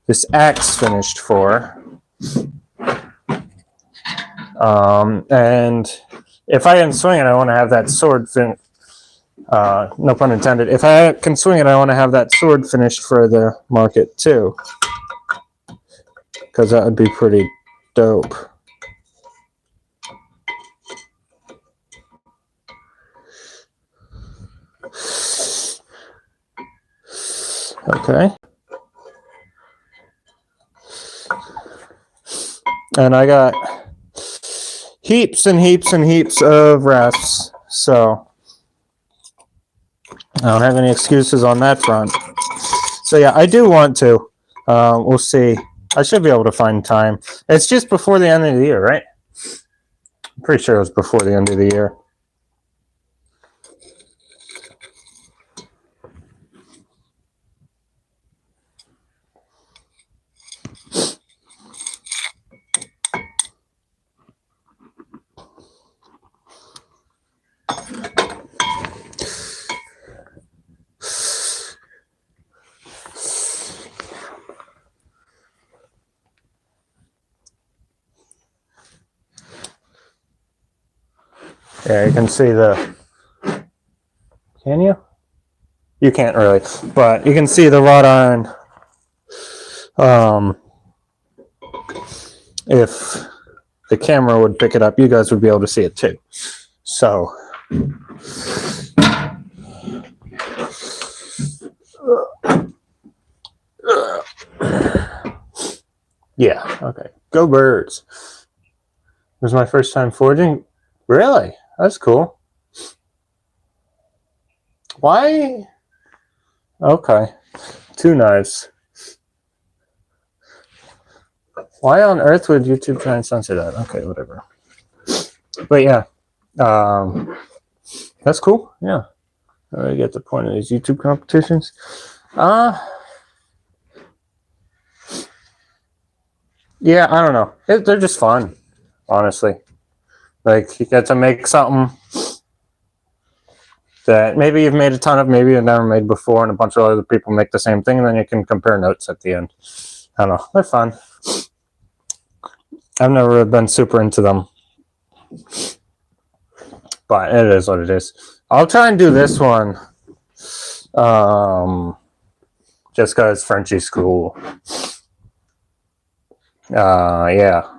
S2: this axe finished for. And if I can swing it, I want to have that sword finished. No pun intended. If I can swing it, I want to have that sword finished for the market too, because that would be pretty dope. Okay. And I got heaps and heaps and heaps of rasps, so I don't have any excuses on that front. So yeah, I do want to. We'll see. I should be able to find time. It's just before the end of the year, right? I'm pretty sure it was before the end of the year. Yeah, you can see the... Can you? You can't really, but you can see the wrought iron. If the camera would pick it up, you guys would be able to see it too. So... Yeah, okay. Go birds. It was my first time forging. Really? That's cool. Why? Okay. 2 knives. Why on earth would YouTube try and censor that? Okay, whatever. But yeah. That's cool. Yeah. I get the point of these YouTube competitions. Yeah, I don't know. They're just fun, honestly. Like, you get to make something that maybe you've made a ton of, maybe you've never made before, and a bunch of other people make the same thing, and then you can compare notes at the end. I don't know. They're fun. I've never really been super into them. But it is what it is. I'll try and do this one. Just because Frenchie's cool. Yeah.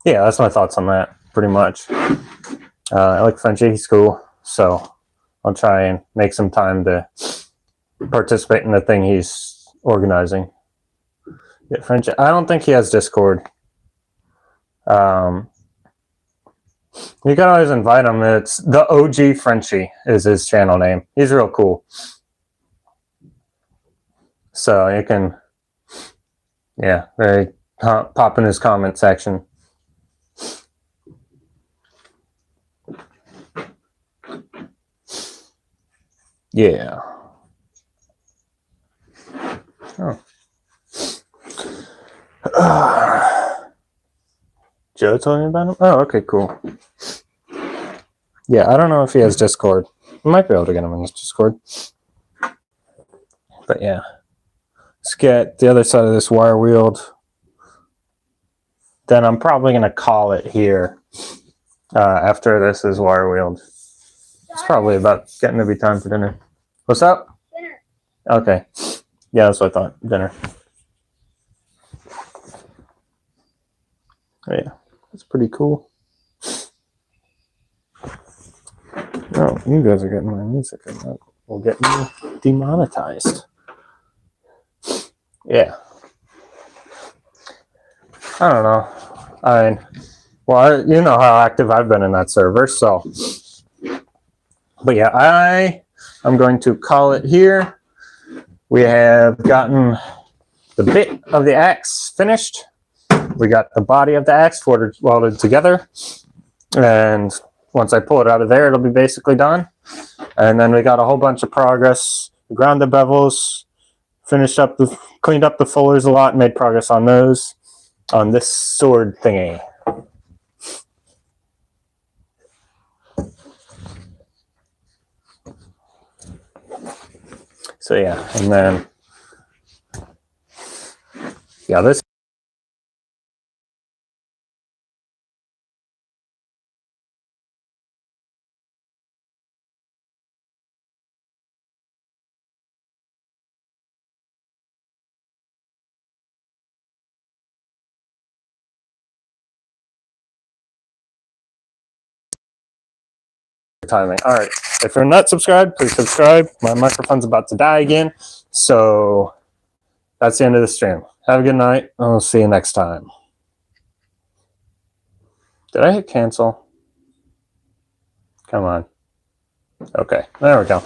S2: Yeah, that's my thoughts on that, pretty much. I like Frenchie, he's cool, so I'll try and make some time to participate in the thing he's organizing. Yeah, Frenchie, I don't think he has Discord. You can always invite him. It's the OG Frenchie is his channel name. He's real cool. So you can, yeah, very pop in his comment section. Yeah. Oh. Joe told me about him? Oh, okay, cool. Yeah, I don't know if he has Discord. I might be able to get him in his Discord. But yeah. Let's get the other side of this wire wheeled. Then I'm probably going to call it here after this is wire wheeled. It's probably about getting to be time for dinner. What's up?
S3: Dinner.
S2: Okay. Yeah, that's what I thought. Dinner. Oh, yeah, that's pretty cool. Oh, you guys are getting my music, and that will get me demonetized. Yeah. I don't know. You know how active I've been in that server, so. But yeah, I'm going to call it here. We have gotten the bit of the axe finished. We got the body of the axe welded together. And once I pull it out of there, it'll be basically done. And then we got a whole bunch of progress. We ground the bevels, cleaned up the fullers a lot, made progress on those, on this sword thingy. So yeah, and then, yeah, this timing. All right, if you're not subscribed, please subscribe. My microphone's about to die again, so that's the end of the stream. Have a good night. I'll see you next time. Did I hit cancel? Come on. Okay, there we go.